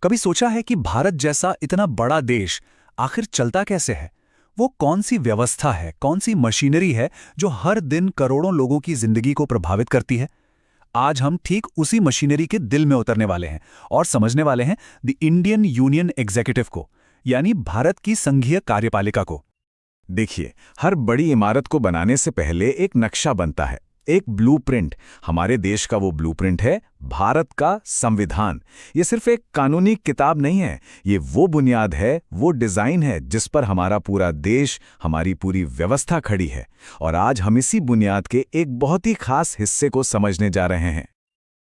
कभी सोचा है कि भारत जैसा इतना बड़ा देश आखिर चलता कैसे है? वो कौन सी व्यवस्था है, कौन सी मशीनरी है जो हर दिन करोड़ों लोगों की जिंदगी को प्रभावित करती है? आज हम ठीक उसी मशीनरी के दिल में उतरने वाले हैं और समझने वाले हैं द इंडियन यूनियन एग्जीक्यूटिव को, यानी भारत की संघीय कार्यपालिका को। देखिए, हर बड़ी इमारत को बनाने से पहले एक नक्शा बनता है, एक ब्लूप्रिंट। हमारे देश का वो ब्लूप्रिंट है भारत का संविधान। ये सिर्फ एक कानूनी किताब नहीं है, ये वो बुनियाद है, वो डिजाइन है जिस पर हमारा पूरा देश, हमारी पूरी व्यवस्था खड़ी है। और आज हम इसी बुनियाद के एक बहुत ही खास हिस्से को समझने जा रहे हैं।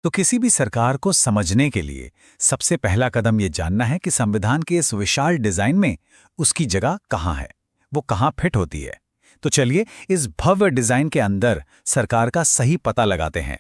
तो किसी भी सरकार को समझने के लिए सबसे पहला कदम ये जानना है कि संविधान के इस विशाल डिजाइन में उसकी जगह कहाँ है, वो कहाँ फिट होती है। तो चलिए इस भव्य डिजाइन के अंदर सरकार का सही पता लगाते हैं।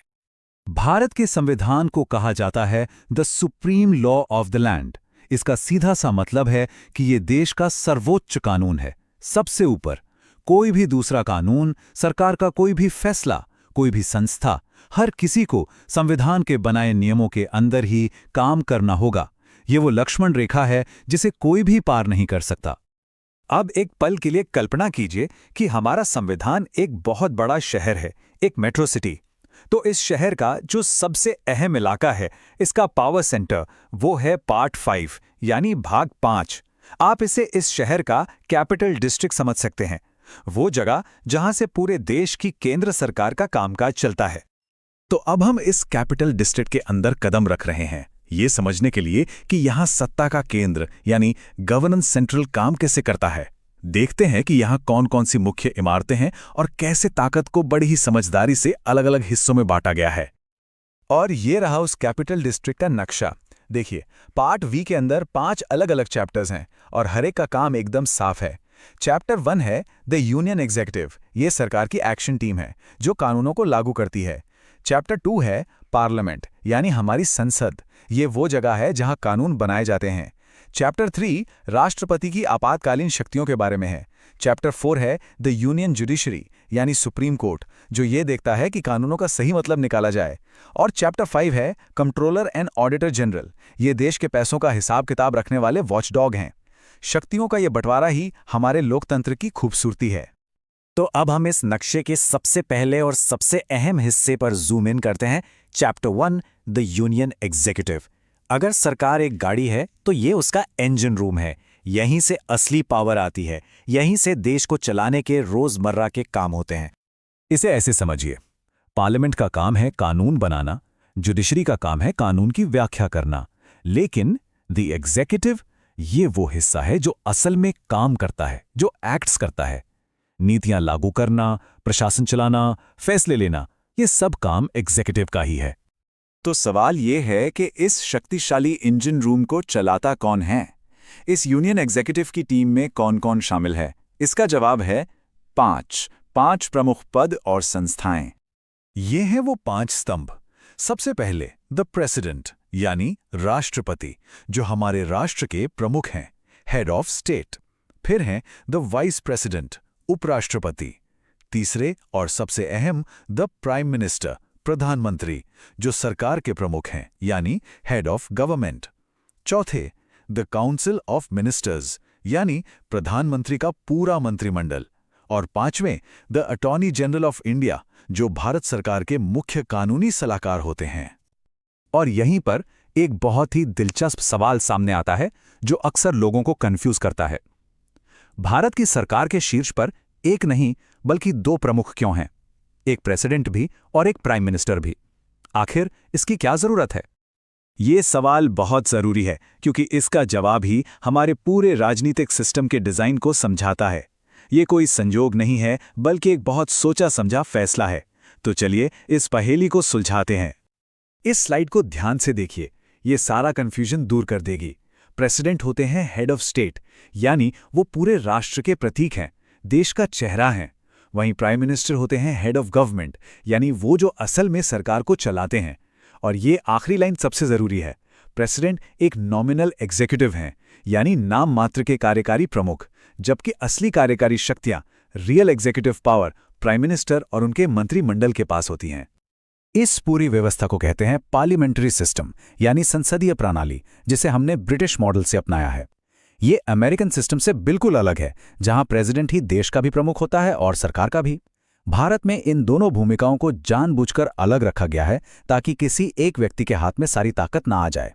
भारत के संविधान को कहा जाता है the supreme law of the land. इसका सीधा सा मतलब है कि ये देश का सर्वोच्च कानून है, सबसे ऊपर। कोई भी दूसरा कानून, सरकार का कोई भी फैसला, कोई भी संस्था, हर किसी को संविधान के बनाए नियमों के अंदर ही काम करना होगा। ये वो लक्ष्मण रेखा है जिसे कोई भी पार नहीं कर सकता। अब एक पल के लिए कल्पना कीजिए कि हमारा संविधान एक बहुत बड़ा शहर है, एक मेट्रो सिटी। तो इस शहर का जो सबसे अहम इलाका है, इसका पावर सेंटर, वो है पार्ट 5 यानी भाग 5। आप इसे इस शहर का कैपिटल डिस्ट्रिक्ट समझ सकते हैं, वो जगह जहां से पूरे देश की केंद्र सरकार का कामकाज चलता है। तो अब हम इस कैपिटल डिस्ट्रिक्ट के अंदर कदम रख रहे हैं, ये समझने के लिए कि यहाँ सत्ता का केंद्र यानी गवर्नेंस सेंट्रल काम कैसे करता है। देखते हैं कि यहाँ कौन कौन सी मुख्य इमारतें हैं और कैसे ताकत को बड़ी ही समझदारी से अलग अलग हिस्सों में बांटा गया है। और ये रहा उस कैपिटल डिस्ट्रिक्ट का नक्शा। देखिए, पार्ट वी के अंदर 5 अलग अलग चैप्टर्स हैं और हर एक का काम एकदम साफ है। चैप्टर 1 है द यूनियन एग्जीक्यूटिव। ये सरकार की एक्शन टीम है जो कानूनों को लागू करती है। चैप्टर 2 है पार्लियामेंट यानी हमारी संसद। ये वो जगह है जहां कानून बनाए जाते हैं। चैप्टर 3 राष्ट्रपति की आपातकालीन शक्तियों के बारे में है। चैप्टर 4 है द यूनियन जुडिशरी यानी सुप्रीम कोर्ट, जो ये देखता है कि कानूनों का सही मतलब निकाला जाए। और चैप्टर 5 है कंट्रोलर एंड ऑडिटर जनरल। ये देश के पैसों का हिसाब किताब रखने वाले वॉचडॉग हैं। शक्तियों का ये बंटवारा ही हमारे लोकतंत्र की खूबसूरती है। तो अब हम इस नक्शे के सबसे पहले और सबसे अहम हिस्से पर जूम इन करते हैं। Chapter 1 the union executive. अगर सरकार एक गाड़ी है तो ये उसका इंजन रूम है। यहीं से असली पावर आती है, यहीं से देश को चलाने के रोजमर्रा के काम होते हैं। इसे ऐसे समझिए, पार्लियामेंट का काम है कानून बनाना, जुडिशरी का काम है कानून की व्याख्या करना, लेकिन द एग्जीक्यूटिव ये वो हिस्सा है जो असल में काम करता है, जो एक्ट्स करता है। नीतियां लागू करना, प्रशासन चलाना, फैसले लेना, ये सब काम एग्जीक्यूटिव का ही है। तो सवाल ये है कि इस शक्तिशाली इंजन रूम को चलाता कौन है? इस यूनियन एग्जीक्यूटिव की टीम में कौन कौन शामिल है? इसका जवाब है 5 प्रमुख पद और संस्थाएं। ये हैं वो 5 स्तंभ। सबसे पहले द प्रेसिडेंट यानी राष्ट्रपति, जो हमारे राष्ट्र के प्रमुख हैं, हेड ऑफ स्टेट। फिर हैं द वाइस प्रेसिडेंट, उपराष्ट्रपति। तीसरे और सबसे अहम द प्राइम मिनिस्टर, प्रधानमंत्री, जो सरकार के प्रमुख हैं यानी हेड ऑफ गवर्नमेंट। चौथे द काउंसिल ऑफ मिनिस्टर्स यानी प्रधानमंत्री का पूरा मंत्रिमंडल। और पांचवें the attorney general of India, जो भारत सरकार के मुख्य कानूनी सलाहकार होते हैं। और यहीं पर एक बहुत ही दिलचस्प सवाल सामने आता है जो अक्सर लोगों को कंफ्यूज करता है। भारत की सरकार के शीर्ष पर एक नहीं बल्कि 2 प्रमुख क्यों हैं? एक प्रेसिडेंट भी और एक प्राइम मिनिस्टर भी। आखिर इसकी क्या जरूरत है? ये सवाल बहुत जरूरी है क्योंकि इसका जवाब ही हमारे पूरे राजनीतिक सिस्टम के डिजाइन को समझाता है। ये कोई संजोग नहीं है बल्कि एक बहुत सोचा समझा फैसला है। तो चलिए इस पहेली को सुलझाते हैं। इस स्लाइड को ध्यान से देखिए, ये सारा कंफ्यूजन दूर कर देगी। प्रेसिडेंट होते हैं हेड ऑफ स्टेट, यानी वो पूरे राष्ट्र के प्रतीक हैं, देश का चेहरा हैं। वहीं प्राइम मिनिस्टर होते हैं हेड ऑफ गवर्नमेंट, यानी वो जो असल में सरकार को चलाते हैं। और ये आखिरी लाइन सबसे जरूरी है, प्रेसिडेंट एक नॉमिनल एग्जीक्यूटिव हैं, यानी नाम मात्र के कार्यकारी प्रमुख, जबकि असली कार्यकारी शक्तियां, real executive power, prime minister और उनके मंत्रिमंडल के पास होती हैं। इस पूरी व्यवस्था को कहते हैं पार्लियामेंट्री सिस्टम, यानी संसदीय प्रणाली, जिसे हमने ब्रिटिश मॉडल से अपनाया है। ये अमेरिकन सिस्टम से बिल्कुल अलग है, जहां प्रेसिडेंट ही देश का भी प्रमुख होता है और सरकार का भी। भारत में इन दोनों भूमिकाओं को जानबूझकर अलग रखा गया है ताकि किसी एक व्यक्ति के हाथ में सारी ताकत ना आ जाए।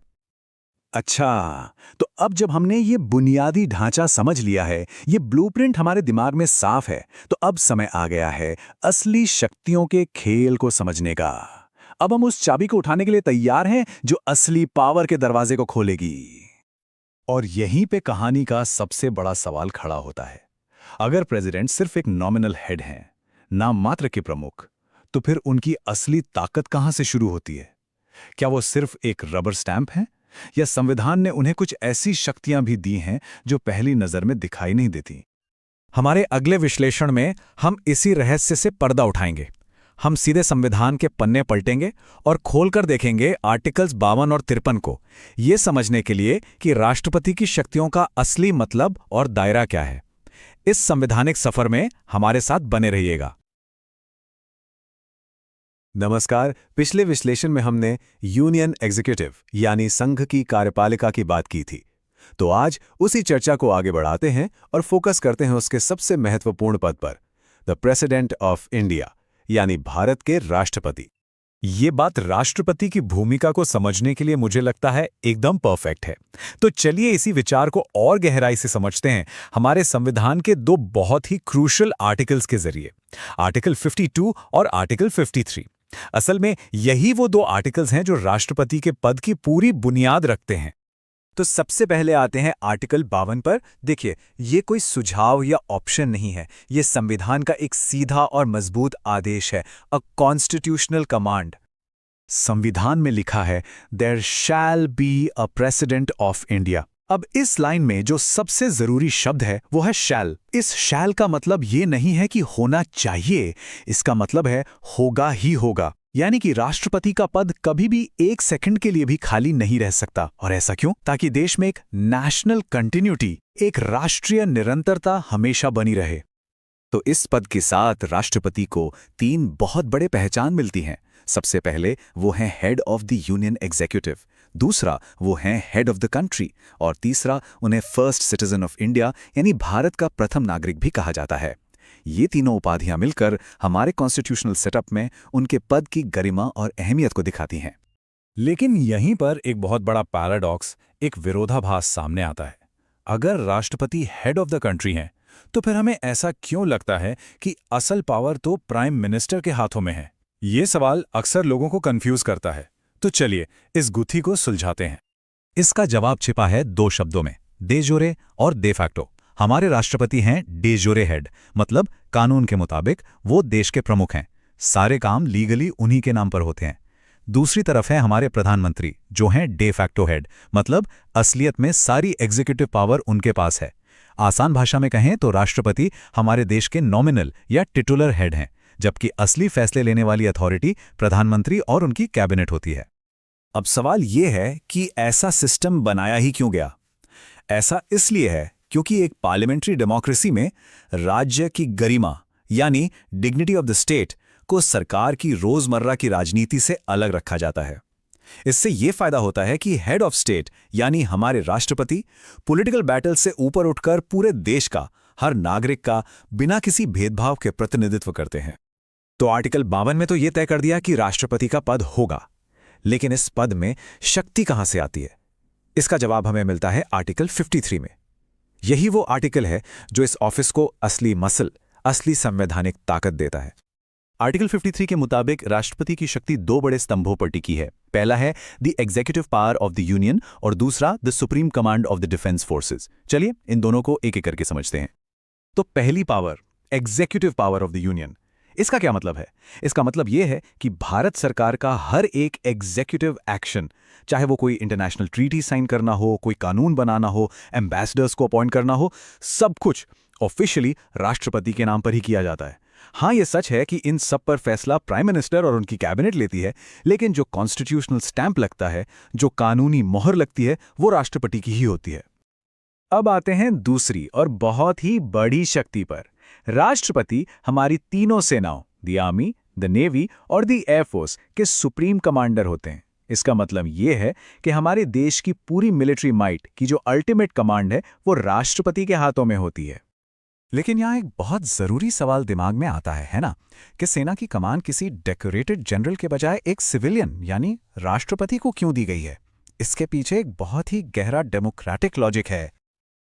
अच्छा, तो अब जब हमने ये बुनियादी ढांचा समझ लिया है, ये ब्लूप्रिंट हमारे दिमाग में साफ है, तो अब समय आ गया है असली शक्तियों के खेल को समझने का। अब हम उस चाबी को उठाने के लिए तैयार हैं जो असली पावर के दरवाजे को खोलेगी। और यहीं पे कहानी का सबसे बड़ा सवाल खड़ा होता है। अगर प्रेसिडेंट सिर्फ एक नॉमिनल हेड हैं, नाम मात्र के प्रमुख, तो फिर उनकी असली ताकत कहां से शुरू होती है? क्या वो सिर्फ एक रबर स्टैंप हैं, या संविधान ने उन्हें कुछ ऐसी शक्तियां भी दी हैं जो पहली नजर में दिखाई नहीं देती? हमारे अगले विश्लेषण में हम इसी रहस्य से पर्दा उठाएंगे। हम सीधे संविधान के पन्ने पलटेंगे और खोलकर देखेंगे आर्टिकल्स 52 और 53 को, ये समझने के लिए कि राष्ट्रपति की शक्तियों का असली मतलब और दायरा क्या है। इस संवैधानिक सफर में हमारे साथ बने रहिएगा। नमस्कार। पिछले विश्लेषण में हमने यूनियन एग्जीक्यूटिव यानी संघ की कार्यपालिका की बात की थी। तो आज उसी चर्चा को आगे बढ़ाते हैं और फोकस करते हैं उसके सबसे महत्वपूर्ण पद पर, द प्रेसिडेंट ऑफ इंडिया यानी भारत के राष्ट्रपति। ये बात राष्ट्रपति की भूमिका को समझने के लिए मुझे लगता है एकदम परफेक्ट है। तो चलिए इसी विचार को और गहराई से समझते हैं हमारे संविधान के दो बहुत ही क्रूशियल आर्टिकल्स के जरिए, आर्टिकल 52 और आर्टिकल 53। असल में यही वो दो आर्टिकल्स हैं जो राष्ट्रपति के पद की पूरी बुनियाद रखते हैं। तो सबसे पहले आते हैं आर्टिकल 52 पर। देखिए, ये कोई सुझाव या ऑप्शन नहीं है, ये संविधान का एक सीधा और मजबूत आदेश है, अ कॉन्स्टिट्यूशनल कमांड। संविधान में लिखा है, there shall be a president of India. अब इस लाइन में जो सबसे जरूरी शब्द है वो है शैल। इस शैल का मतलब ये नहीं है कि होना चाहिए, इसका मतलब है होगा ही होगा। यानी कि राष्ट्रपति का पद कभी भी एक सेकंड के लिए भी खाली नहीं रह सकता। और ऐसा क्यों? ताकि देश में एक नेशनल कंटिन्यूटी, एक राष्ट्रीय निरंतरता हमेशा बनी रहे। तो इस पद के साथ राष्ट्रपति को 3 बहुत बड़े पहचान मिलती हैं। सबसे पहले वो हैं head of the union executive, दूसरा वो हैं हेड ऑफ द कंट्री, और तीसरा उन्हें फर्स्ट सिटीजन ऑफ इंडिया यानी भारत का प्रथम नागरिक भी कहा जाता है। ये तीनों उपाधियां मिलकर हमारे कॉन्स्टिट्यूशनल सेटअप में उनके पद की गरिमा और अहमियत को दिखाती हैं। लेकिन यहीं पर एक बहुत बड़ा पैराडॉक्स, एक विरोधाभास सामने आता है। अगर राष्ट्रपति हेड ऑफ द कंट्री हैं, तो फिर हमें ऐसा क्यों लगता है कि असल पावर तो प्राइम मिनिस्टर के हाथों में है? ये सवाल अक्सर लोगों को कंफ्यूज करता है। तो चलिए इस गुत्थी को सुलझाते हैं। इसका जवाब छिपा है 2 शब्दों में, दे जोरे और दे फैक्टो। हमारे राष्ट्रपति हैं डे जोरे हेड, मतलब कानून के मुताबिक वो देश के प्रमुख हैं, सारे काम लीगली उन्हीं के नाम पर होते हैं। दूसरी तरफ है हमारे प्रधानमंत्री, जो हैं डे फैक्टो हेड, मतलब असलियत में सारी एग्जीक्यूटिव पावर उनके पास है। आसान भाषा में कहें तो राष्ट्रपति हमारे देश के नॉमिनल या टिटुलर हेड हैं, जबकि असली फैसले लेने वाली अथॉरिटी प्रधानमंत्री और उनकी कैबिनेट होती है। अब सवाल यह है कि ऐसा सिस्टम बनाया ही क्यों गया? ऐसा इसलिए है क्योंकि एक पार्लियामेंट्री डेमोक्रेसी में राज्य की गरिमा यानी डिग्निटी ऑफ द स्टेट को सरकार की रोजमर्रा की राजनीति से अलग रखा जाता है। इससे यह फायदा होता है कि हेड ऑफ स्टेट यानी हमारे राष्ट्रपति पॉलिटिकल बैटल से ऊपर उठकर पूरे देश का, हर नागरिक का बिना किसी भेदभाव के प्रतिनिधित्व करते हैं। तो आर्टिकल 52 में तो यह तय कर दिया कि राष्ट्रपति का पद होगा, लेकिन इस पद में शक्ति कहां से आती है? इसका जवाब हमें मिलता है आर्टिकल 53 में। यही वो आर्टिकल है जो इस ऑफिस को असली मसल, असली संवैधानिक ताकत देता है। आर्टिकल 53 के मुताबिक राष्ट्रपति की शक्ति 2 बड़े स्तंभों पर टिकी है। पहला है the executive power of the union और दूसरा the supreme command of the defence forces. चलिए इन दोनों को एक एक करके समझते हैं। तो पहली power, executive power of the union, इसका क्या मतलब है? इसका मतलब यह है कि भारत सरकार का हर एक एग्जीक्यूटिव एक्शन, चाहे वो कोई इंटरनेशनल ट्रीटी साइन करना हो, कोई कानून बनाना हो, एम्बेसडर्स को अपॉइंट करना हो, सब कुछ ऑफिशियली राष्ट्रपति के नाम पर ही किया जाता है। हाँ, यह सच है कि इन सब पर फैसला प्राइम मिनिस्टर और उनकी कैबिनेट लेती है, लेकिन जो कॉन्स्टिट्यूशनल स्टैंप लगता है, जो कानूनी मोहर लगती है, वो राष्ट्रपति की ही होती है। अब आते हैं दूसरी और बहुत ही बड़ी शक्ति पर। राष्ट्रपति हमारी तीनों सेनाओं, द आर्मी, द नेवी और द एयरफोर्स के सुप्रीम कमांडर होते हैं। इसका मतलब ये है कि हमारे देश की पूरी मिलिट्री माइट की जो अल्टीमेट कमांड है वो राष्ट्रपति के हाथों में होती है। लेकिन यहाँ एक बहुत ज़रूरी सवाल दिमाग में आता है ना, कि सेना की कमान किसी डेकोरेटेड जनरल के बजाय एक सिविलियन यानी राष्ट्रपति को क्यों दी गई है? इसके पीछे एक बहुत ही गहरा डेमोक्रेटिक लॉजिक है।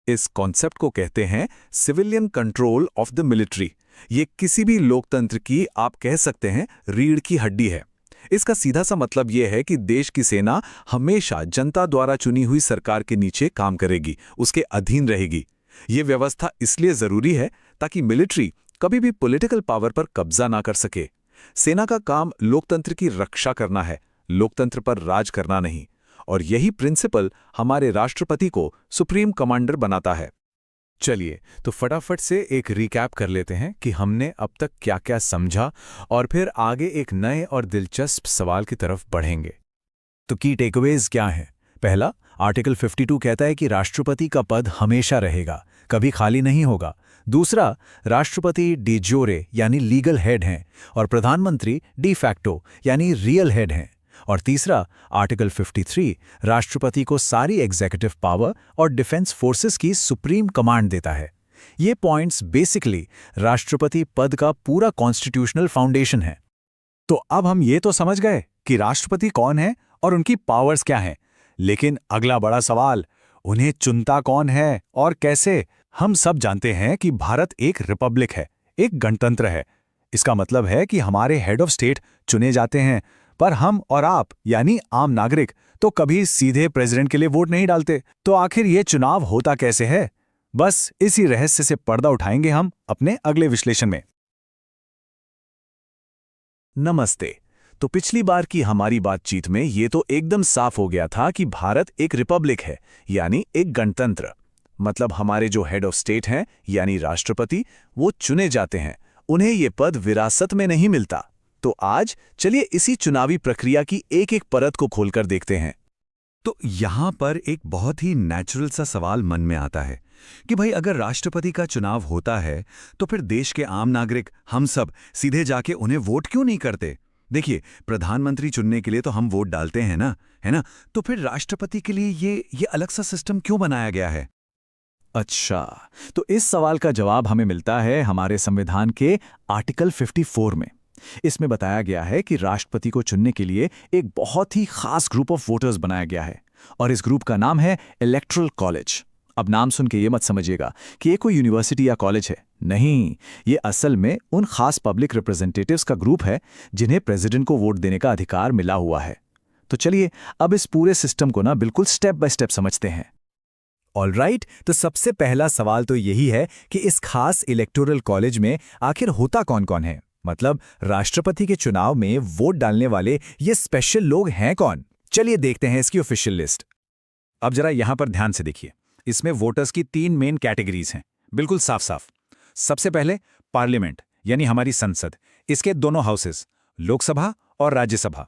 इस कॉन्सेप्ट को कहते हैं civilian control of the military. ये किसी भी लोकतंत्र की, आप कह सकते हैं, रीढ़ की हड्डी है। इसका सीधा सा मतलब यह है कि देश की सेना हमेशा जनता द्वारा चुनी हुई सरकार के नीचे काम करेगी, उसके अधीन रहेगी। ये व्यवस्था इसलिए जरूरी है ताकि मिलिट्री कभी भी पॉलिटिकल पावर पर कब्जा ना कर सके। सेना का काम लोकतंत्र की रक्षा करना है, लोकतंत्र पर राज करना नहीं। और यही प्रिंसिपल हमारे राष्ट्रपति को सुप्रीम कमांडर बनाता है। चलिए तो फटाफट से एक रिकैप कर लेते हैं कि हमने अब तक क्या क्या समझा, और फिर आगे एक नए और दिलचस्प सवाल की तरफ बढ़ेंगे। तो की टेकअवेज क्या हैं? पहला, आर्टिकल 52 कहता है कि राष्ट्रपति का पद हमेशा रहेगा, कभी खाली नहीं होगा। दूसरा, राष्ट्रपति डी जोरे यानी लीगल हेड हैं और प्रधानमंत्री डी फैक्टो यानी रियल हेड हैं। और तीसरा, आर्टिकल 53 राष्ट्रपति को सारी एग्जीक्यूटिव पावर और डिफेंस फोर्सेस की सुप्रीम कमांड देता है। ये पॉइंट्स बेसिकली राष्ट्रपति पद का पूरा कॉन्स्टिट्यूशनल फाउंडेशन है। तो अब हम ये तो समझ गए कि राष्ट्रपति कौन है और उनकी पावर्स क्या हैं, लेकिन अगला बड़ा सवाल, उन्हें चुनता कौन है और कैसे? हम सब जानते हैं कि भारत एक रिपब्लिक है, एक गणतंत्र है। इसका मतलब है कि हमारे हेड ऑफ स्टेट चुने जाते हैं, पर हम और आप यानी आम नागरिक तो कभी सीधे प्रेसिडेंट के लिए वोट नहीं डालते। तो आखिर ये चुनाव होता कैसे है? बस इसी रहस्य से पर्दा उठाएंगे हम अपने अगले विश्लेषण में। नमस्ते। तो पिछली बार की हमारी बातचीत में ये तो एकदम साफ हो गया था कि भारत एक रिपब्लिक है, यानी एक गणतंत्र। मतलब हमारे जो हेड ऑफ स्टेट हैं यानी राष्ट्रपति, वो चुने जाते हैं, उन्हें ये पद विरासत में नहीं मिलता। तो आज चलिए इसी चुनावी प्रक्रिया की एक एक परत को खोलकर देखते हैं। तो यहाँ पर एक बहुत ही नेचुरल सा सवाल मन में आता है कि भाई अगर राष्ट्रपति का चुनाव होता है तो फिर देश के आम नागरिक, हम सब सीधे जाके उन्हें वोट क्यों नहीं करते? देखिए, प्रधानमंत्री चुनने के लिए तो हम वोट डालते हैं ना, है ना? तो फिर राष्ट्रपति के लिए ये अलग सा सिस्टम क्यों बनाया गया है? अच्छा, तो इस सवाल का जवाब हमें मिलता है हमारे संविधान के आर्टिकल 54 में। इसमें बताया गया है कि राष्ट्रपति को चुनने के लिए एक बहुत ही खास ग्रुप ऑफ वोटर्स बनाया गया है, और इस ग्रुप का नाम है इलेक्टोरल कॉलेज। अब नाम सुन के ये मत समझिएगा कि ये कोई यूनिवर्सिटी या कॉलेज है, नहीं, ये असल में उन खास पब्लिक रिप्रेजेंटेटिव्स का ग्रुप है जिन्हें प्रेसिडेंट को वोट देने का अधिकार मिला हुआ है। तो चलिए अब इस पूरे सिस्टम को ना बिल्कुल स्टेप बाय स्टेप समझते हैं। ऑलराइट, तो सबसे पहला सवाल तो यही है कि इस खास इलेक्टोरल कॉलेज में आखिर होता कौन कौन है? मतलब राष्ट्रपति के चुनाव में वोट डालने वाले ये स्पेशल लोग हैं कौन? चलिए देखते हैं इसकी ऑफिशियल लिस्ट। अब जरा यहां पर ध्यान से देखिए, इसमें वोटर्स की 3 मेन कैटेगरीज हैं, बिल्कुल साफ साफ। सबसे पहले पार्लियामेंट यानी हमारी संसद, इसके दोनों हाउसेस, लोकसभा और राज्यसभा।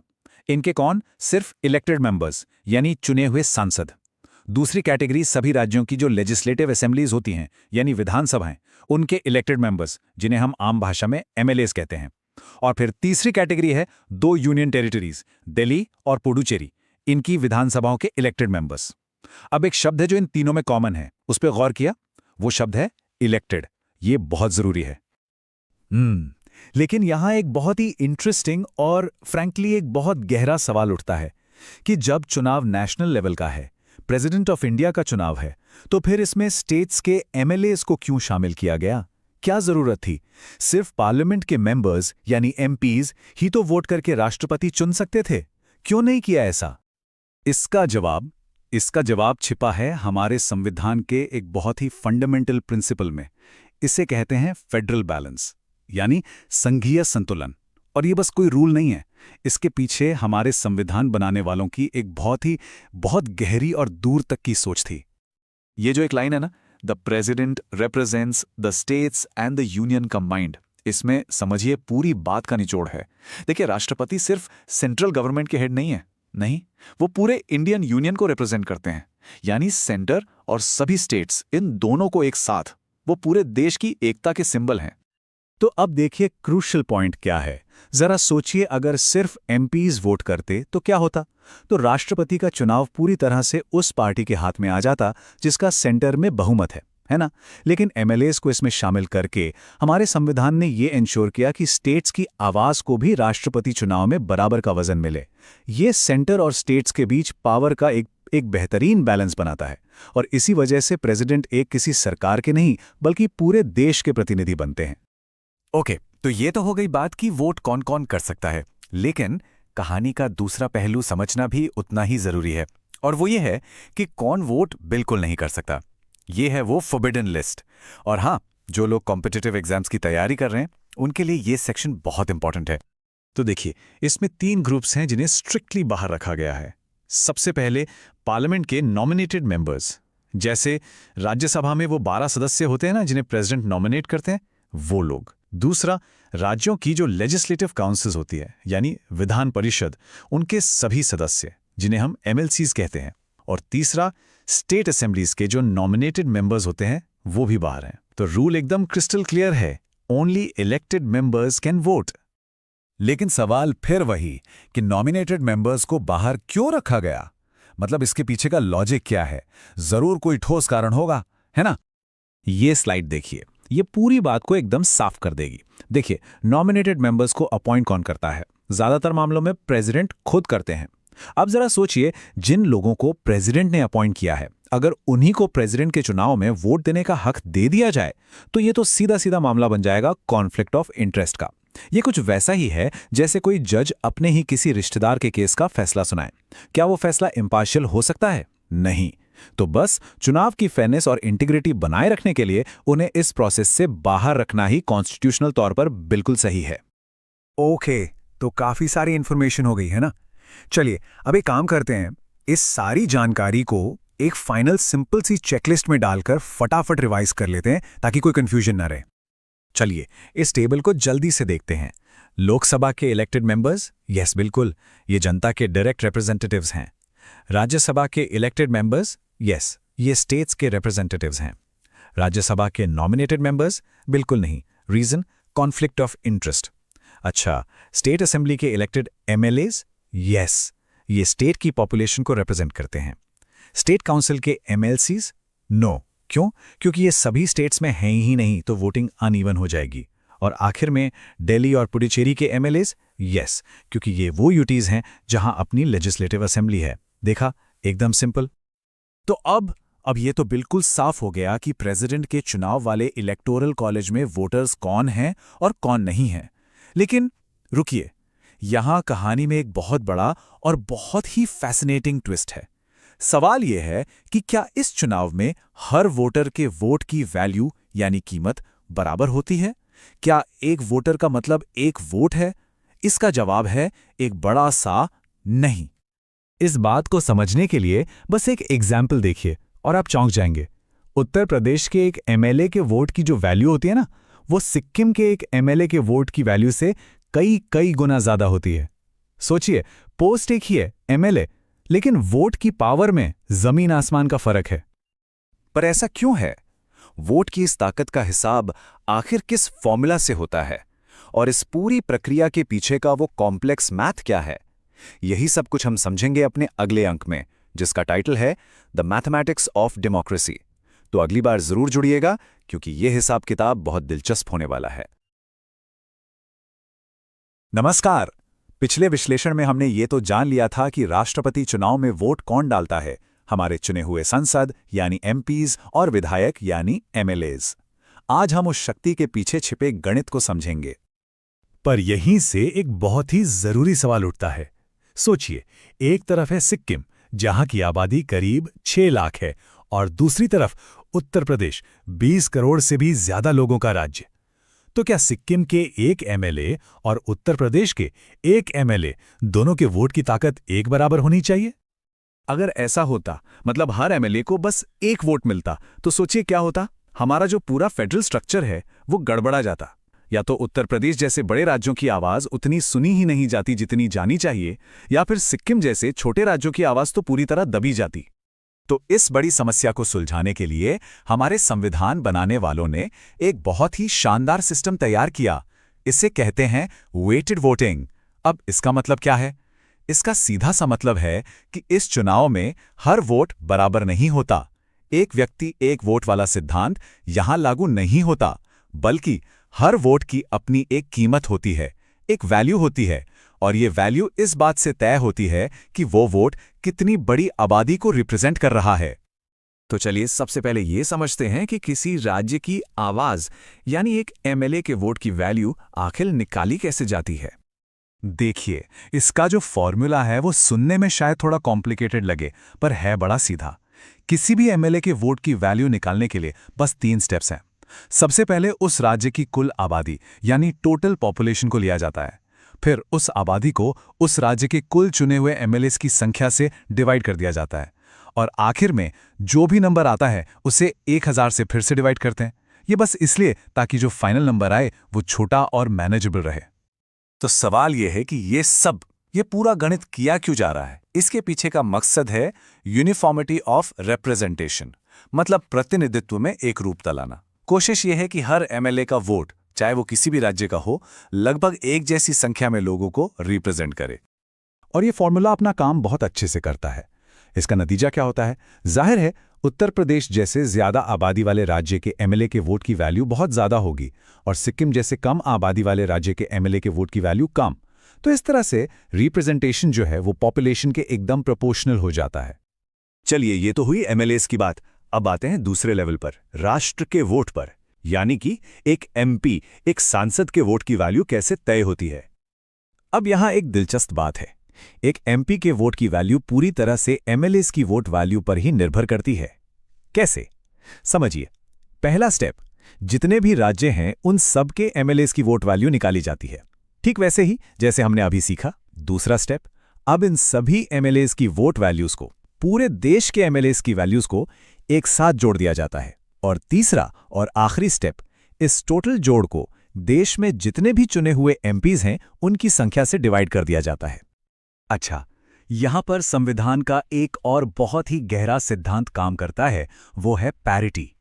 इनके कौन? सिर्फ इलेक्टेड मेंबर्स यानी चुने हुए सांसद। दूसरी कैटेगरी सभी राज्यों की जो लेजिस्लेटिव असेंबलीज होती हैं यानी विधानसभाएं, उनके इलेक्टेड मेंबर्स, जिन्हें हम आम भाषा में एमएलएस कहते हैं। और फिर तीसरी कैटेगरी है 2 यूनियन टेरिटरीज, दिल्ली और पुडुचेरी, इनकी विधानसभाओं के इलेक्टेड मेंबर्स। अब एक शब्द है जो इन तीनों में कॉमन है, उस पर गौर किया? वो शब्द है इलेक्टेड। ये बहुत जरूरी है। लेकिन यहां एक बहुत ही इंटरेस्टिंग और फ्रैंकली एक बहुत गहरा सवाल उठता है कि जब चुनाव नेशनल लेवल का है, प्रेसिडेंट ऑफ इंडिया का चुनाव है, तो फिर इसमें स्टेट्स के एमएलएस को क्यों शामिल किया गया? क्या जरूरत थी? सिर्फ पार्लियामेंट के मेंबर्स यानी एमपीज ही तो वोट करके राष्ट्रपति चुन सकते थे, क्यों नहीं किया ऐसा? इसका जवाब छिपा है हमारे संविधान के एक बहुत ही फंडामेंटल प्रिंसिपल में। इसे कहते हैं फेडरल बैलेंस यानी संघीय संतुलन। और ये बस कोई रूल नहीं है, इसके पीछे हमारे संविधान बनाने वालों की एक बहुत गहरी और दूर तक की सोच थी। ये जो एक लाइन है ना, the president represents the states and the union combined, इसमें समझिए पूरी बात का निचोड़ है। देखिए, राष्ट्रपति सिर्फ सेंट्रल गवर्नमेंट के हेड नहीं है, नहीं, वो पूरे इंडियन यूनियन को रिप्रेजेंट करते हैं, यानी सेंटर और सभी स्टेट्स, इन दोनों को एक साथ। वो पूरे देश की एकता के सिंबल हैं। तो अब देखिए क्रूशियल पॉइंट क्या है। जरा सोचिए, अगर सिर्फ एमपीज वोट करते तो क्या होता। तो राष्ट्रपति का चुनाव पूरी तरह से उस पार्टी के हाथ में आ जाता जिसका सेंटर में बहुमत है ना। लेकिन एमएलएज को इसमें शामिल करके हमारे संविधान ने ये इंश्योर किया कि स्टेट्स की आवाज को भी राष्ट्रपति चुनाव में बराबर का वजन मिले। ये सेंटर और स्टेट्स के बीच पावर का एक बेहतरीन बैलेंस बनाता है, और इसी वजह से प्रेसिडेंट एक किसी सरकार के नहीं बल्कि पूरे देश के प्रतिनिधि बनते हैं। ओके, तो ये तो हो गई बात कि वोट कौन कौन कर सकता है, लेकिन कहानी का दूसरा पहलू समझना भी उतना ही जरूरी है, और वो ये है कि कौन वोट बिल्कुल नहीं कर सकता। ये है वो फॉरबिडन लिस्ट। और हाँ, जो लोग कॉम्पिटिटिव एग्जाम्स की तैयारी कर रहे हैं उनके लिए ये सेक्शन बहुत इंपॉर्टेंट है। तो देखिए, इसमें 3 ग्रुप्स हैं जिन्हें स्ट्रिक्टली बाहर रखा गया है। सबसे पहले पार्लियामेंट के नॉमिनेटेड मेंबर्स, जैसे राज्यसभा में वो 12 सदस्य होते हैं ना जिन्हें प्रेसिडेंट नॉमिनेट करते हैं, वो लोग। दूसरा, राज्यों की जो लेजिस्लेटिव काउंसिल्स होती है यानी विधान परिषद, उनके सभी सदस्य जिन्हें हम एमएलसीज कहते हैं। और तीसरा, स्टेट असेंबलीज के जो नॉमिनेटेड मेंबर्स होते हैं वो भी बाहर हैं। तो रूल एकदम क्रिस्टल क्लियर है, only elected members can vote. लेकिन सवाल फिर वही कि नॉमिनेटेड मेंबर्स को बाहर क्यों रखा गया? मतलब इसके पीछे का लॉजिक क्या है? जरूर कोई ठोस कारण होगा, है ना? ये स्लाइड देखिए, ये पूरी बात को एकदम साफ कर देगी। देखिए, नॉमिनेटेड मेंबर्स को अपॉइंट कौन करता है? ज्यादातर मामलों में प्रेसिडेंट खुद करते हैं। अब जरा सोचिए, जिन लोगों को प्रेसिडेंट ने अपॉइंट किया है, अगर उन्हीं को प्रेसिडेंट के चुनाव में वोट देने का हक दे दिया जाए तो ये तो सीधा सीधा मामला बन जाएगा कॉन्फ्लिक्ट ऑफ इंटरेस्ट का। ये कुछ वैसा ही है जैसे कोई जज अपने ही किसी रिश्तेदार के केस का फैसला सुनाए। क्या वो फैसला इम्पार्शियल हो सकता है? नहीं। तो बस चुनाव की फेयरनेस और इंटीग्रिटी बनाए रखने के लिए उन्हें इस प्रोसेस से बाहर रखना ही कॉन्स्टिट्यूशनल तौर पर बिल्कुल सही है। ओके, तो काफी सारी इंफॉर्मेशन हो गई है ना। चलिए अब एक काम करते हैं, इस सारी जानकारी को एक फाइनल सिंपल सी चेकलिस्ट में डालकर फटाफट रिवाइज कर लेते हैं ताकि कोई कंफ्यूजन ना रहे। चलिए इस टेबल को जल्दी से देखते हैं। लोकसभा के इलेक्टेड मेंबर्स, यस बिल्कुल, ये जनता के डायरेक्ट रिप्रेजेंटेटिव्स हैं। राज्यसभा के इलेक्टेड मेंबर्स, यस, ये स्टेट्स के रिप्रेजेंटेटिव्स हैं। राज्यसभा के नॉमिनेटेड मेंबर्स, बिल्कुल नहीं। Reason, conflict of interest. अच्छा, स्टेट असेंबली के इलेक्टेड एमएलएज, यस, ये स्टेट की पॉपुलेशन को रिप्रेजेंट करते हैं। स्टेट काउंसिल के एमएलसीज, नो। क्यों? क्योंकि ये सभी स्टेट्स में हैं ही नहीं, तो वोटिंग अनइवन हो जाएगी। और आखिर में दिल्ली और पुडुचेरी के एमएलएज, यस, क्योंकि ये वो यूटीज हैं जहां अपनी लेजिस्लेटिव असेंबली है। देखा, एकदम सिंपल। तो अब ये तो बिल्कुल साफ हो गया कि प्रेसिडेंट के चुनाव वाले इलेक्टोरल कॉलेज में वोटर्स कौन हैं और कौन नहीं हैं। लेकिन रुकिए, यहां कहानी में एक बहुत बड़ा और बहुत ही फैसिनेटिंग ट्विस्ट है। सवाल यह है कि क्या इस चुनाव में हर वोटर के वोट की वैल्यू यानी कीमत बराबर होती है? क्या एक वोटर का मतलब एक वोट है? इसका जवाब है एक बड़ा सा नहीं। इस बात को समझने के लिए बस एक एग्जाम्पल देखिए और आप चौंक जाएंगे। उत्तर प्रदेश के एक एमएलए के वोट की जो वैल्यू होती है ना, वो सिक्किम के एक एमएलए के वोट की वैल्यू से कई गुना ज्यादा होती है। सोचिए, पोस्ट एक ही है, एमएलए, लेकिन वोट की पावर में जमीन आसमान का फर्क है। पर ऐसा क्यों है? वोट की इस ताकत का हिसाब आखिर किस फॉर्मूला से होता है? और इस पूरी प्रक्रिया के पीछे का वो कॉम्प्लेक्स मैथ क्या है? यही सब कुछ हम समझेंगे अपने अगले अंक में, जिसका टाइटल है द मैथमेटिक्स ऑफ डेमोक्रेसी। तो अगली बार जरूर जुड़िएगा, क्योंकि यह हिसाब किताब बहुत दिलचस्प होने वाला है। नमस्कार। पिछले विश्लेषण में हमने ये तो जान लिया था कि राष्ट्रपति चुनाव में वोट कौन डालता है, हमारे चुने हुए संसद यानी एमपीज और विधायक यानी एमएलएज। आज हम उस शक्ति के पीछे छिपे गणित को समझेंगे। पर यहीं से एक बहुत ही जरूरी सवाल उठता है। सोचिए, एक तरफ है सिक्किम, जहां की आबादी करीब 6 लाख है, और दूसरी तरफ उत्तर प्रदेश, 20 करोड़ से भी ज्यादा लोगों का राज्य। तो क्या सिक्किम के एक एमएलए और उत्तर प्रदेश के एक एमएलए दोनों के वोट की ताकत एक बराबर होनी चाहिए? अगर ऐसा होता, मतलब हर एमएलए को बस एक वोट मिलता, तो सोचिए क्या होता। हमारा जो पूरा फेडरल स्ट्रक्चर है वो गड़बड़ा जाता। या तो उत्तर प्रदेश जैसे बड़े राज्यों की आवाज उतनी सुनी ही नहीं जाती जितनी जानी चाहिए, या फिर सिक्किम जैसे छोटे राज्यों की आवाज तो पूरी तरह दबी जाती। तो इस बड़ी समस्या को सुलझाने के लिए हमारे संविधान बनाने वालों ने एक बहुत ही शानदार सिस्टम तैयार किया। इसे कहते हैं वेटेड वोटिंग। अब इसका मतलब क्या है? इसका सीधा सा मतलब है कि इस चुनाव में हर वोट बराबर नहीं होता। एक व्यक्ति एक वोट वाला सिद्धांत यहां लागू नहीं होता, बल्कि हर वोट की अपनी एक कीमत होती है, एक वैल्यू होती है, और ये वैल्यू इस बात से तय होती है कि वो वोट कितनी बड़ी आबादी को रिप्रेजेंट कर रहा है। तो चलिए सबसे पहले ये समझते हैं कि किसी राज्य की आवाज यानी एक एमएलए के वोट की वैल्यू आखिर निकाली कैसे जाती है। देखिए, इसका जो फॉर्मूला है वो सुनने में शायद थोड़ा कॉम्प्लिकेटेड लगे, पर है बड़ा सीधा। किसी भी एमएलए के वोट की वैल्यू निकालने के लिए बस 3 स्टेप्स हैं। सबसे पहले उस राज्य की कुल आबादी यानी टोटल पॉपुलेशन को लिया जाता है। फिर उस आबादी को उस राज्य के कुल चुने हुए एमएलएस की संख्या से डिवाइड कर दिया जाता है, और आखिर में जो भी नंबर आता है उसे 1000 से फिर से डिवाइड करते हैं। ये बस इसलिए ताकि जो फाइनल नंबर आए वो छोटा और मैनेजेबल रहे। तो सवाल यह है कि ये पूरा गणित किया क्यों जा रहा है? इसके पीछे का मकसद है यूनिफॉर्मिटी ऑफ रिप्रेजेंटेशन, मतलब प्रतिनिधित्व में एक रूपता लाना। कोशिश यह है कि हर एमएलए का वोट, चाहे वो किसी भी राज्य का हो, लगभग एक जैसी संख्या में लोगों को रिप्रेजेंट करे। और ये फॉर्मूला अपना काम बहुत अच्छे से करता है। इसका नतीजा क्या होता है? जाहिर है, उत्तर प्रदेश जैसे ज्यादा आबादी वाले राज्य के एमएलए के वोट की वैल्यू बहुत ज्यादा होगी, और सिक्किम जैसे कम आबादी वाले राज्य के एमएलए के वोट की वैल्यू कम। तो इस तरह से रिप्रेजेंटेशन जो है वो पॉपुलेशन के एकदम प्रोपोर्शनल हो जाता है। चलिए, ये तो हुई एमएलएस की बात। अब आते हैं दूसरे लेवल पर, राष्ट्र के वोट पर, यानी कि एक एमपी, एक सांसद के वोट की वैल्यू कैसे तय होती है। अब यहां एक दिलचस्प बात है। एक एमपी के वोट की वैल्यू पूरी तरह से एमएलएस की वोट वैल्यू पर ही निर्भर करती है। कैसे? समझिए। पहला स्टेप, जितने भी राज्य हैं उन सब के एमएलएस की वोट वैल्यू निकाली जाती है, ठीक वैसे ही जैसे हमने अभी सीखा। दूसरा स्टेप, अब इन सभी एमएलएस की वोट वैल्यूज को, पूरे देश के एमएलएस की वैल्यूज को एक साथ जोड़ दिया जाता है। और तीसरा और आखिरी स्टेप, इस टोटल जोड़ को देश में जितने भी चुने हुए एमपीज हैं उनकी संख्या से डिवाइड कर दिया जाता है। अच्छा, यहां पर संविधान का एक और बहुत ही गहरा सिद्धांत काम करता है, वो है पैरिटी।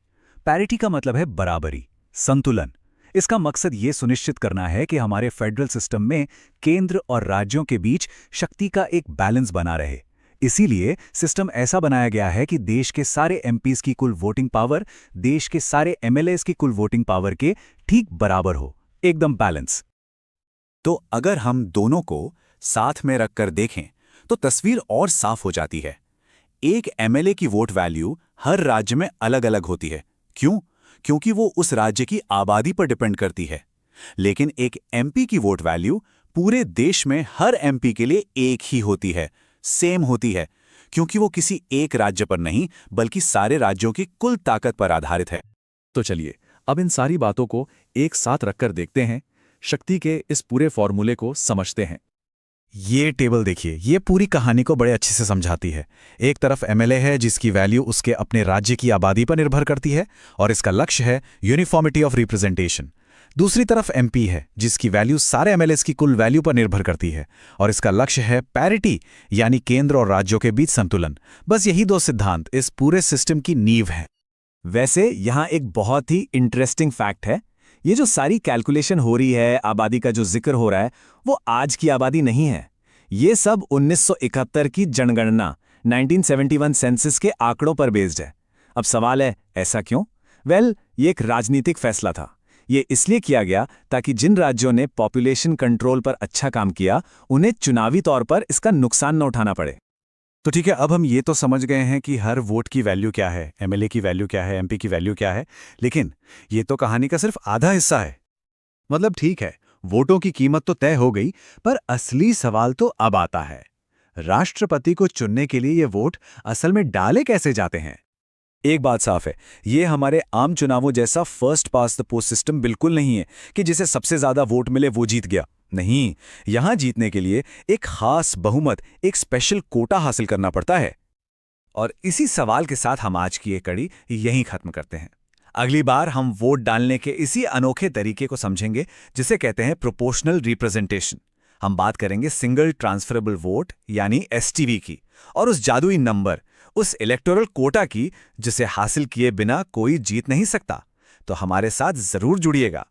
पैरिटी का मतलब है बराबरी, संतुलन। इसका मकसद ये सुनिश्चित करना है कि हमारे फेडरल सिस्टम में केंद्र और राज्यों के बीच शक्ति का एक बैलेंस बना रहे। इसीलिए सिस्टम ऐसा बनाया गया है कि देश के सारे एमपीज की कुल वोटिंग पावर देश के सारे एमएलएस की कुल वोटिंग पावर के ठीक बराबर हो, एकदम बैलेंस। तो अगर हम दोनों को साथ में रखकर देखें तो तस्वीर और साफ हो जाती है। एक एमएलए की वोट वैल्यू हर राज्य में अलग अलग होती है। क्यों? क्योंकि वो उस राज्य की आबादी पर डिपेंड करती है। लेकिन एक एमपी की वोट वैल्यू पूरे देश में हर एमपी के लिए एक ही होती है, सेम होती है, क्योंकि वो किसी एक राज्य पर नहीं बल्कि सारे राज्यों की कुल ताकत पर आधारित है। तो चलिए, अब इन सारी बातों को एक साथ रखकर देखते हैं, शक्ति के इस पूरे फॉर्मूले को समझते हैं। ये टेबल देखिए, ये पूरी कहानी को बड़े अच्छे से समझाती है। एक तरफ एमएलए है जिसकी वैल्यू उसके अपने राज्य की आबादी पर निर्भर करती है और इसका लक्ष्य है यूनिफॉर्मिटी ऑफ रिप्रेजेंटेशन। दूसरी तरफ एमपी है जिसकी वैल्यू सारे एमएलएस की कुल वैल्यू पर निर्भर करती है और इसका लक्ष्य है पैरिटी, यानी केंद्र और राज्यों के बीच संतुलन। बस यही 2 सिद्धांत इस पूरे सिस्टम की नींव हैं। वैसे यहां एक बहुत ही इंटरेस्टिंग फैक्ट है। ये जो सारी कैलकुलेशन हो रही है, आबादी का जो जिक्र हो रहा है, वो आज की आबादी नहीं है। ये सब 1971 की जनगणना 1971 सेंसस के आंकड़ों पर बेस्ड है। अब सवाल है, ऐसा क्यों? ये एक राजनीतिक फैसला था। ये इसलिए किया गया ताकि जिन राज्यों ने पॉपुलेशन कंट्रोल पर अच्छा काम किया उन्हें चुनावी तौर पर इसका नुकसान न उठाना पड़े। तो ठीक है, अब हम ये तो समझ गए हैं कि हर वोट की वैल्यू क्या है, एमएलए की वैल्यू क्या है, एमपी की वैल्यू क्या है, लेकिन ये तो कहानी का सिर्फ आधा हिस्सा है। मतलब ठीक है, वोटों की कीमत तो तय हो गई, पर असली सवाल तो अब आता है, राष्ट्रपति को चुनने के लिए ये वोट असल में डाले कैसे जाते हैं? एक बात साफ है, ये हमारे आम चुनावों जैसा first pass the post system बिल्कुल नहीं है कि जिसे सबसे ज्यादा वोट मिले वो जीत गया। नहीं, यहां जीतने के लिए एक खास बहुमत, एक स्पेशल कोटा हासिल करना पड़ता है। और इसी सवाल के साथ हम आज की ये कड़ी यहीं खत्म करते हैं। अगली बार हम वोट डालने के इसी अनोखे तरीके को समझेंगे जिसे कहते हैं प्रोपोर्शनल रिप्रेजेंटेशन। हम बात करेंगे सिंगल ट्रांसफरेबल वोट यानी एसटीवी की, और उस जादुई नंबर, उस इलेक्टोरल कोटा की जिसे हासिल किए बिना कोई जीत नहीं सकता। तो हमारे साथ जरूर जुड़िएगा।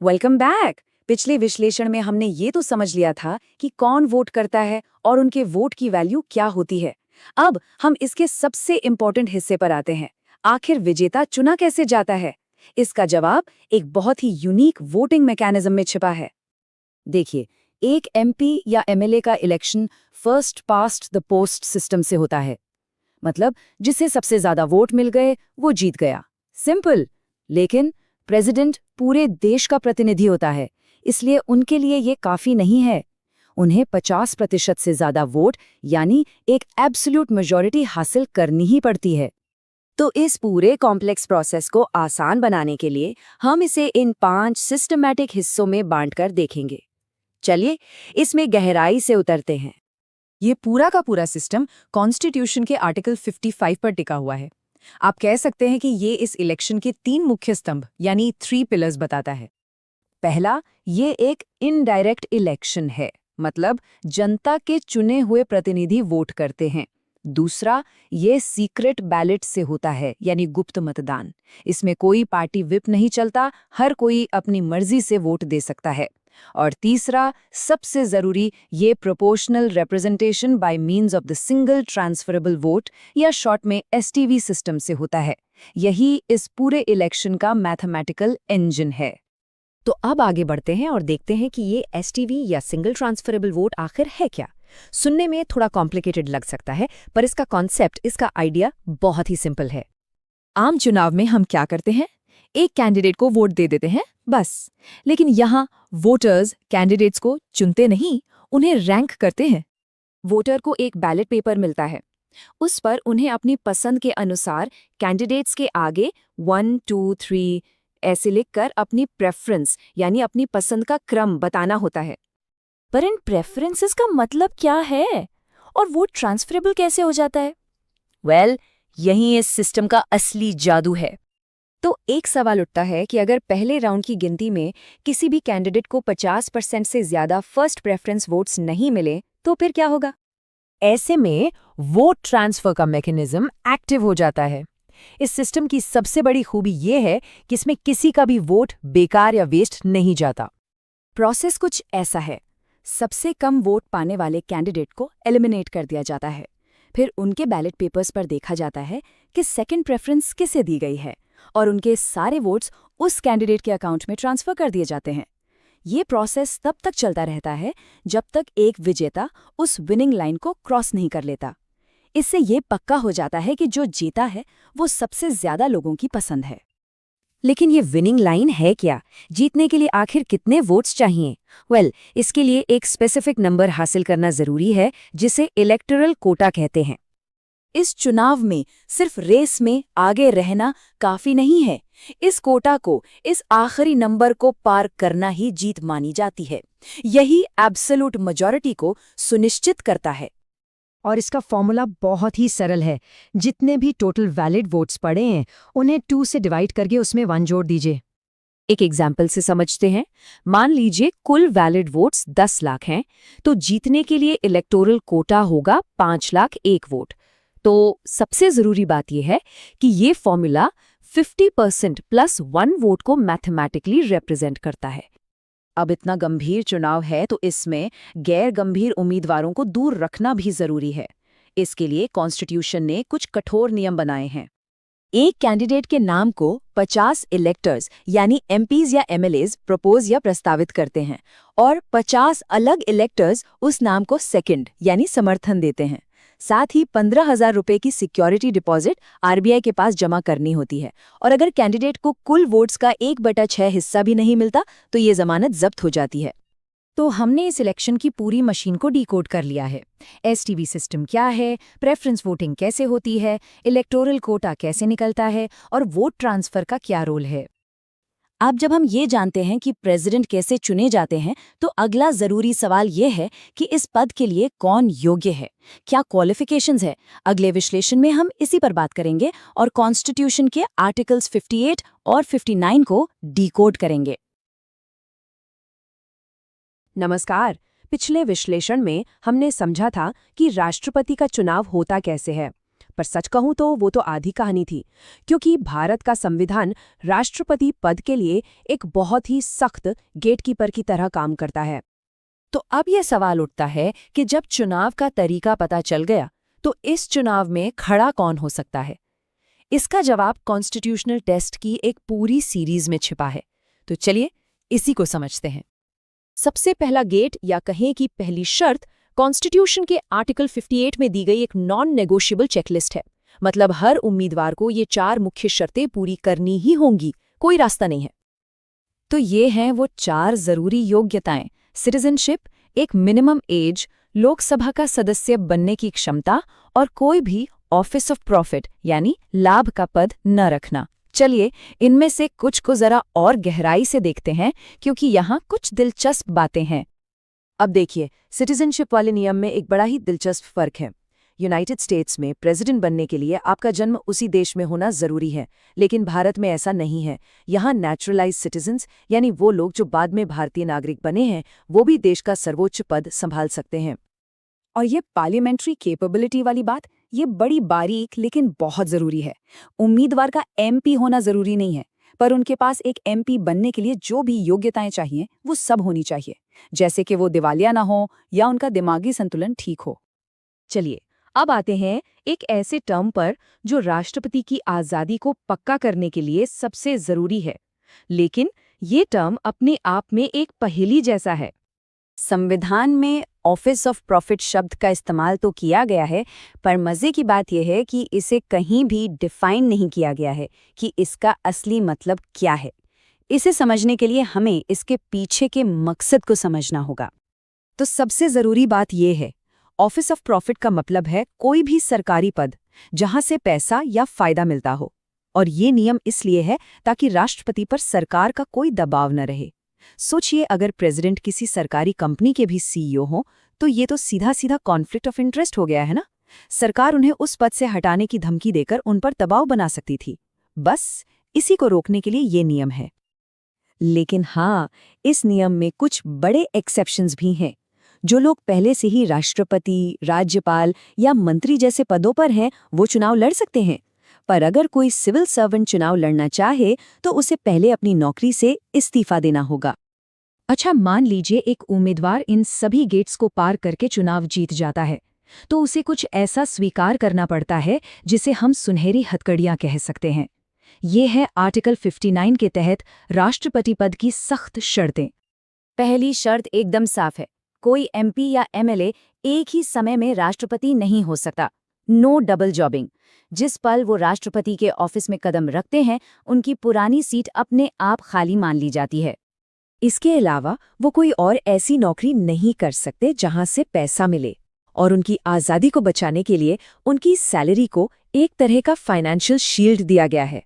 Welcome back. पिछले विश्लेषण में हमने ये तो समझ लिया था कि कौन वोट करता है और उनके वोट की वैल्यू क्या होती है। अब हम इसके सबसे इम्पोर्टेंट हिस्से पर आते हैं। आखिर विजेता चुना कैसे जाता है? इसका जवाब एक बहुत ही यूनिक वोटिंग मैकेनिज्म में छिपा है। देखिए, एक एमपी या एमएलए का election first past the post system से होता है। मतलब जिसे सबसे ज्यादा वोट मिल गए वो जीत गया। सिंपल। लेकिन प्रेसिडेंट पूरे देश का प्रतिनिधि होता है, इसलिए उनके लिए ये काफी नहीं है। उन्हें 50% से ज्यादा वोट यानी एक एब्सोल्यूट मेजॉरिटी हासिल करनी ही पड़ती है। तो इस पूरे कॉम्प्लेक्स प्रोसेस को आसान बनाने के लिए हम इसे इन 5 सिस्टमैटिक हिस्सों में बांटकर देखेंगे। चलिए इसमें गहराई से उतरते हैं। ये पूरा का पूरा सिस्टम कॉन्स्टिट्यूशन के आर्टिकल 55 पर टिका हुआ है। आप कह सकते हैं कि ये इस इलेक्शन के 3 मुख्य स्तंभ यानी 3 पिलर्स बताता है। पहला, ये एक इनडायरेक्ट इलेक्शन है, मतलब जनता के चुने हुए प्रतिनिधि वोट करते हैं। दूसरा, ये सीक्रेट बैलेट से होता है यानी गुप्त मतदान। इसमें कोई पार्टी विप नहीं चलता, हर कोई अपनी मर्जी से वोट दे सकता है। और तीसरा, सबसे जरूरी, ये proportional representation by means of the single transferable vote या शॉर्ट में एसटीवी सिस्टम से होता है। यही इस पूरे इलेक्शन का मैथमेटिकल इंजन है। तो अब आगे बढ़ते हैं और देखते हैं कि ये एसटीवी या सिंगल ट्रांसफरेबल वोट आखिर है क्या। सुनने में थोड़ा कॉम्प्लिकेटेड लग सकता है, पर इसका कॉन्सेप्ट, इसका आइडिया बहुत ही सिंपल है। आम चुनाव में हम क्या करते हैं? एक कैंडिडेट को वोट दे देते हैं, बस। लेकिन यहाँ वोटर्स कैंडिडेट्स को चुनते नहीं, उन्हें रैंक करते हैं। वोटर को एक बैलेट पेपर मिलता है, उस पर उन्हें अपनी पसंद के अनुसार कैंडिडेट्स के आगे 1, 2, 3 ऐसे लिखकर अपनी प्रेफरेंस यानी अपनी पसंद का क्रम बताना होता है। पर इन प्रेफरेंसेस का मतलब क्या है और वोट ट्रांसफरेबल कैसे हो जाता है? वेल, यही इस सिस्टम का असली जादू है। तो एक सवाल उठता है कि अगर पहले राउंड की गिनती में किसी भी कैंडिडेट को 50% से ज्यादा फर्स्ट प्रेफरेंस वोट्स नहीं मिले तो फिर क्या होगा? ऐसे में वोट ट्रांसफर का मैकेनिज्म एक्टिव हो जाता है। इस सिस्टम की सबसे बड़ी खूबी ये है कि इसमें किसी का भी वोट बेकार या वेस्ट नहीं जाता। प्रोसेस कुछ ऐसा है। सबसे कम वोट पाने वाले कैंडिडेट को एलिमिनेट कर दिया जाता है। फिर उनके बैलेट पेपर्स पर देखा जाता है कि सेकंड प्रेफरेंस किसे दी गई है और उनके सारे वोट्स उस कैंडिडेट के अकाउंट में ट्रांसफर कर दिए जाते हैं। ये प्रोसेस तब तक चलता रहता है जब तक एक विजेता उस विनिंग लाइन को क्रॉस नहीं कर लेता। इससे ये पक्का हो जाता है कि जो जीता है वो सबसे ज्यादा लोगों की पसंद है। लेकिन ये विनिंग लाइन है क्या? जीतने के लिए आखिर कितने वोट्स चाहिए? वेल, इसके लिए एक स्पेसिफिक नंबर हासिल करना जरूरी है, जिसे इलेक्टोरल कोटा कहते हैं। इस चुनाव में सिर्फ रेस में आगे रहना काफी नहीं है। इस कोटा को, इस आखिरी नंबर को पार करना ही जीत मानी जाती है। यही एब्सोल्यूट मेजॉरिटी को सुनिश्चित करता है। और इसका फॉर्मूला बहुत ही सरल है। जितने भी टोटल वैलिड वोट्स पड़े हैं उन्हें 2 से डिवाइड करके उसमें 1 जोड़ दीजिए। एक एग्जाम्पल से समझते हैं। मान लीजिए कुल वैलिड वोट्स 10 लाख हैं, तो जीतने के लिए इलेक्टोरल कोटा होगा 5 लाख 1 वोट। तो सबसे जरूरी बात यह है कि ये फॉर्मूला 50% प्लस 1 वोट को मैथमेटिकली रिप्रेजेंट करता है। अब इतना गंभीर चुनाव है तो इसमें गैर गंभीर उम्मीदवारों को दूर रखना भी जरूरी है। इसके लिए कॉन्स्टिट्यूशन ने कुछ कठोर नियम बनाए हैं। एक कैंडिडेट के नाम को 50 इलेक्टर्स यानी एमपीज या एमएलएज प्रपोज या प्रस्तावित करते हैं और 50 अलग इलेक्टर्स उस नाम को सेकंड यानी समर्थन देते हैं। साथ ही 15,000 रुपए की सिक्योरिटी डिपॉजिट आरबीआई के पास जमा करनी होती है। और अगर कैंडिडेट को कुल वोट्स का 1/6 हिस्सा भी नहीं मिलता तो ये जमानत जब्त हो जाती है। तो हमने इस इलेक्शन की पूरी मशीन को डिकोड कर लिया है। एसटीवी सिस्टम क्या है, प्रेफरेंस वोटिंग कैसे होती है, इलेक्टोरल कोटा कैसे निकलता है और वोट ट्रांसफर का क्या रोल है। अब जब हम ये जानते हैं कि प्रेसिडेंट कैसे चुने जाते हैं, तो अगला जरूरी सवाल ये है कि इस पद के लिए कौन योग्य है, क्या क्वालिफिकेशंस है। अगले विश्लेषण में हम इसी पर बात करेंगे और कॉन्स्टिट्यूशन के आर्टिकल्स 58 और 59 को डिकोड करेंगे। नमस्कार, पिछले विश्लेषण में हमने समझा था कि राष्ट्रपति का चुनाव होता कैसे है, पर सच कहूं तो वो तो आधी कहानी थी, क्योंकि भारत का संविधान राष्ट्रपति पद के लिए एक बहुत ही सख्त गेटकीपर की तरह काम करता है। तो अब यह सवाल उठता है कि जब चुनाव का तरीका पता चल गया, तो इस चुनाव में खड़ा कौन हो सकता है? इसका जवाब कॉन्स्टिट्यूशनल टेस्ट की एक पूरी सीरीज में छिपा है। तो चलिए इसी को समझते हैं। सबसे पहला गेट या कहें कि पहली शर्त कॉन्स्टिट्यूशन के आर्टिकल 58 में दी गई एक नॉन नेगोशिएबल चेकलिस्ट है। मतलब हर उम्मीदवार को ये 4 मुख्य शर्तें पूरी करनी ही होंगी, कोई रास्ता नहीं है। तो ये हैं वो 4 जरूरी योग्यताएं: सिटीजनशिप, एक मिनिमम एज, लोकसभा का सदस्य बनने की क्षमता और कोई भी ऑफिस ऑफ प्रॉफिट यानी लाभ का पद न रखना। चलिए इनमें से कुछ को जरा और गहराई से देखते हैं, क्योंकि यहाँ कुछ दिलचस्प बातें हैं। अब देखिए, सिटीजनशिप वाले नियम में एक बड़ा ही दिलचस्प फर्क है। यूनाइटेड स्टेट्स में प्रेसिडेंट बनने के लिए आपका जन्म उसी देश में होना जरूरी है, लेकिन भारत में ऐसा नहीं है। यहाँ नेचुरलाइज्ड सिटीजन्स यानी वो लोग जो बाद में भारतीय नागरिक बने हैं, वो भी देश का सर्वोच्च पद संभाल सकते हैं। और ये पार्लियामेंट्री कैपेबिलिटी वाली बात, ये बड़ी बारीक लेकिन बहुत जरूरी है। उम्मीदवार का एमपी होना जरूरी नहीं है, पर उनके पास एक एमपी बनने के लिए जो भी योग्यताएं चाहिए वो सब होनी चाहिए, जैसे कि वो दिवालिया ना हो या उनका दिमागी संतुलन ठीक हो। चलिए अब आते हैं एक ऐसे टर्म पर जो राष्ट्रपति की आज़ादी को पक्का करने के लिए सबसे जरूरी है, लेकिन ये टर्म अपने आप में एक पहेली जैसा है। संविधान में ऑफिस ऑफ प्रॉफिट शब्द का इस्तेमाल तो किया गया है, पर मजे की बात यह है कि इसे कहीं भी डिफाइन नहीं किया गया है कि इसका असली मतलब क्या है। इसे समझने के लिए हमें इसके पीछे के मकसद को समझना होगा। तो सबसे जरूरी बात यह है, ऑफिस ऑफ प्रॉफिट का मतलब है कोई भी सरकारी पद जहां से पैसा या फायदा मिलता हो, और ये नियम इसलिए है ताकि राष्ट्रपति पर सरकार का कोई दबाव न रहे। सोचिए, अगर प्रेसिडेंट किसी सरकारी कंपनी के भी सीईओ हो, तो ये तो सीधा सीधा कॉन्फ्लिक्ट ऑफ इंटरेस्ट हो गया है ना। सरकार उन्हें उस पद से हटाने की धमकी देकर उन पर दबाव बना सकती थी। बस इसी को रोकने के लिए ये नियम है। लेकिन हाँ, इस नियम में कुछ बड़े एक्सेप्शंस भी हैं। जो लोग पहले से ही राष्ट्रपति, राज्यपाल या मंत्री जैसे पदों पर हैं, वो चुनाव लड़ सकते हैं। पर अगर कोई सिविल सर्वेंट चुनाव लड़ना चाहे तो उसे पहले अपनी नौकरी से इस्तीफा देना होगा। अच्छा, मान लीजिए एक उम्मीदवार इन सभी गेट्स को पार करके चुनाव जीत जाता है, तो उसे कुछ ऐसा स्वीकार करना पड़ता है जिसे हम सुनहरी हथकड़ियां कह सकते हैं। ये है आर्टिकल 59 के तहत राष्ट्रपति पद की सख्त शर्तें। पहली शर्त एकदम साफ है, कोई एमपी या एमएलए एक ही समय में राष्ट्रपति नहीं हो सकता। No double jobbing. जिस पल वो राष्ट्रपति के ऑफिस में कदम रखते हैं, उनकी पुरानी सीट अपने आप खाली मान ली जाती है। इसके अलावा वो कोई और ऐसी नौकरी नहीं कर सकते जहां से पैसा मिले, और उनकी आज़ादी को बचाने के लिए उनकी सैलरी को एक तरह का फाइनेंशियल शील्ड दिया गया है।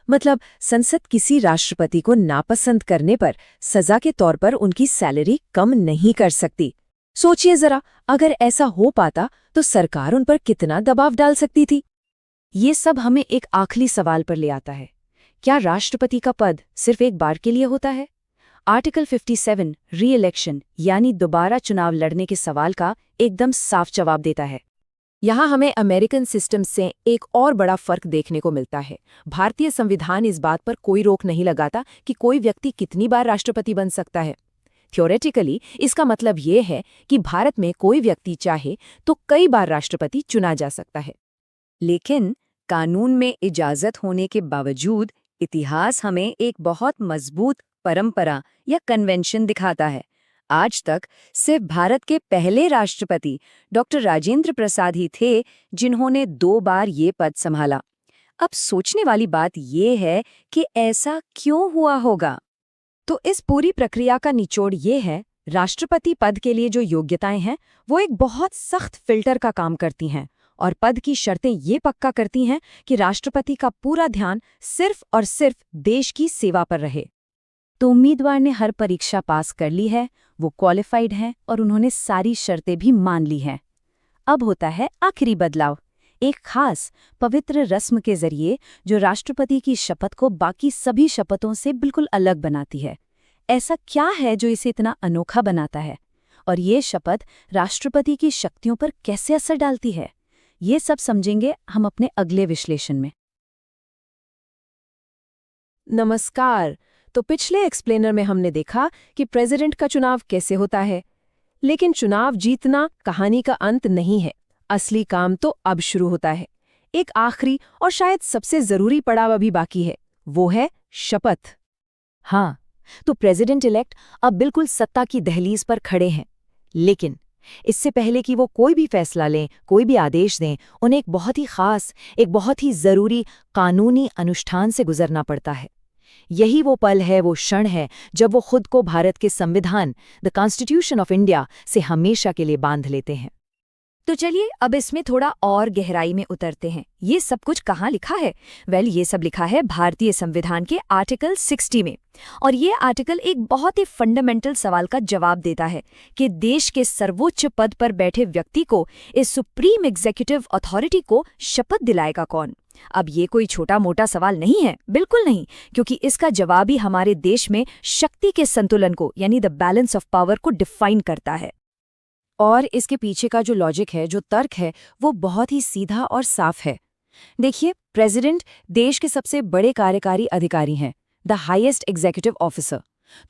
मतलब संसद किसी राष्ट्रपति को नापसंद करने पर सजा के तौर पर उनकी सैलरी कम नहीं कर सकती। सोचिए जरा, अगर ऐसा हो पाता तो सरकार उन पर कितना दबाव डाल सकती थी। ये सब हमें एक आखिरी सवाल पर ले आता है, क्या राष्ट्रपति का पद सिर्फ एक बार के लिए होता है? आर्टिकल 57 री इलेक्शन यानी दोबारा चुनाव लड़ने के सवाल का एकदम साफ जवाब देता है। यहाँ हमें अमेरिकन सिस्टम से एक और बड़ा फर्क देखने को मिलता है। भारतीय संविधान इस बात पर कोई रोक नहीं लगाता कि कोई व्यक्ति कितनी बार राष्ट्रपति बन सकता है। थ्योरेटिकली इसका मतलब ये है कि भारत में कोई व्यक्ति चाहे तो कई बार राष्ट्रपति चुना जा सकता है। लेकिन कानून में इजाजत होने के बावजूद इतिहास हमें एक बहुत मजबूत परंपरा या कन्वेंशन दिखाता है। आज तक सिर्फ भारत के पहले राष्ट्रपति डॉक्टर राजेंद्र प्रसाद ही थे जिन्होंने 2 बार ये पद संभाला। अब सोचने वाली बात ये है कि ऐसा क्यों हुआ होगा? तो इस पूरी प्रक्रिया का निचोड़ ये है, राष्ट्रपति पद के लिए जो योग्यताएं हैं वो एक बहुत सख्त फिल्टर का काम करती हैं, और पद की शर्तें ये पक्का करती हैं कि राष्ट्रपति का पूरा ध्यान सिर्फ और सिर्फ देश की सेवा पर रहे। तो उम्मीदवार ने हर परीक्षा पास कर ली है, वो क्वालिफाइड हैं और उन्होंने सारी शर्तें भी मान ली हैं। अब होता है आखिरी बदलाव, एक खास पवित्र रस्म के जरिए जो राष्ट्रपति की शपथ को बाकी सभी शपथों से बिल्कुल अलग बनाती है। ऐसा क्या है जो इसे इतना अनोखा बनाता है? और ये शपथ राष्ट्रपति की शक्तियों पर कैसे असर डालती है, ये सब समझेंगे हम अपने अगले विश्लेषण में। नमस्कार। तो पिछले एक्सप्लेनर में हमने देखा कि प्रेसिडेंट का चुनाव कैसे होता है, लेकिन चुनाव जीतना कहानी का अंत नहीं है। असली काम तो अब शुरू होता है। एक आखिरी और शायद सबसे जरूरी पड़ाव अभी बाकी है, वो है शपथ। हाँ, तो प्रेसिडेंट इलेक्ट अब बिल्कुल सत्ता की दहलीज पर खड़े हैं, लेकिन इससे पहले कि वो कोई भी फैसला लें, कोई भी आदेश दें, उन्हें एक बहुत ही खास, एक बहुत ही जरूरी कानूनी अनुष्ठान से गुजरना पड़ता है। यही वो पल है, वो क्षण है जब वो खुद को भारत के संविधान, द कॉन्स्टिट्यूशन ऑफ इंडिया से हमेशा के लिए बांध लेते हैं। तो चलिए अब इसमें थोड़ा और गहराई में उतरते हैं। ये सब कुछ कहाँ लिखा है? ये सब लिखा है भारतीय संविधान के आर्टिकल 60 में। और ये आर्टिकल एक बहुत ही फंडामेंटल सवाल का जवाब देता है कि देश के सर्वोच्च पद पर बैठे व्यक्ति को, इस सुप्रीम एग्जीक्यूटिव अथॉरिटी को शपथ दिलाएगा कौन? अब ये कोई छोटा मोटा सवाल नहीं है, बिल्कुल नहीं, क्योंकि इसका जवाब ही हमारे देश में शक्ति के संतुलन को, यानी द बैलेंस ऑफ पावर को डिफाइन करता है। और इसके पीछे का जो लॉजिक है, जो तर्क है, वो बहुत ही सीधा और साफ है। देखिए, प्रेसिडेंट देश के सबसे बड़े कार्यकारी अधिकारी हैं, द हाईएस्ट एग्जीक्यूटिव ऑफिसर।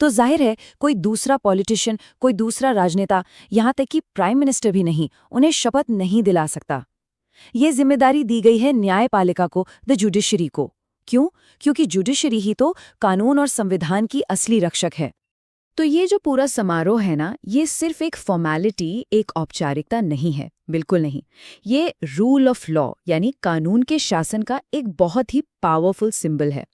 तो जाहिर है कोई दूसरा पॉलिटिशियन, कोई दूसरा राजनेता, यहाँ तक कि प्राइम मिनिस्टर भी नहीं, उन्हें शपथ नहीं दिला सकता। ये जिम्मेदारी दी गई है न्यायपालिका को, द जुडिशरी को। क्यों? क्योंकि जुडिशरी ही तो कानून और संविधान की असली रक्षक है। तो ये जो पूरा समारोह है ना, ये सिर्फ एक फॉर्मेलिटी, एक औपचारिकता नहीं है, बिल्कुल नहीं। ये रूल ऑफ लॉ यानी कानून के शासन का एक बहुत ही पावरफुल सिंबल है।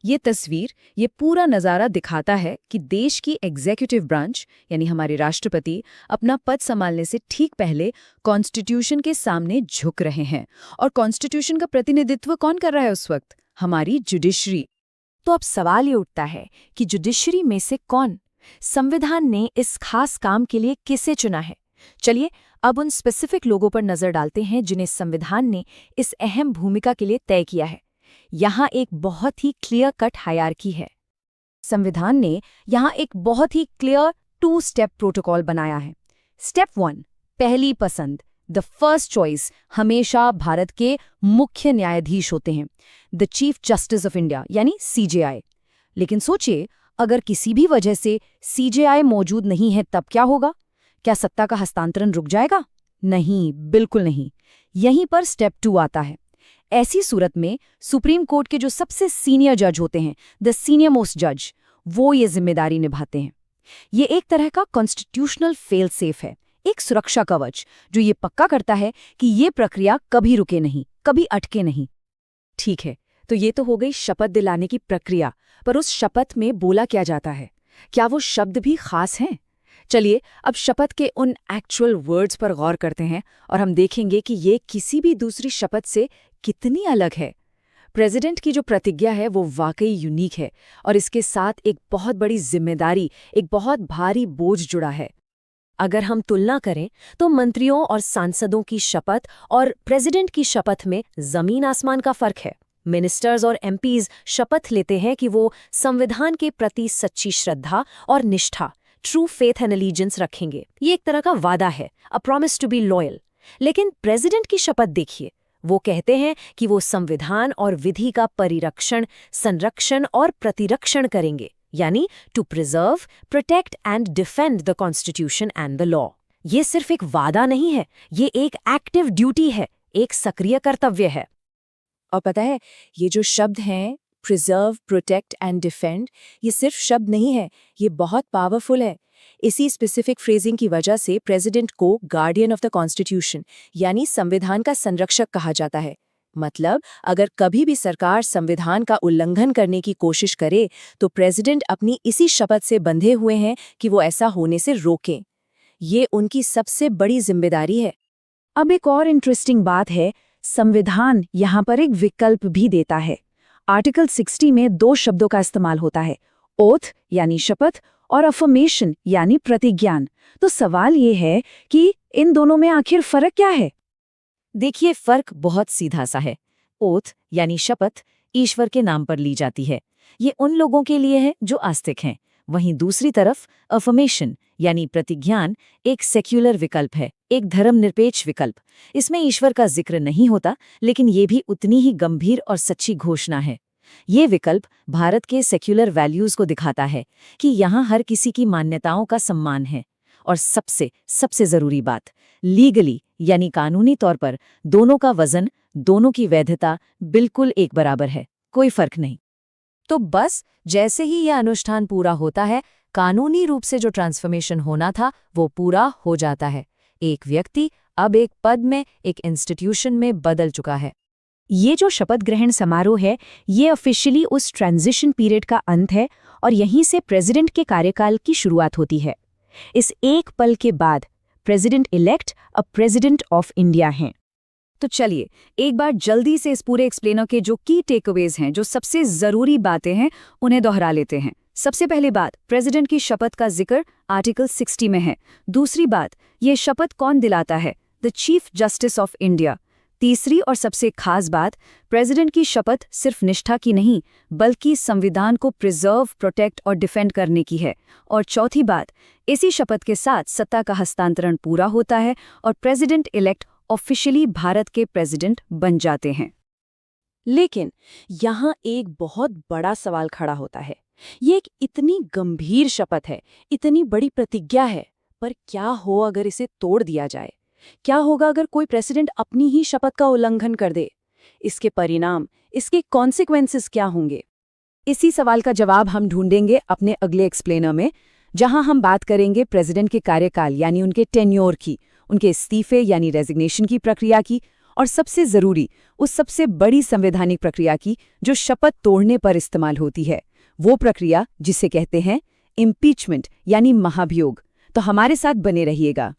ये तस्वीर, ये पूरा नज़ारा दिखाता है कि देश की एग्जीक्यूटिव ब्रांच यानी हमारे राष्ट्रपति अपना पद संभालने से ठीक पहले कॉन्स्टिट्यूशन के सामने झुक रहे हैं। और कॉन्स्टिट्यूशन का प्रतिनिधित्व कौन कर रहा है उस वक्त? हमारी जुडिशरी। तो अब सवाल ये उठता है कि जुडिशरी में से कौन, संविधान ने इस खास काम के लिए किसे चुना है? चलिए अब उन स्पेसिफिक लोगों पर नजर डालते हैं जिन्हें संविधान ने इस अहम भूमिका के लिए तय किया है। यहाँ एक बहुत ही क्लियर कट हायरार्की है। संविधान ने यहाँ एक बहुत ही क्लियर 2 स्टेप प्रोटोकॉल बनाया है। स्टेप 1, पहली पसंद, द फर्स्ट चॉइस हमेशा भारत के मुख्य न्यायाधीश होते हैं, the chief justice of India यानी CJI। लेकिन सोचिए, अगर किसी भी वजह से CJI मौजूद नहीं है तब क्या होगा? क्या सत्ता का हस्तांतरण रुक जाएगा? नहीं, बिल्कुल नहीं। यहीं पर स्टेप 2 आता है। ऐसी सूरत में सुप्रीम कोर्ट के जो सबसे सीनियर जज होते हैं, द सीनियर मोस्ट जज, वो ये जिम्मेदारी निभाते हैं। ये एक तरह का कॉन्स्टिट्यूशनल फेल सेफ है, एक सुरक्षा कवच जो ये पक्का करता है कि ये प्रक्रिया कभी रुके नहीं, कभी अटके नहीं। ठीक है, तो ये तो हो गई शपथ दिलाने की प्रक्रिया, पर उस शपथ में बोला क्या जाता है? क्या वो शब्द भी खास हैं? चलिए अब शपथ के उन एक्चुअल वर्ड्स पर गौर करते हैं और हम देखेंगे कि ये किसी भी दूसरी शपथ से कितनी अलग है। प्रेसिडेंट की जो प्रतिज्ञा है वो वाकई यूनिक है और इसके साथ एक बहुत बड़ी जिम्मेदारी, एक बहुत भारी बोझ जुड़ा है। अगर हम तुलना करें तो मंत्रियों और सांसदों की शपथ और प्रेसिडेंट की शपथ में जमीन आसमान का फर्क है। मिनिस्टर्स और MPs शपथ लेते हैं कि वो संविधान के प्रति सच्ची श्रद्धा और निष्ठा, ट्रू फेथ एंड एलिजेंस रखेंगे। ये एक तरह का वादा है, a promise to be loyal. लेकिन प्रेसिडेंट की शपथ देखिए, वो कहते हैं कि वो संविधान और विधि का परिरक्षण, संरक्षण और प्रतिरक्षण करेंगे, यानी to preserve, protect and defend the constitution and the law. ये सिर्फ एक वादा नहीं है, ये एक एक्टिव ड्यूटी है, एक सक्रिय कर्तव्य है। और पता है, ये जो शब्द हैं, प्रिजर्व, प्रोटेक्ट एंड डिफेंड, ये सिर्फ शब्द नहीं है, ये बहुत पावरफुल है। इसी स्पेसिफिक फ्रेजिंग की वजह से प्रेसिडेंट को गार्डियन ऑफ द कॉन्स्टिट्यूशन यानी संविधान का संरक्षक कहा जाता है। मतलब अगर कभी भी सरकार संविधान का उल्लंघन करने की कोशिश करे तो प्रेसिडेंट अपनी इसी शपथ से बंधे हुए हैं कि वो ऐसा होने से रोकें। ये उनकी सबसे बड़ी जिम्मेदारी है। अब एक और इंटरेस्टिंग बात है, संविधान यहाँ पर एक विकल्प भी देता है। आर्टिकल 60 में 2 शब्दों का इस्तेमाल होता है, ओथ यानी शपथ और अफर्मेशन यानी प्रतिज्ञान। तो सवाल ये है कि इन दोनों में आखिर फर्क क्या है? देखिए, फर्क बहुत सीधा सा है। ओथ यानी शपथ ईश्वर के नाम पर ली जाती है। ये उन लोगों के लिए है जो आस्तिक हैं, वहीं दूसरी तरफ अफर्मेशन यानी प्रतिज्ञान एक सेक्युलर विकल्प है, एक धर्मनिरपेक्ष विकल्प। इसमें ईश्वर का जिक्र नहीं होता, लेकिन ये भी उतनी ही गंभीर और सच्ची घोषणा है। ये विकल्प भारत के सेक्युलर वैल्यूज को दिखाता है कि यहाँ हर किसी की मान्यताओं का सम्मान है। और सबसे जरूरी बात, लीगली यानी कानूनी तौर पर दोनों का वजन, दोनों की वैधता बिल्कुल एक बराबर है, कोई फर्क नहीं। तो बस जैसे ही यह अनुष्ठान पूरा होता है, कानूनी रूप से जो ट्रांसफॉर्मेशन होना था वो पूरा हो जाता है। एक व्यक्ति अब एक पद में, एक इंस्टीट्यूशन में बदल चुका है। ये जो शपथ ग्रहण समारोह है, ये ऑफिशियली उस ट्रांजिशन पीरियड का अंत है और यहीं से प्रेसिडेंट के कार्यकाल की शुरुआत होती है। इस एक पल के बाद प्रेसिडेंट इलेक्ट अब प्रेसिडेंट ऑफ इंडिया हैं। तो चलिए एक बार जल्दी से इस पूरे एक्सप्लेनर के जो की टेकअवेज हैं, जो सबसे जरूरी बातें हैं, उन्हें दोहरा लेते हैं। सबसे पहली बात, प्रेसिडेंट की शपथ का जिक्र आर्टिकल 60 में है। दूसरी बात, ये शपथ कौन दिलाता है? The chief justice of India. तीसरी और सबसे खास बात, प्रेसिडेंट की शपथ सिर्फ निष्ठा की नहीं, बल्कि संविधान को प्रिजर्व, प्रोटेक्ट और डिफेंड करने की है। और चौथी बात, इसी शपथ के साथ सत्ता का हस्तांतरण पूरा होता है और प्रेसिडेंट इलेक्ट ऑफिशियली भारत के प्रेसिडेंट बन जाते हैं। लेकिन यहाँ एक बहुत बड़ा सवाल खड़ा होता है। ये एक इतनी गंभीर शपथ है, इतनी बड़ी प्रतिज्ञा है, पर क्या हो अगर इसे तोड़ दिया जाए? क्या होगा अगर कोई प्रेसिडेंट अपनी ही शपथ का उल्लंघन कर दे? इसके परिणाम, इसके कॉन्सिक्वेंसेस क्या होंगे? इसी सवाल का जवाब हम ढूंढेंगे अपने अगले एक्सप्लेनर में, जहां हम बात करेंगे प्रेसिडेंट के कार्यकाल यानी उनके टेन्योर की, उनके इस्तीफे यानी रेजिग्नेशन की प्रक्रिया की, और सबसे जरूरी उस सबसे बड़ी संवैधानिक प्रक्रिया की जो शपथ तोड़ने पर इस्तेमाल होती है, वो प्रक्रिया जिसे कहते हैं इम्पीचमेंट यानी महाभियोग। तो हमारे साथ बने रहिएगा।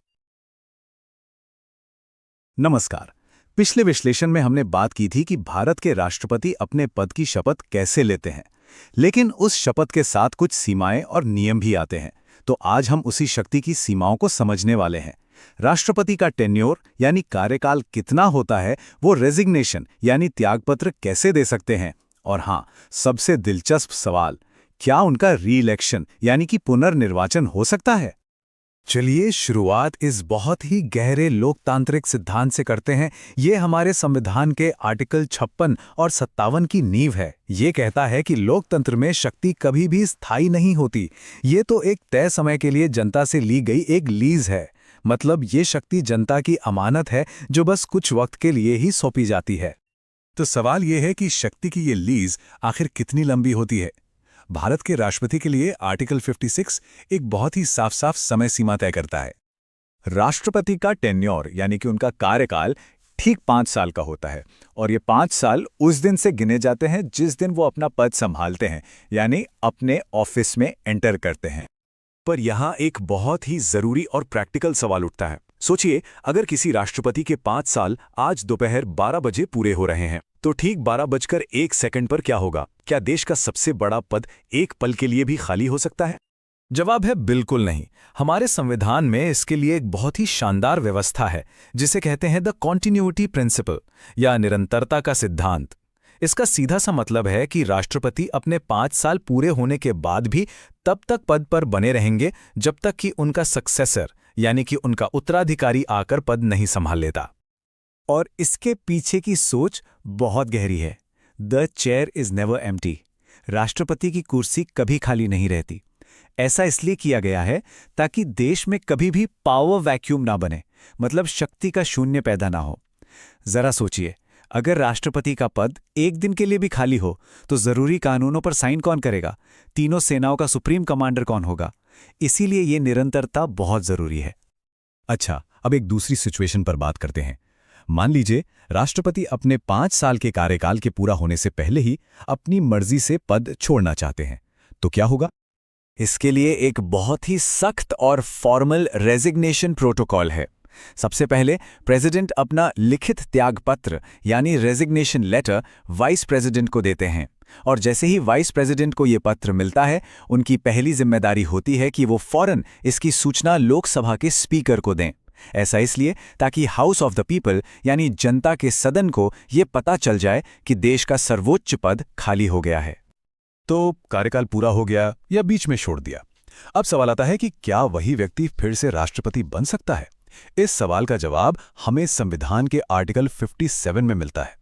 नमस्कार। पिछले विश्लेषण में हमने बात की थी कि भारत के राष्ट्रपति अपने पद की शपथ कैसे लेते हैं, लेकिन उस शपथ के साथ कुछ सीमाएं और नियम भी आते हैं। तो आज हम उसी शक्ति की सीमाओं को समझने वाले हैं। राष्ट्रपति का टेन्योर यानी कार्यकाल कितना होता है, वो रेजिग्नेशन यानी त्यागपत्र कैसे दे सकते हैं, और हाँ, सबसे दिलचस्प सवाल, क्या उनका री-इलेक्शन यानी कि पुनर्निर्वाचन हो सकता है? चलिए शुरुआत इस बहुत ही गहरे लोकतांत्रिक सिद्धांत से करते हैं। ये हमारे संविधान के आर्टिकल 56 और 57 की नींव है। ये कहता है कि लोकतंत्र में शक्ति कभी भी स्थायी नहीं होती। ये तो एक तय समय के लिए जनता से ली गई एक लीज है। मतलब ये शक्ति जनता की अमानत है जो बस कुछ वक्त के लिए ही सौंपी जाती है। तो सवाल यह है कि शक्ति की ये लीज आखिर कितनी लंबी होती है? भारत के राष्ट्रपति के लिए आर्टिकल 56 एक बहुत ही साफ समय सीमा तय करता है। राष्ट्रपति का टेन्योर यानी कि उनका कार्यकाल ठीक 5 साल का होता है, और ये 5 साल उस दिन से गिने जाते हैं जिस दिन वो अपना पद संभालते हैं, यानी अपने ऑफिस में एंटर करते हैं। पर यहाँ एक बहुत ही जरूरी और प्रैक्टिकल सवाल उठता है। सोचिए, अगर किसी राष्ट्रपति के 5 साल आज दोपहर 12 बजे पूरे हो रहे हैं, तो ठीक 12:01 पर क्या होगा? क्या देश का सबसे बड़ा पद एक पल के लिए भी खाली हो सकता है? जवाब है बिल्कुल नहीं। हमारे संविधान में इसके लिए एक बहुत ही शानदार व्यवस्था है जिसे कहते हैं द कॉन्टिन्यूटी प्रिंसिपल या निरंतरता का सिद्धांत। इसका सीधा सा मतलब है कि राष्ट्रपति अपने 5 साल पूरे होने के बाद भी तब तक पद पर बने रहेंगे जब तक कि उनका सक्सेसर यानी कि उनका उत्तराधिकारी आकर पद नहीं संभाल लेता। और इसके पीछे की सोच बहुत गहरी है। The chair is never empty. राष्ट्रपति की कुर्सी कभी खाली नहीं रहती। ऐसा इसलिए किया गया है ताकि देश में कभी भी पावर वैक्यूम ना बने, मतलब शक्ति का शून्य पैदा ना हो। जरा सोचिए, अगर राष्ट्रपति का पद एक दिन के लिए भी खाली हो तो जरूरी कानूनों पर साइन कौन करेगा? तीनों सेनाओं का सुप्रीम कमांडर कौन होगा? इसीलिए ये निरंतरता बहुत जरूरी है। अच्छा, अब एक दूसरी सिचुएशन पर बात करते हैं। मान लीजिए राष्ट्रपति अपने 5 साल के कार्यकाल के पूरा होने से पहले ही अपनी मर्जी से पद छोड़ना चाहते हैं, तो क्या होगा? इसके लिए एक बहुत ही सख्त और फॉर्मल रेजिग्नेशन प्रोटोकॉल है। सबसे पहले प्रेसिडेंट अपना लिखित त्यागपत्र यानी रेजिग्नेशन लेटर वाइस प्रेसिडेंट को देते हैं, और जैसे ही वाइस प्रेसिडेंट को ये पत्र मिलता है, उनकी पहली जिम्मेदारी होती है कि वो फौरन इसकी सूचना लोकसभा के स्पीकर को दें। ऐसा इसलिए ताकि हाउस ऑफ द पीपल यानी जनता के सदन को ये पता चल जाए कि देश का सर्वोच्च पद खाली हो गया है। तो कार्यकाल पूरा हो गया या बीच में छोड़ दिया। अब सवाल आता है कि क्या वही व्यक्ति फिर से राष्ट्रपति बन सकता है? इस सवाल का जवाब हमें संविधान के आर्टिकल 57 में मिलता है।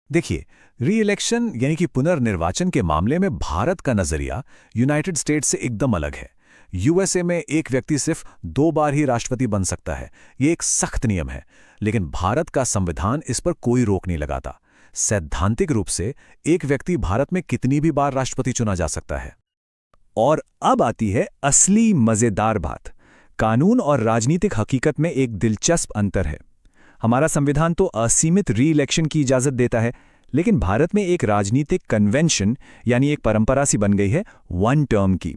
देखिए, री इलेक्शन यानी कि पुनर्निर्वाचन के मामले में भारत का नजरिया यूनाइटेड स्टेट्स से एकदम अलग है। यूएसए में एक व्यक्ति सिर्फ 2 बार ही राष्ट्रपति बन सकता है, ये एक सख्त नियम है। लेकिन भारत का संविधान इस पर कोई रोक नहीं लगाता। सैद्धांतिक रूप से एक व्यक्ति भारत में कितनी भी बार राष्ट्रपति चुना जा सकता है। और अब आती है असली मजेदार बात। कानून और राजनीतिक हकीकत में एक दिलचस्प अंतर है। हमारा संविधान तो असीमित री इलेक्शन की इजाजत देता है, लेकिन भारत में एक राजनीतिक कन्वेंशन यानी एक परंपरा सी बन गई है 1 टर्म की।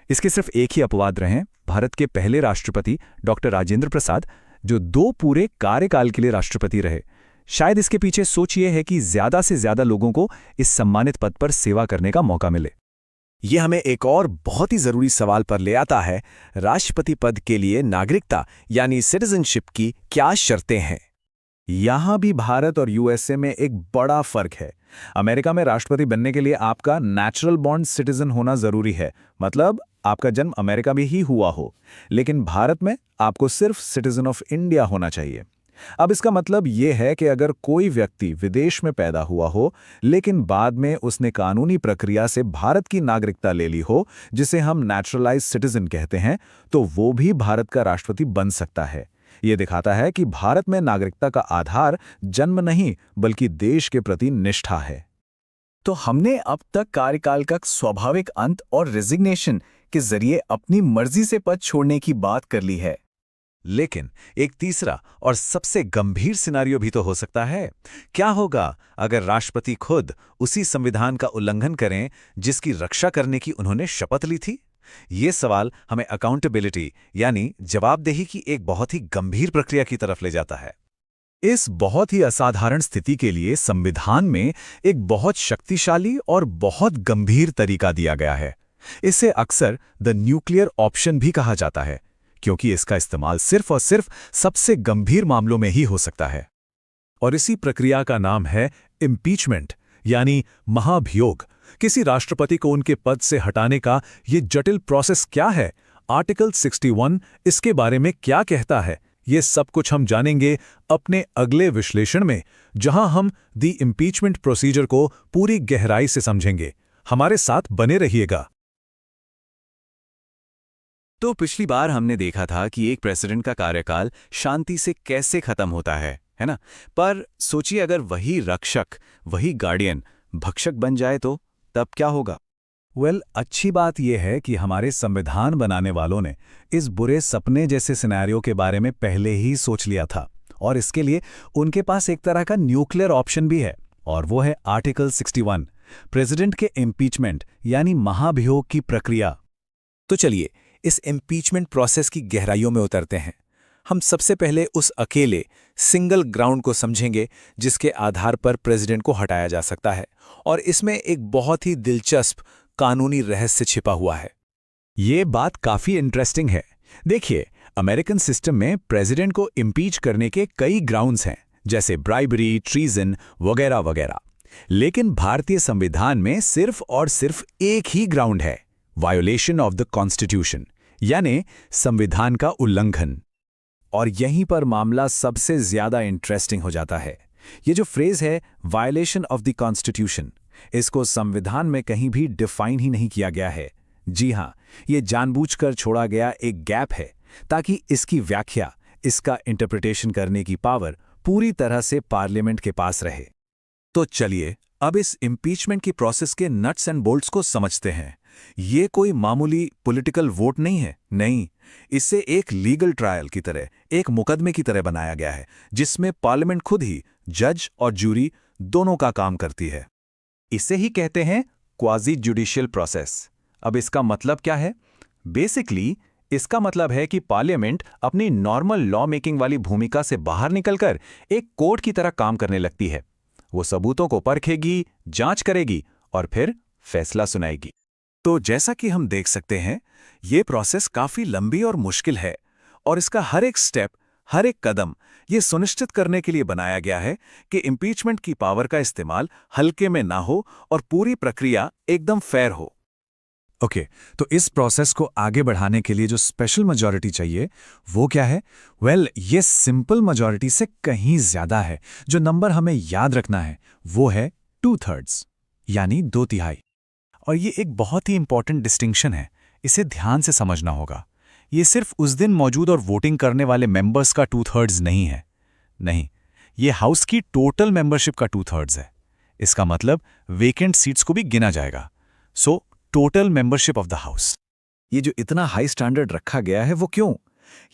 इसके सिर्फ एक ही अपवाद रहे। भारत के पहले राष्ट्रपति डॉक्टर राजेंद्र प्रसाद, जो 2 पूरे कार्यकाल के लिए राष्ट्रपति रहे। शायद इसके पीछे सोच ये है कि ज्यादा से ज्यादा लोगों को इस सम्मानित पद पर सेवा करने का मौका मिले। यह हमें एक और बहुत ही जरूरी सवाल पर ले आता है, राष्ट्रपति पद के लिए नागरिकता यानी सिटीजनशिप की क्या शर्तें हैं। यहां भी भारत और यूएसए में एक बड़ा फर्क है। अमेरिका में राष्ट्रपति बनने के लिए आपका नेचुरल बॉर्न सिटीजन होना जरूरी है, मतलब आपका जन्म अमेरिका में ही हुआ हो। लेकिन भारत में आपको सिर्फ सिटीजन ऑफ इंडिया होना चाहिए। अब इसका मतलब यह है कि अगर कोई व्यक्ति विदेश में पैदा हुआ हो लेकिन बाद में उसने कानूनी प्रक्रिया से भारत की नागरिकता ले ली हो, जिसे हम नेचुरलाइज्ड सिटीजन कहते हैं, तो वो भी भारत का राष्ट्रपति बन सकता है। ये दिखाता है कि भारत में नागरिकता का आधार जन्म नहीं बल्कि देश के प्रति निष्ठा है। तो हमने अब तक कार्यकाल का स्वाभाविक अंत और रेजिग्नेशन के जरिए अपनी मर्जी से पद छोड़ने की बात कर ली है। लेकिन एक तीसरा और सबसे गंभीर सिनारियो भी तो हो सकता है। क्या होगा अगर राष्ट्रपति खुद उसी संविधान का उल्लंघन करें जिसकी रक्षा करने की उन्होंने शपथ ली थी? ये सवाल हमें अकाउंटेबिलिटी यानी जवाबदेही की एक बहुत ही गंभीर प्रक्रिया की तरफ ले जाता है। इस बहुत ही असाधारण स्थिति के लिए संविधान में एक बहुत शक्तिशाली और बहुत गंभीर तरीका दिया गया है। इसे अक्सर द न्यूक्लियर ऑप्शन भी कहा जाता है, क्योंकि इसका इस्तेमाल सिर्फ और सिर्फ सबसे गंभीर मामलों में ही हो सकता है। और इसी प्रक्रिया का नाम है इम्पीचमेंट यानी महाभियोग। किसी राष्ट्रपति को उनके पद से हटाने का ये जटिल प्रोसेस क्या है, आर्टिकल 61 इसके बारे में क्या कहता है, ये सब कुछ हम जानेंगे अपने अगले विश्लेषण में, जहां हम द इम्पीचमेंट प्रोसीजर को पूरी गहराई से समझेंगे। हमारे साथ बने रहिएगा। तो पिछली बार हमने देखा था कि एक प्रेसिडेंट का कार्यकाल शांति से कैसे खत्म होता है ना? पर सोचिए अगर वही रक्षक, वही गार्डियन भक्षक बन जाए तो तब क्या होगा? अच्छी बात यह है कि हमारे संविधान बनाने वालों ने इस बुरे सपने जैसे सिनेरियो के बारे में पहले ही सोच लिया था, और इसके लिए उनके पास एक तरह का न्यूक्लियर ऑप्शन भी है, और वो है आर्टिकल 61, प्रेसिडेंट के इम्पीचमेंट यानी महाभियोग की प्रक्रिया। तो चलिए इस इम्पीचमेंट प्रोसेस की गहराइयों में उतरते हैं। हम सबसे पहले उस अकेले सिंगल ग्राउंड को समझेंगे जिसके आधार पर प्रेसिडेंट को हटाया जा सकता है, और इसमें एक बहुत ही दिलचस्प कानूनी रहस्य छिपा हुआ है। ये बात काफी इंटरेस्टिंग है। देखिए, अमेरिकन सिस्टम में प्रेसिडेंट को इम्पीच करने के कई ग्राउंड्स हैं, जैसे ब्राइबरी, ट्रीजन वगैरह वगैरह। लेकिन भारतीय संविधान में सिर्फ और सिर्फ एक ही ग्राउंड है, वायोलेशन ऑफ द कॉन्स्टिट्यूशन यानी संविधान का उल्लंघन। और यहीं पर मामला सबसे ज्यादा इंटरेस्टिंग हो जाता है। ये जो फ्रेज है वायलेशन ऑफ द कॉन्स्टिट्यूशन, इसको संविधान में कहीं भी डिफाइन ही नहीं किया गया है। जी हां, ये जानबूझकर छोड़ा गया एक गैप है ताकि इसकी व्याख्या, इसका इंटरप्रिटेशन करने की पावर पूरी तरह से पार्लियामेंट के पास रहे। तो चलिए अब इस इम्पीचमेंट की प्रोसेस के नट्स एंड बोल्ट्स को समझते हैं। ये कोई मामूली पॉलिटिकल वोट नहीं है, नहीं, इसे एक लीगल ट्रायल की तरह, एक मुकदमे की तरह बनाया गया है, जिसमें पार्लियामेंट खुद ही जज और जूरी दोनों का काम करती है। इसे ही कहते हैं क्वाजी जुडिशियल प्रोसेस। अब इसका मतलब क्या है? बेसिकली इसका मतलब है कि पार्लियामेंट अपनी नॉर्मल लॉ मेकिंग वाली भूमिका से बाहर निकलकर एक कोर्ट की तरह काम करने लगती है। वो सबूतों को परखेगी, जांच करेगी और फिर फैसला सुनाएगी। तो जैसा कि हम देख सकते हैं, ये प्रोसेस काफी लंबी और मुश्किल है, और इसका हर एक स्टेप हर एक कदम ये सुनिश्चित करने के लिए बनाया गया है कि इम्पीचमेंट की पावर का इस्तेमाल हल्के में ना हो और पूरी प्रक्रिया एकदम फेयर हो। ओके, तो इस प्रोसेस को आगे बढ़ाने के लिए जो स्पेशल मेजॉरिटी चाहिए वो क्या है? ये सिंपल मेजॉरिटी से कहीं ज्यादा है। जो नंबर हमें याद रखना है वो है 2/3, यानी 2/3। और ये एक बहुत ही इंपॉर्टेंट डिस्टिंक्शन है, इसे ध्यान से समझना होगा। ये सिर्फ उस दिन मौजूद और वोटिंग करने वाले मेंबर्स का 2/3 नहीं है। नहीं, ये हाउस की टोटल मेंबरशिप का 2/3 है। इसका मतलब वेकेंट सीट्स को भी गिना जाएगा। So total membership of the house. ये जो इतना हाई स्टैंडर्ड रखा गया है वो क्यों?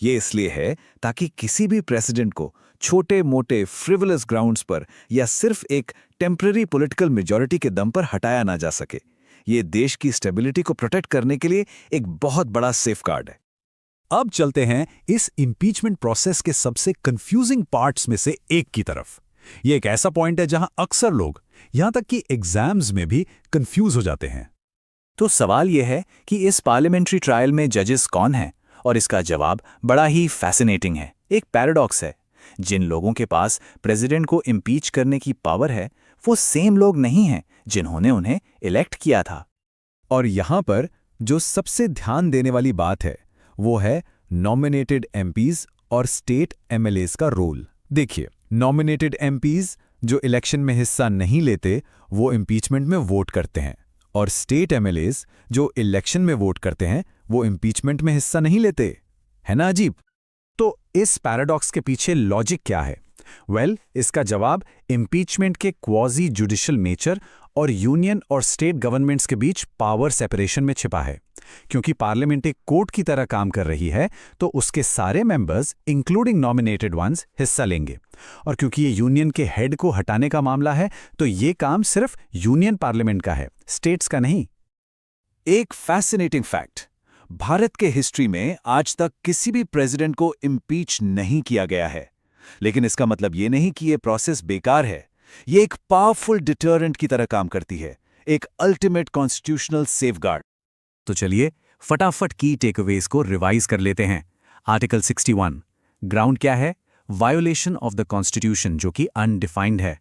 ये इसलिए है ताकि किसी भी प्रेसिडेंट को छोटे मोटे फ्रिवलस ग्राउंड्स पर या सिर्फ एक टेम्पररी पॉलिटिकल मेजॉरिटी के दम पर हटाया ना जा सके। ये देश की स्टेबिलिटी को प्रोटेक्ट करने के लिए एक बहुत बड़ा सेफगार्ड है। अब चलते हैं इस इंपीचमेंट प्रोसेस के सबसे कंफ्यूजिंग पार्ट्स में से एक की तरफ। ये एक ऐसा पॉइंट है जहां अक्सर लोग, यहां तक कि एग्जाम्स में भी कंफ्यूज हो जाते हैं। तो सवाल यह है कि इस पार्लियामेंट्री ट्रायल में जजेस कौन हैं, और इसका जवाब बड़ा ही फैसिनेटिंग है। एक पैराडॉक्स है। जिन लोगों के पास प्रेसिडेंट को इम्पीच करने की पावर है वो सेम लोग नहीं हैं जिन्होंने उन्हें इलेक्ट किया था। और यहां पर जो सबसे ध्यान देने वाली बात है वो है नॉमिनेटेड एमपीज और स्टेट एमएलएज का रोल। देखिए, नॉमिनेटेड एमपीज जो इलेक्शन में हिस्सा नहीं लेते वो इम्पीचमेंट में वोट करते हैं, और स्टेट एमएलएज जो इलेक्शन में वोट करते हैं वो इम्पीचमेंट में हिस्सा नहीं लेते। है ना अजीब? तो इस पैराडॉक्स के पीछे लॉजिक क्या है? इसका जवाब इम्पीचमेंट के क्वाजी जुडिशियल नेचर और यूनियन और स्टेट गवर्नमेंट्स के बीच पावर सेपरेशन में छिपा है। क्योंकि पार्लियामेंट एक कोर्ट की तरह काम कर रही है तो उसके सारे मेंबर्स इंक्लूडिंग नॉमिनेटेड वंस हिस्सा लेंगे, और क्योंकि ये यूनियन के हेड को हटाने का मामला है तो ये काम सिर्फ यूनियन पार्लियामेंट का है, स्टेट्स का नहीं। एक फैसिनेटिंग फैक्ट, भारत के हिस्ट्री में आज तक किसी भी प्रेसिडेंट को इम्पीच नहीं किया गया है, लेकिन इसका मतलब ये नहीं कि ये प्रोसेस बेकार है। ये एक पावरफुल डिटरेंट की तरह काम करती है, एक अल्टीमेट कॉन्स्टिट्यूशनल सेफगार्ड। तो चलिए फटाफट की टेकअवेज को रिवाइज कर लेते हैं। आर्टिकल 61 ग्राउंड क्या है? वायोलेशन ऑफ द कॉन्स्टिट्यूशन, जो कि अनडिफाइंड है।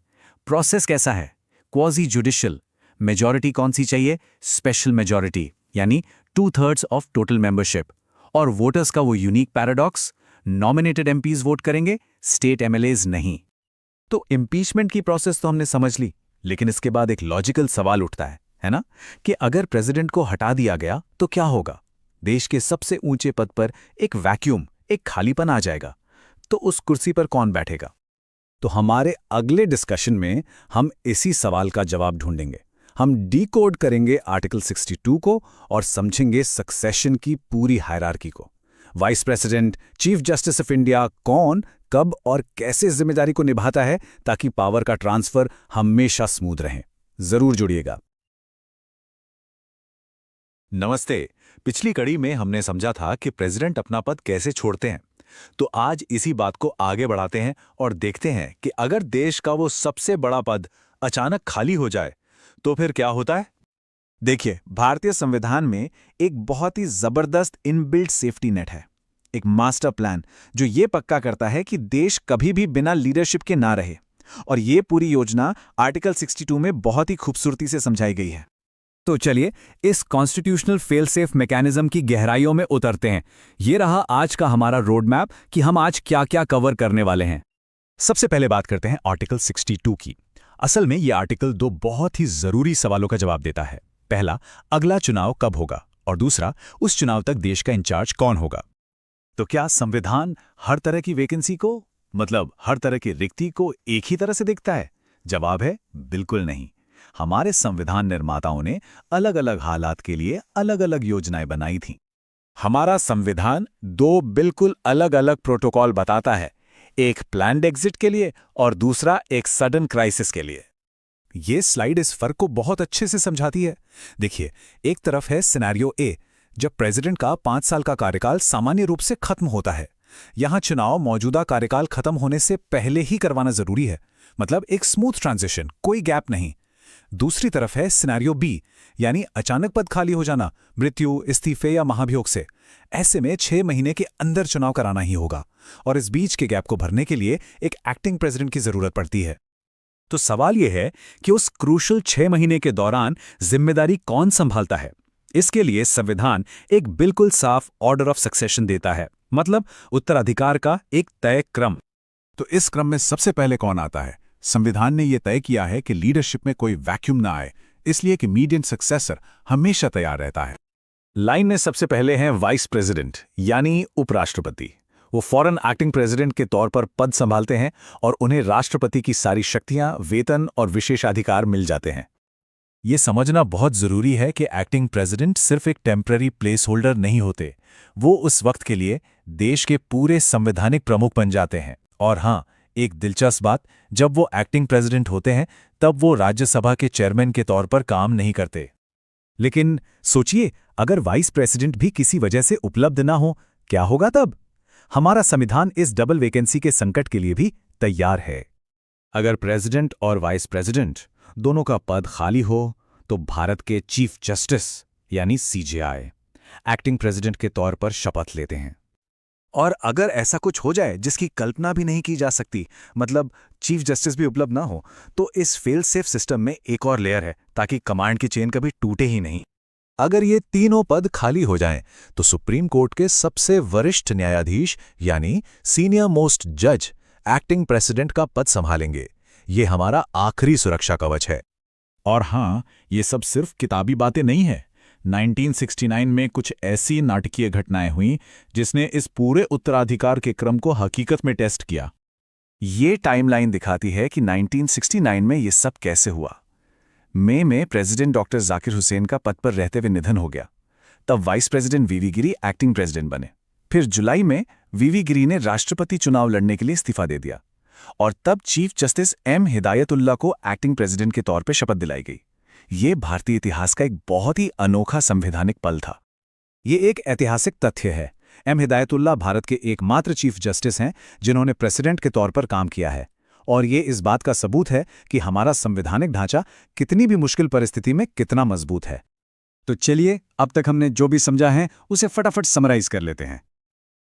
प्रोसेस कैसा है? Quasi judicial. मेजॉरिटी कौन सी चाहिए? स्पेशल मेजॉरिटी, यानी 2/3 ऑफ टोटल मेंबरशिप। और वोटर्स का वो unique paradox, nominated MPs vote करेंगे, स्टेट एमएलएज नहीं। तो इम्पीचमेंट की प्रोसेस तो हमने समझ ली, लेकिन इसके बाद एक लॉजिकल सवाल उठता है ना, कि अगर प्रेसिडेंट को हटा दिया गया तो क्या होगा? देश के सबसे ऊंचे पद पर एक वैक्यूम, एक खालीपन आ जाएगा। तो उस कुर्सी पर कौन बैठेगा? तो हमारे अगले डिस्कशन में हम इसी सवाल का जवाब ढूंढेंगे। हम डीकोड करेंगे आर्टिकल 62 को और समझेंगे सक्सेशन की पूरी हायरार्की को। Vice president, chief justice of India कौन, कब और कैसे जिम्मेदारी को निभाता है, ताकि पावर का ट्रांसफर हमेशा स्मूथ रहे। जरूर जुड़िएगा। नमस्ते। पिछली कड़ी में हमने समझा था कि प्रेसिडेंट अपना पद कैसे छोड़ते हैं, तो आज इसी बात को आगे बढ़ाते हैं और देखते हैं कि अगर देश का वो सबसे बड़ा पद अचानक खाली हो जाए तो फिर क्या होता है। देखिए, भारतीय संविधान में एक बहुत ही जबरदस्त इनबिल्ट सेफ्टी नेट है, एक मास्टर प्लान जो ये पक्का करता है कि देश कभी भी बिना लीडरशिप के ना रहे। और ये पूरी योजना आर्टिकल 62 में बहुत ही खूबसूरती से समझाई गई है। तो चलिए इस कॉन्स्टिट्यूशनल फेल सेफ मैकेनिज्म की गहराइयों में उतरते हैं। ये रहा आज का हमारा रोड मैप कि हम आज क्या क्या कवर करने वाले हैं। सबसे पहले बात करते हैं आर्टिकल 62 की। असल में ये आर्टिकल दो बहुत ही जरूरी सवालों का जवाब देता है। पहला, अगला चुनाव कब होगा, और दूसरा, उस चुनाव तक देश का इंचार्ज कौन होगा। तो क्या संविधान हर तरह की वैकेंसी को, मतलब हर तरह की रिक्ति को एक ही तरह से देखता है? जवाब है बिल्कुल नहीं। हमारे संविधान निर्माताओं ने अलग अलग हालात के लिए अलग अलग योजनाएं बनाई थीं। हमारा संविधान दो बिल्कुल अलग अलग प्रोटोकॉल बताता है, एक प्लान्ड एग्जिट के लिए और दूसरा एक सडन क्राइसिस के लिए। ये स्लाइड इस फर्क को बहुत अच्छे से समझाती है। देखिए, एक तरफ है सिनेरियो ए, जब प्रेसिडेंट का 5 साल का कार्यकाल सामान्य रूप से खत्म होता है। यहां चुनाव मौजूदा कार्यकाल खत्म होने से पहले ही करवाना जरूरी है, मतलब एक स्मूथ ट्रांजिशन, कोई गैप नहीं। दूसरी तरफ है सिनेरियो बी, यानी अचानक पद खाली हो जाना, मृत्यु, इस्तीफे या महाभियोग से। ऐसे में 6 महीने के अंदर चुनाव कराना ही होगा, और इस बीच के गैप को भरने के लिए एक एक्टिंग प्रेसिडेंट की जरूरत पड़ती है। तो सवाल यह है कि उस क्रूशल 6 महीने के दौरान जिम्मेदारी कौन संभालता है। इसके लिए संविधान एक बिल्कुल साफ ऑर्डर ऑफ सक्सेशन देता है, मतलब उत्तराधिकार का एक तय क्रम। तो इस क्रम में सबसे पहले कौन आता है? संविधान ने यह तय किया है कि लीडरशिप में कोई वैक्यूम ना आए, इसलिए कि मीडियन सक्सेसर हमेशा तैयार रहता है। लाइन में सबसे पहले हैं वाइस प्रेसिडेंट यानी उपराष्ट्रपति। वो फॉरेन एक्टिंग प्रेसिडेंट के तौर पर पद संभालते हैं और उन्हें राष्ट्रपति की सारी शक्तियां, वेतन और विशेषाधिकार मिल जाते हैं। ये समझना बहुत जरूरी है कि एक्टिंग प्रेसिडेंट सिर्फ एक टेम्पररी प्लेस होल्डर नहीं होते, वो उस वक्त के लिए देश के पूरे संवैधानिक प्रमुख बन जाते हैं। और हाँ, एक दिलचस्प बात, जब वो एक्टिंग प्रेसिडेंट होते हैं तब वो राज्यसभा के चेयरमैन के तौर पर काम नहीं करते। लेकिन सोचिए, अगर वाइस प्रेसिडेंट भी किसी वजह से उपलब्ध ना हो, क्या होगा तब? हमारा संविधान इस डबल वैकेंसी के संकट के लिए भी तैयार है। अगर प्रेसिडेंट और वाइस प्रेसिडेंट दोनों का पद खाली हो तो भारत के चीफ जस्टिस यानी सीजेआई एक्टिंग प्रेसिडेंट के तौर पर शपथ लेते हैं। और अगर ऐसा कुछ हो जाए जिसकी कल्पना भी नहीं की जा सकती, मतलब चीफ जस्टिस भी उपलब्ध ना हो, तो इस फेल सेफ सिस्टम में एक और लेयर है ताकि कमांड की चेन कभी टूटे ही नहीं। अगर ये तीनों पद खाली हो जाएं, तो सुप्रीम कोर्ट के सबसे वरिष्ठ न्यायाधीश यानी सीनियर मोस्ट जज एक्टिंग प्रेसिडेंट का पद संभालेंगे। ये हमारा आखिरी सुरक्षा कवच है। और हाँ, ये सब सिर्फ किताबी बातें नहीं है। 1969 में कुछ ऐसी नाटकीय घटनाएं हुई जिसने इस पूरे उत्तराधिकार के क्रम को हकीकत में टेस्ट किया। ये टाइमलाइन दिखाती है कि 1969 में ये सब कैसे हुआ। मई में प्रेसिडेंट डॉक्टर जाकिर हुसैन का पद पर रहते हुए निधन हो गया। तब वाइस प्रेसिडेंट वीवी गिरी एक्टिंग प्रेसिडेंट बने। फिर जुलाई में वीवी गिरी ने राष्ट्रपति चुनाव लड़ने के लिए इस्तीफा दे दिया, और तब चीफ जस्टिस एम हिदायतुल्लाह को एक्टिंग प्रेसिडेंट के तौर पर शपथ दिलाई गई। ये भारतीय इतिहास का एक बहुत ही अनोखा संवैधानिक पल था। ये एक ऐतिहासिक तथ्य है। एम हिदायतुल्लाह भारत के एकमात्र चीफ जस्टिस हैं जिन्होंने प्रेसिडेंट के तौर पर काम किया है, और ये इस बात का सबूत है कि हमारा संवैधानिक ढांचा कितनी भी मुश्किल परिस्थिति में कितना मजबूत है। तो चलिए, अब तक हमने जो भी समझा है उसे फटाफट समराइज कर लेते हैं।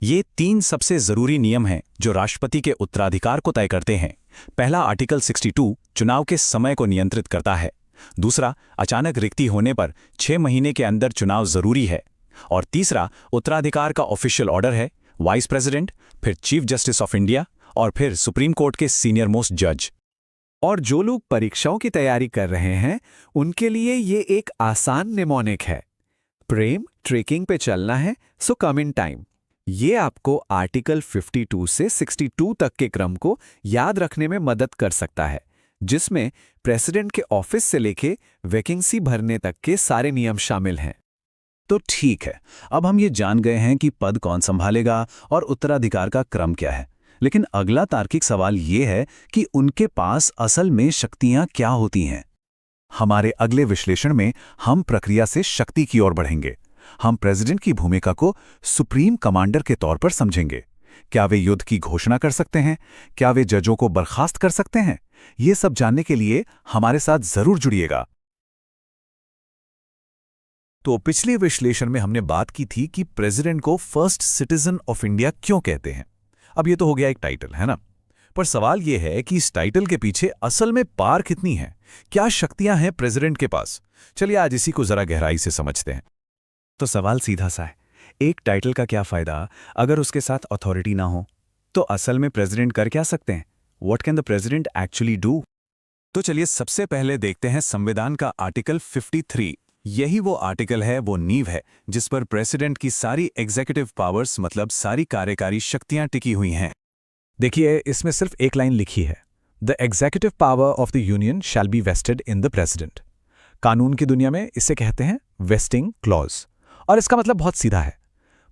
ये 3 सबसे जरूरी नियम हैं जो राष्ट्रपति के उत्तराधिकार को तय करते हैं। पहला, आर्टिकल 62 चुनाव के समय को नियंत्रित करता है। दूसरा, अचानक रिक्ति होने पर 6 महीने के अंदर चुनाव जरूरी है। और तीसरा, उत्तराधिकार का ऑफिशियल ऑर्डर है, वाइस प्रेसिडेंट, फिर चीफ जस्टिस ऑफ इंडिया और फिर सुप्रीम कोर्ट के सीनियर मोस्ट जज। और जो लोग परीक्षाओं की तैयारी कर रहे हैं, उनके लिए ये एक आसान निमोनिक है। प्रेम ट्रेकिंग पे चलना है, सो कम इन टाइम। ये आपको आर्टिकल 52 से 62 तक के क्रम को याद रखने में मदद कर सकता है, जिसमें प्रेसिडेंट के ऑफिस से लेके वैकेंसी भरने तक के सारे नियम शामिल हैं। तो ठीक है, अब हम ये जान गए हैं कि पद कौन संभालेगा और उत्तराधिकार का क्रम क्या है। लेकिन अगला तार्किक सवाल ये है कि उनके पास असल में शक्तियां क्या होती हैं। हमारे अगले विश्लेषण में हम प्रक्रिया से शक्ति की ओर बढ़ेंगे। हम प्रेसिडेंट की भूमिका को सुप्रीम कमांडर के तौर पर समझेंगे। क्या वे युद्ध की घोषणा कर सकते हैं? क्या वे जजों को बर्खास्त कर सकते हैं? ये सब जानने के लिए हमारे साथ जरूर जुड़िएगा। तो पिछले विश्लेषण में हमने बात की थी कि प्रेसिडेंट को फर्स्ट सिटीजन ऑफ इंडिया क्यों कहते हैं। अब ये तो हो गया एक टाइटल, है ना? पर सवाल ये है कि इस टाइटल के पीछे असल में पार कितनी है, क्या शक्तियां हैं प्रेसिडेंट के पास। चलिए आज इसी को जरा गहराई से समझते हैं। तो सवाल सीधा सा है, एक टाइटल का क्या फायदा अगर उसके साथ अथॉरिटी ना हो? तो असल में प्रेसिडेंट कर क्या सकते हैं? What can the president actually do? तो चलिए सबसे पहले देखते हैं संविधान का आर्टिकल 53। यही वो आर्टिकल है, वो नींव है जिस पर प्रेसिडेंट की सारी एग्जीक्यूटिव पावर्स मतलब सारी कार्यकारी शक्तियां टिकी हुई हैं। देखिए, इसमें सिर्फ एक लाइन लिखी है, the executive power of the union shall be vested in the president. कानून की दुनिया में इसे कहते हैं वेस्टिंग क्लॉज। और इसका मतलब बहुत सीधा है,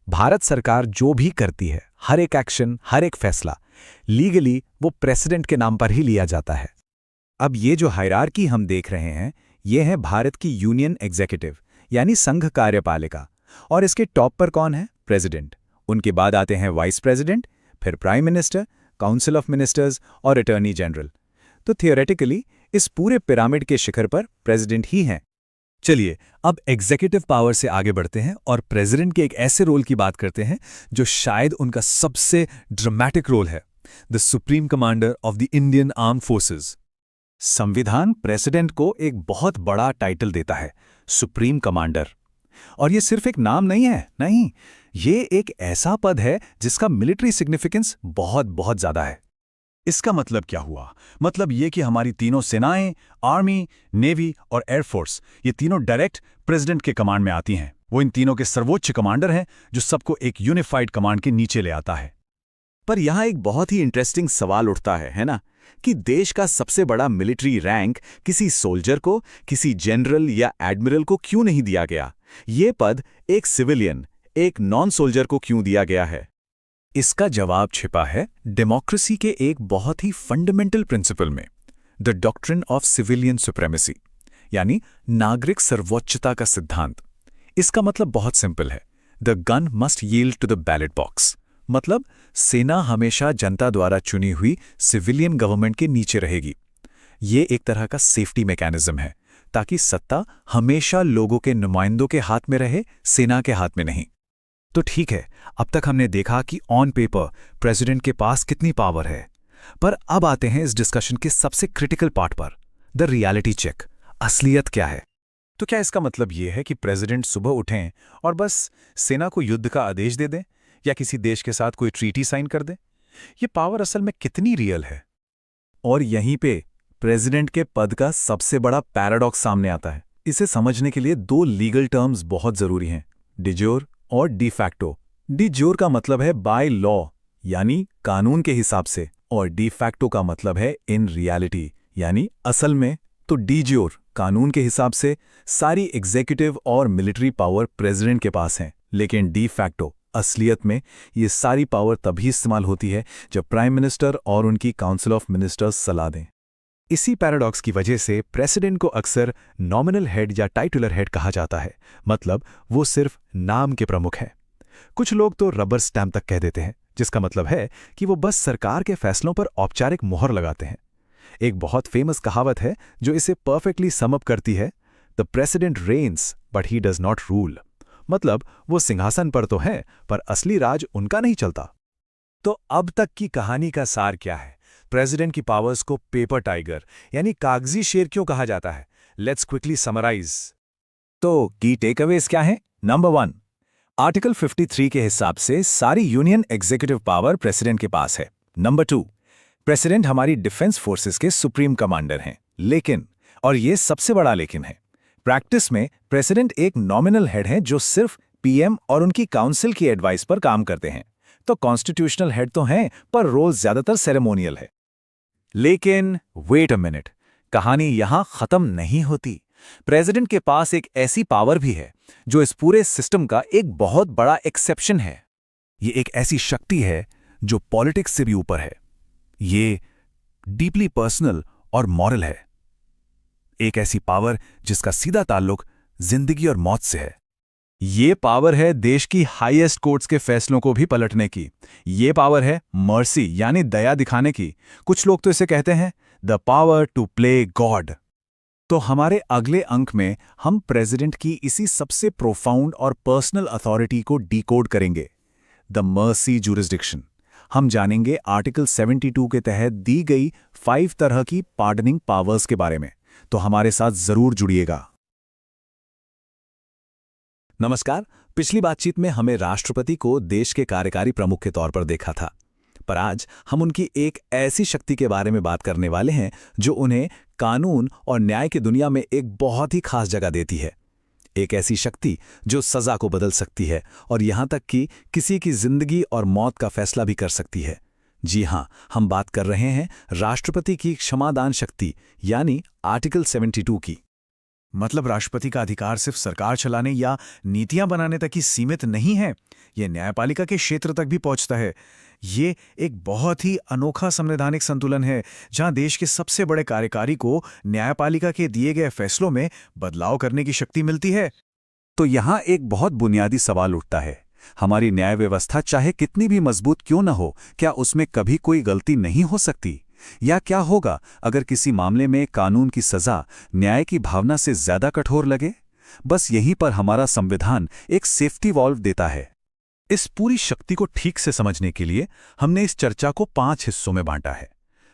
भारत सरकार जो भी करती है, हर एक एक्शन, हर एक फैसला लीगली वो प्रेसिडेंट के नाम पर ही लिया जाता है। अब ये जो हायरार्की हम देख रहे हैं, ये है भारत की यूनियन एग्जीक्यूटिव यानी संघ कार्यपालिका, और इसके टॉप पर कौन है? प्रेसिडेंट। उनके बाद आते हैं वाइस प्रेसिडेंट, फिर prime minister, council of ministers और अटॉर्नी जनरल। तो थियोरेटिकली इस पूरे पिरामिड के शिखर पर प्रेसिडेंट ही हैं। चलिए अब एग्जीक्यूटिव पावर से आगे बढ़ते हैं और प्रेसिडेंट के एक ऐसे रोल की बात करते हैं जो शायद उनका सबसे ड्रामेटिक रोल है, the supreme commander of the Indian arm forces. संविधान प्रेसिडेंट को एक बहुत बड़ा टाइटल देता है, सुप्रीम कमांडर। और ये सिर्फ एक नाम नहीं है, नहीं, ये एक ऐसा पद है जिसका मिलिट्री सिग्निफिकेंस बहुत बहुत ज्यादा है। इसका मतलब क्या हुआ? मतलब ये कि हमारी तीनों सेनाएं, आर्मी, नेवी और एयरफोर्स, ये तीनों डायरेक्ट प्रेसिडेंट के कमांड में आती हैं। वो इन तीनों के सर्वोच्च कमांडर हैं जो सबको एक यूनिफाइड कमांड के नीचे ले आता है। पर यहाँ एक बहुत ही इंटरेस्टिंग सवाल उठता है ना, कि देश का सबसे बड़ा मिलिट्री रैंक किसी सोल्जर को, किसी जनरल या एडमिरल को क्यों नहीं दिया गया? ये पद एक सिविलियन, एक नॉन सोल्जर को क्यों दिया गया है? इसका जवाब छिपा है डेमोक्रेसी के एक बहुत ही फंडामेंटल प्रिंसिपल में, the doctrine of civilian supremacy, यानी नागरिक सर्वोच्चता का सिद्धांत। इसका मतलब बहुत सिंपल है, the gun must yield to the ballot box. मतलब सेना हमेशा जनता द्वारा चुनी हुई सिविलियन गवर्नमेंट के नीचे रहेगी। ये एक तरह का सेफ्टी मैकेनिज्म है, ताकि सत्ता हमेशा लोगों के नुमाइंदों के हाथ में रहे, सेना के हाथ में नहीं। तो ठीक है, अब तक हमने देखा कि ऑन पेपर प्रेसिडेंट के पास कितनी पावर है, पर अब आते हैं इस डिस्कशन के सबसे क्रिटिकल पार्ट पर, द रियलिटी चेक। असलियत क्या है? तो क्या इसका मतलब ये है कि प्रेसिडेंट सुबह उठें और बस सेना को युद्ध का आदेश दे दें या किसी देश के साथ कोई ट्रीटी साइन कर दें? ये पावर असल में कितनी रियल है? और यहीं पे प्रेसिडेंट के पद का सबसे बड़ा पैराडॉक्स सामने आता है। इसे समझने के लिए दो लीगल टर्म्स बहुत जरूरी हैं, डिजोर और डी फैक्टो। डिजोर का मतलब है बाय लॉ, यानी कानून के हिसाब से, और डी फैक्टो का मतलब है इन रियलिटी, यानी असल में। तो डिजोर कानून के हिसाब से सारी एग्जीक्यूटिव और मिलिट्री पावर प्रेसिडेंट के पास हैं, लेकिन डी फैक्टो असलियत में ये सारी पावर तभी इस्तेमाल होती है जब प्राइम मिनिस्टर और उनकी काउंसिल ऑफ मिनिस्टर्स सलाह दें। इसी पैराडॉक्स की वजह से प्रेसिडेंट को अक्सर नॉमिनल हेड या टाइटुलर हेड कहा जाता है, मतलब वो सिर्फ नाम के प्रमुख हैं। कुछ लोग तो रबर स्टैम्प तक कह देते हैं, जिसका मतलब है कि वो बस सरकार के फैसलों पर औपचारिक मोहर लगाते हैं। एक बहुत फेमस कहावत है जो इसे परफेक्टली सम अप करती है, the president reigns but he does not rule. मतलब वो सिंहासन पर तो हैं, पर असली राज उनका नहीं चलता। तो अब तक की कहानी का सार क्या है? प्रेसिडेंट की पावर्स को पेपर टाइगर यानी कागजी शेर क्यों कहा जाता है? Let's quickly summarize. तो की टेकअवेज क्या है? नंबर 1, आर्टिकल 53 के हिसाब से सारी यूनियन एग्जीक्यूटिव पावर प्रेसिडेंट के पास है। नंबर 2, प्रेसिडेंट हमारी डिफेंस फोर्सेस के सुप्रीम कमांडर हैं। लेकिन, और ये सबसे बड़ा लेकिन है, प्रैक्टिस में प्रेसिडेंट एक नॉमिनल हेड हैं जो सिर्फ पीएम और उनकी काउंसिल की एडवाइस पर काम करते हैं। तो कॉन्स्टिट्यूशनल हेड तो हैं, पर रोल ज्यादातर सेरेमोनियल है। लेकिन वेट अ मिनट, कहानी यहां खत्म नहीं होती। प्रेसिडेंट के पास एक ऐसी पावर भी है जो इस पूरे सिस्टम का एक बहुत बड़ा एक्सेप्शन है। ये एक ऐसी शक्ति है जो पॉलिटिक्स से भी ऊपर है। ये डीपली पर्सनल और मॉरल है। एक ऐसी पावर जिसका सीधा ताल्लुक जिंदगी और मौत से है। ये पावर है देश की हाईएस्ट कोर्ट्स के फैसलों को भी पलटने की। ये पावर है मर्सी यानी दया दिखाने की। कुछ लोग तो इसे कहते हैं the power to play god. तो हमारे अगले अंक में हम प्रेसिडेंट की इसी सबसे प्रोफाउंड और पर्सनल अथॉरिटी को डिकोड करेंगे, द मर्सी जुरिस्डिक्शन। हम जानेंगे आर्टिकल 72 के तहत दी गई 5 तरह की पार्डनिंग पावर्स के बारे में। तो हमारे साथ जरूर जुड़िएगा। नमस्कार। पिछली बातचीत में हमें राष्ट्रपति को देश के कार्यकारी प्रमुख के तौर पर देखा था, पर आज हम उनकी एक ऐसी शक्ति के बारे में बात करने वाले हैं जो उन्हें कानून और न्याय की दुनिया में एक बहुत ही खास जगह देती है। एक ऐसी शक्ति जो सजा को बदल सकती है और यहां तक कि किसी की जिंदगी और मौत का फैसला भी कर सकती है। जी हां, हम बात कर रहे हैं राष्ट्रपति की क्षमादान शक्ति यानी आर्टिकल 72 की। मतलब राष्ट्रपति का अधिकार सिर्फ सरकार चलाने या नीतियां बनाने तक ही सीमित नहीं है, ये न्यायपालिका के क्षेत्र तक भी पहुंचता है। ये एक बहुत ही अनोखा संवैधानिक संतुलन है जहां देश के सबसे बड़े कार्यकारी को न्यायपालिका के दिए गए फैसलों में बदलाव करने की शक्ति मिलती है। तो यहां एक बहुत बुनियादी सवाल उठता है, हमारी न्याय व्यवस्था चाहे कितनी भी मजबूत क्यों न हो, क्या उसमें कभी कोई गलती नहीं हो सकती? या क्या होगा अगर किसी मामले में कानून की सजा न्याय की भावना से ज्यादा कठोर लगे? बस यहीं पर हमारा संविधान एक सेफ्टी वॉल्व देता है। इस पूरी शक्ति को ठीक से समझने के लिए हमने इस चर्चा को 5 हिस्सों में बांटा है।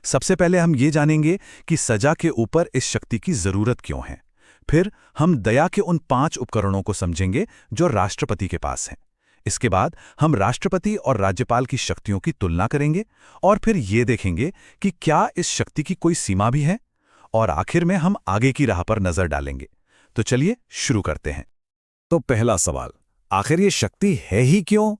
सबसे पहले हम ये जानेंगे कि सजा के ऊपर इस शक्ति की जरूरत क्यों है। फिर हम दया के उन 5 उपकरणों को समझेंगे जो राष्ट्रपति के पास हैं। इसके बाद हम राष्ट्रपति और राज्यपाल की शक्तियों की तुलना करेंगे और फिर ये देखेंगे कि क्या इस शक्ति की कोई सीमा भी है, और आखिर में हम आगे की राह पर नजर डालेंगे। तो चलिए शुरू करते हैं। तो पहला सवाल, आखिर ये शक्ति है ही क्यों?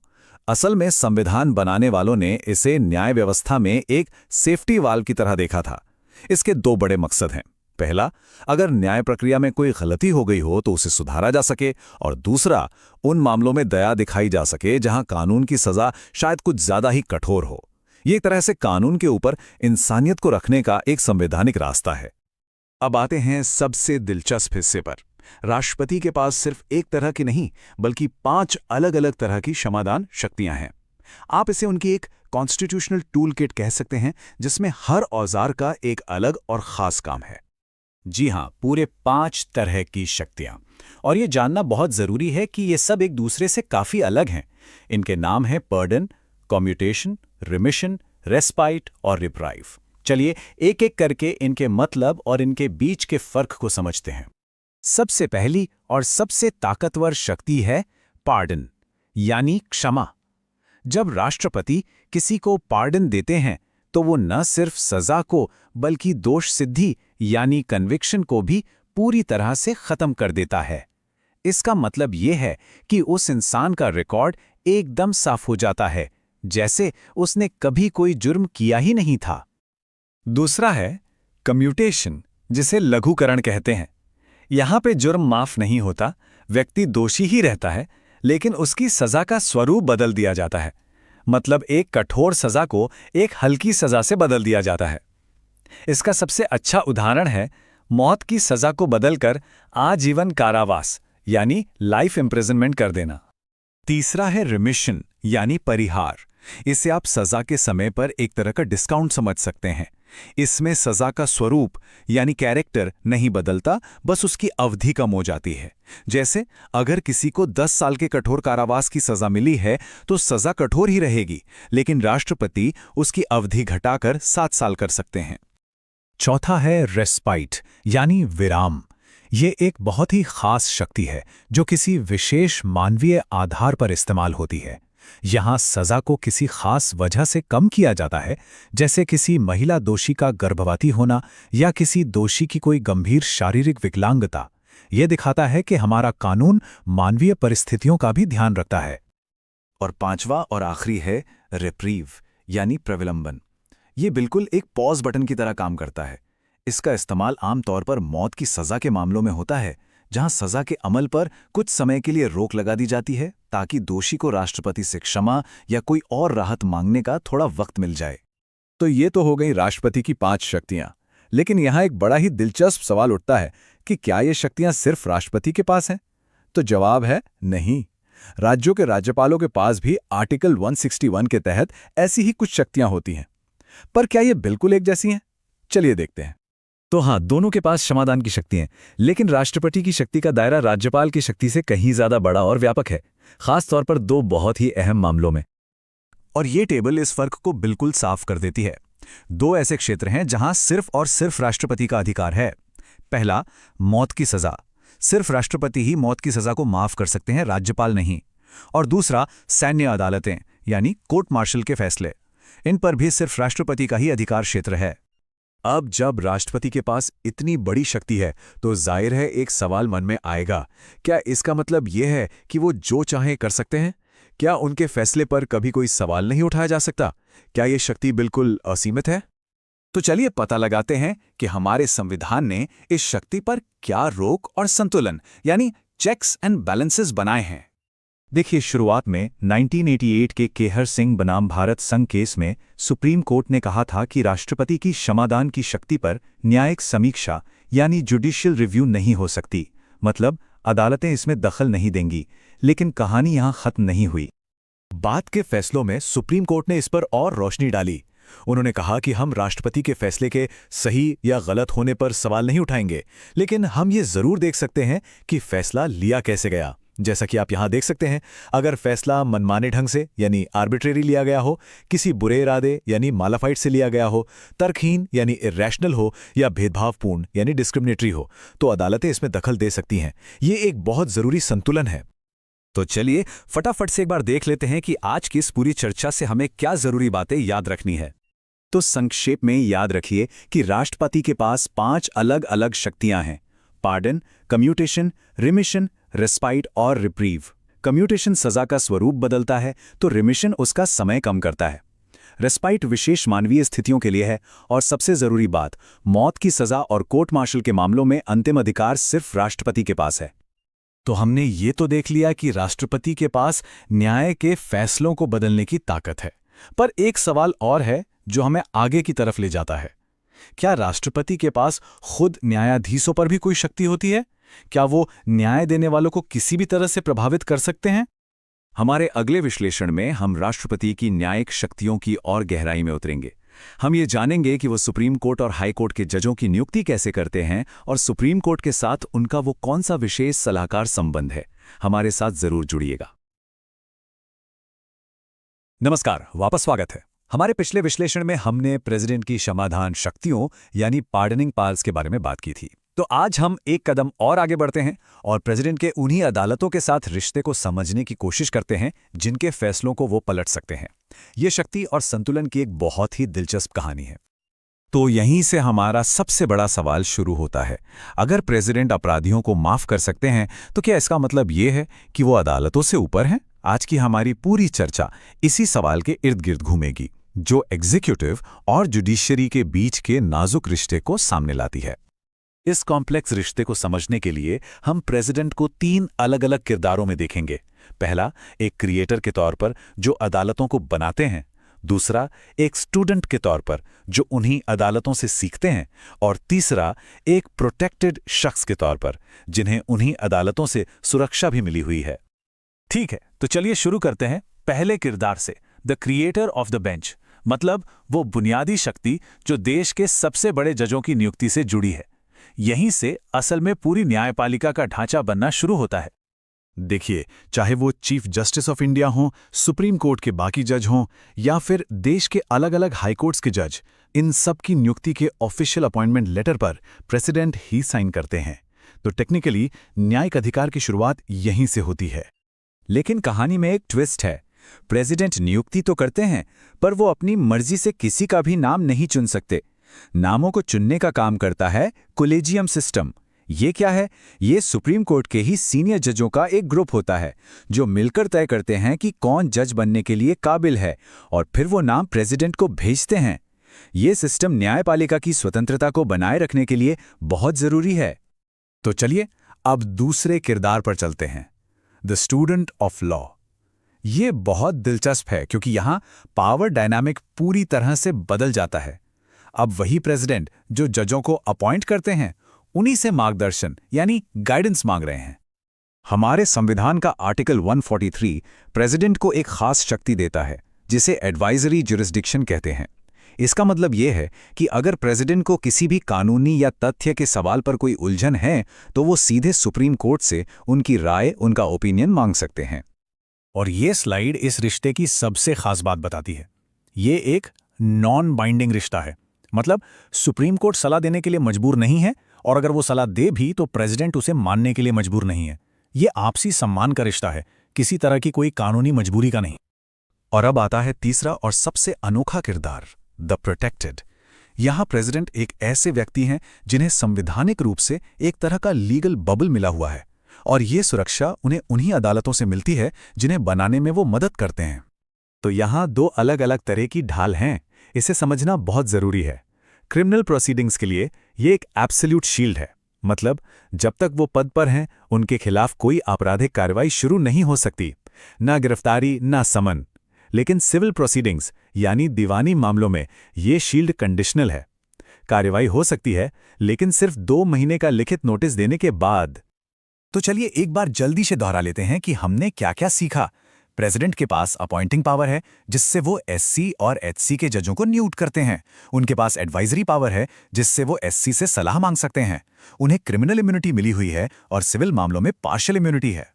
असल में संविधान बनाने वालों ने इसे न्याय व्यवस्था में एक सेफ्टी वाल्व की तरह देखा था। इसके 2 बड़े मकसद हैं। पहला, अगर न्याय प्रक्रिया में कोई गलती हो गई हो तो उसे सुधारा जा सके, और दूसरा, उन मामलों में दया दिखाई जा सके जहां कानून की सजा शायद कुछ ज्यादा ही कठोर हो। ये एक तरह से कानून के ऊपर इंसानियत को रखने का एक संवैधानिक रास्ता है। अब आते हैं सबसे दिलचस्प हिस्से पर। राष्ट्रपति के पास सिर्फ एक तरह की नहीं बल्कि 5 अलग अलग तरह की क्षमादान शक्तियां हैं। आप इसे उनकी एक कॉन्स्टिट्यूशनल टूल किट कह सकते हैं, जिसमें हर औजार का एक अलग और खास काम है। जी हां, पूरे 5 तरह की शक्तियां। और ये जानना बहुत जरूरी है कि ये सब एक दूसरे से काफी अलग हैं। इनके नाम हैं पर्डन, कम्यूटेशन, रिमिशन, रेस्पाइट और रिप्राइव। चलिए एक एक करके इनके मतलब और इनके बीच के फर्क को समझते हैं। सबसे पहली और सबसे ताकतवर शक्ति है पार्डन, यानी क्षमा। जब राष्ट्रपति किसी को पार्डन देते हैं तो वो न सिर्फ सजा को बल्कि दोष सिद्धि यानी कन्विक्शन को भी पूरी तरह से खत्म कर देता है। इसका मतलब ये है कि उस इंसान का रिकॉर्ड एकदम साफ हो जाता है, जैसे उसने कभी कोई जुर्म किया ही नहीं था। दूसरा है कम्यूटेशन, जिसे लघुकरण कहते हैं। यहां पे जुर्म माफ नहीं होता, व्यक्ति दोषी ही रहता है, लेकिन उसकी सजा का स्वरूप बदल दिया जाता है। मतलब एक कठोर सजा को एक हल्की सजा से बदल दिया जाता है। इसका सबसे अच्छा उदाहरण है मौत की सजा को बदलकर आजीवन कारावास यानी लाइफ इम्प्रिजनमेंट कर देना। तीसरा है रिमिशन, यानी परिहार। इसे आप सजा के समय पर एक तरह का डिस्काउंट समझ सकते हैं। इसमें सजा का स्वरूप यानी कैरेक्टर नहीं बदलता, बस उसकी अवधि कम हो जाती है। जैसे अगर किसी को 10 साल के कठोर कारावास की सजा मिली है तो सजा कठोर ही रहेगी, लेकिन राष्ट्रपति उसकी अवधि घटाकर 7 साल कर सकते हैं। चौथा है रेस्पाइट, यानी विराम। ये एक बहुत ही खास शक्ति है जो किसी विशेष मानवीय आधार पर इस्तेमाल होती है। यहाँ सजा को किसी खास वजह से कम किया जाता है, जैसे किसी महिला दोषी का गर्भवती होना या किसी दोषी की कोई गंभीर शारीरिक विकलांगता। यह दिखाता है कि हमारा कानून मानवीय परिस्थितियों का भी ध्यान रखता है। और पांचवा और आखिरी है रिप्रीव, यानी प्रविलंबन। ये बिल्कुल एक पॉज बटन की तरह काम करता है। इसका इस्तेमाल आमतौर पर मौत की सजा के मामलों में होता है, जहां सजा के अमल पर कुछ समय के लिए रोक लगा दी जाती है ताकि दोषी को राष्ट्रपति से क्षमा या कोई और राहत मांगने का थोड़ा वक्त मिल जाए। तो ये तो हो गई राष्ट्रपति की 5 शक्तियां, लेकिन यहां एक बड़ा ही दिलचस्प सवाल उठता है कि क्या ये शक्तियां सिर्फ राष्ट्रपति के पास हैं? तो जवाब है नहीं। राज्यों के राज्यपालों के पास भी आर्टिकल 161 के तहत ऐसी ही कुछ शक्तियां होती हैं। पर क्या ये बिल्कुल एक जैसी हैं? चलिए देखते हैं। तो हाँ, दोनों के पास क्षमादान की शक्ति है, लेकिन राष्ट्रपति की शक्ति का दायरा राज्यपाल की शक्ति से कहीं ज्यादा बड़ा और व्यापक है, खास तौर पर 2 बहुत ही अहम मामलों में। और ये टेबल इस फर्क को बिल्कुल साफ कर देती है। 2 ऐसे क्षेत्र हैं जहां सिर्फ और सिर्फ राष्ट्रपति का अधिकार है। पहला, मौत की सजा। सिर्फ राष्ट्रपति ही मौत की सजा को माफ कर सकते हैं, राज्यपाल नहीं। और दूसरा, सैन्य अदालतें यानी कोर्ट मार्शल के फैसले। इन पर भी सिर्फ राष्ट्रपति का ही अधिकार क्षेत्र है। अब जब राष्ट्रपति के पास इतनी बड़ी शक्ति है तो जाहिर है एक सवाल मन में आएगा, क्या इसका मतलब यह है कि वो जो चाहे कर सकते हैं? क्या उनके फैसले पर कभी कोई सवाल नहीं उठाया जा सकता? क्या ये शक्ति बिल्कुल असीमित है? तो चलिए पता लगाते हैं कि हमारे संविधान ने इस शक्ति पर क्या रोक और संतुलन यानी चेक्स एंड बैलेंसेस बनाए हैं। देखिए, शुरुआत में 1988 के केहर सिंह बनाम भारत संघ केस में सुप्रीम कोर्ट ने कहा था कि राष्ट्रपति की क्षमादान की शक्ति पर न्यायिक समीक्षा यानी जुडिशियल रिव्यू नहीं हो सकती। मतलब अदालतें इसमें दखल नहीं देंगी। लेकिन कहानी यहां खत्म नहीं हुई। बाद के फैसलों में सुप्रीम कोर्ट ने इस पर और रोशनी डाली। उन्होंने कहा कि हम राष्ट्रपति के फैसले के सही या गलत होने पर सवाल नहीं उठाएंगे, लेकिन हम ये जरूर देख सकते हैं कि फैसला लिया कैसे गया। जैसा कि आप यहां देख सकते हैं, अगर फैसला मनमाने ढंग से यानी आर्बिट्रेरी लिया गया हो, किसी बुरे इरादे यानी मालाफाइड से लिया गया हो, तर्कहीन यानी इर्रेशनल हो या भेदभावपूर्ण यानी डिस्क्रिमिनेटरी हो, तो अदालतें इसमें दखल दे सकती हैं। ये एक बहुत जरूरी संतुलन है। तो चलिए फटाफट से एक बार देख लेते हैं कि आज की इस पूरी चर्चा से हमें क्या जरूरी बातें याद रखनी है। तो संक्षेप में याद रखिए कि राष्ट्रपति के पास 5 अलग अलग शक्तियां हैं: पार्डन, कम्यूटेशन, रिमिशन, रेस्पाइट और रिप्रीव। कम्यूटेशन सजा का स्वरूप बदलता है, तो रिमिशन उसका समय कम करता है। रेस्पाइट विशेष मानवीय स्थितियों के लिए है, और सबसे जरूरी बात, मौत की सजा और कोर्ट मार्शल के मामलों में अंतिम अधिकार सिर्फ राष्ट्रपति के पास है। तो हमने ये तो देख लिया कि राष्ट्रपति के पास न्याय के फैसलों को बदलने की ताकत है, पर एक सवाल और है जो हमें आगे की तरफ ले जाता है। क्या राष्ट्रपति के पास खुद न्यायाधीशों पर भी कोई शक्ति होती है? क्या वो न्याय देने वालों को किसी भी तरह से प्रभावित कर सकते हैं? हमारे अगले विश्लेषण में हम राष्ट्रपति की न्यायिक शक्तियों की और गहराई में उतरेंगे। हम ये जानेंगे कि वो सुप्रीम कोर्ट और हाई कोर्ट के जजों की नियुक्ति कैसे करते हैं और सुप्रीम कोर्ट के साथ उनका वो कौन सा विशेष सलाहकार संबंध है। हमारे साथ जरूर जुड़िएगा। नमस्कार, वापस स्वागत है। हमारे पिछले विश्लेषण में हमने प्रेसिडेंट की क्षमादान शक्तियों यानी पार्डनिंग पावर्स के बारे में बात की थी। तो आज हम एक कदम और आगे बढ़ते हैं और प्रेसिडेंट के उन्हीं अदालतों के साथ रिश्ते को समझने की कोशिश करते हैं जिनके फैसलों को वो पलट सकते हैं। ये शक्ति और संतुलन की एक बहुत ही दिलचस्प कहानी है। तो यहीं से हमारा सबसे बड़ा सवाल शुरू होता है। अगर प्रेसिडेंट अपराधियों को माफ कर सकते हैं, तो क्या इसका मतलब ये है कि वो अदालतों से ऊपर हैं? आज की हमारी पूरी चर्चा इसी सवाल के इर्द गिर्द घूमेगी, जो एग्जीक्यूटिव और जुडिशरी के बीच के नाजुक रिश्ते को सामने लाती है। इस कॉम्प्लेक्स रिश्ते को समझने के लिए हम प्रेसिडेंट को 3 अलग अलग किरदारों में देखेंगे। पहला, एक क्रिएटर के तौर पर जो अदालतों को बनाते हैं। दूसरा, एक स्टूडेंट के तौर पर जो उन्हीं अदालतों से सीखते हैं। और तीसरा, एक प्रोटेक्टेड शख्स के तौर पर जिन्हें उन्हीं अदालतों से सुरक्षा भी मिली हुई है। ठीक है, तो चलिए शुरू करते हैं पहले किरदार से, the creator of the bench, मतलब वो बुनियादी शक्ति जो देश के सबसे बड़े जजों की नियुक्ति से जुड़ी है। यहीं से असल में पूरी न्यायपालिका का ढांचा बनना शुरू होता है। देखिए, चाहे वो चीफ जस्टिस ऑफ इंडिया हों, सुप्रीम कोर्ट के बाकी जज हों या फिर देश के अलग अलग हाई कोर्ट्स के जज, इन सब की नियुक्ति के ऑफिशियल अपॉइंटमेंट लेटर पर प्रेसिडेंट ही साइन करते हैं। तो टेक्निकली न्यायिक अधिकार की शुरुआत यहीं से होती है। लेकिन कहानी में एक ट्विस्ट है। प्रेसिडेंट नियुक्ति तो करते हैं, पर वो अपनी मर्जी से किसी का भी नाम नहीं चुन सकते। नामों को चुनने का काम करता है कोलेजियम सिस्टम। ये क्या है? ये सुप्रीम कोर्ट के ही सीनियर जजों का एक ग्रुप होता है जो मिलकर तय करते हैं कि कौन जज बनने के लिए काबिल है, और फिर वो नाम प्रेसिडेंट को भेजते हैं। ये सिस्टम न्यायपालिका की स्वतंत्रता को बनाए रखने के लिए बहुत जरूरी है। तो चलिए अब दूसरे किरदार पर चलते हैं, द स्टूडेंट ऑफ लॉ। ये बहुत दिलचस्प है क्योंकि यहां पावर डायनामिक पूरी तरह से बदल जाता है। अब वही प्रेसिडेंट जो जजों को अपॉइंट करते हैं, उन्हीं से मार्गदर्शन यानी गाइडेंस मांग रहे हैं। हमारे संविधान का आर्टिकल 143 प्रेसिडेंट को एक खास शक्ति देता है जिसे एडवाइजरी जुरिस्डिक्शन कहते हैं। इसका मतलब यह है कि अगर प्रेसिडेंट को किसी भी कानूनी या तथ्य के सवाल पर कोई उलझन है, तो वो सीधे सुप्रीम कोर्ट से उनकी राय, उनका ओपिनियन मांग सकते हैं। और ये स्लाइड इस रिश्ते की सबसे खास बात बताती है। ये एक नॉन बाइंडिंग रिश्ता है, मतलब सुप्रीम कोर्ट सलाह देने के लिए मजबूर नहीं है, और अगर वो सलाह दे भी तो प्रेसिडेंट उसे मानने के लिए मजबूर नहीं है। ये आपसी सम्मान का रिश्ता है, किसी तरह की कोई कानूनी मजबूरी का नहीं। और अब आता है तीसरा और सबसे अनोखा किरदार, द प्रोटेक्टेड। यहां प्रेसिडेंट एक ऐसे व्यक्ति हैं जिन्हें संवैधानिक रूप से एक तरह का लीगल बबल मिला हुआ है, और ये सुरक्षा उन्हें उन्हीं अदालतों से मिलती है जिन्हें बनाने में वो मदद करते हैं। तो यहां 2 अलग अलग तरह की ढाल हैं, इसे समझना बहुत जरूरी है। क्रिमिनल प्रोसीडिंग्स के लिए ये एक एब्सोल्यूट शील्ड है, मतलब जब तक वो पद पर हैं उनके खिलाफ कोई आपराधिक कार्रवाई शुरू नहीं हो सकती, ना गिरफ्तारी ना समन। लेकिन सिविल प्रोसीडिंग्स यानी दीवानी मामलों में ये शील्ड कंडीशनल है। कार्रवाई हो सकती है, लेकिन सिर्फ 2 महीने का लिखित नोटिस देने के बाद। तो चलिए एक बार जल्दी से दोहरा लेते हैं कि हमने क्या क्या सीखा। प्रेसिडेंट के पास अपॉइंटिंग पावर है, जिससे वो एससी और एचसी के जजों को न्यूट करते हैं। उनके पास एडवाइजरी पावर है, जिससे वो एससी से सलाह मांग सकते हैं। उन्हें क्रिमिनल इम्यूनिटी मिली हुई है और सिविल मामलों में पार्शियल इम्यूनिटी है।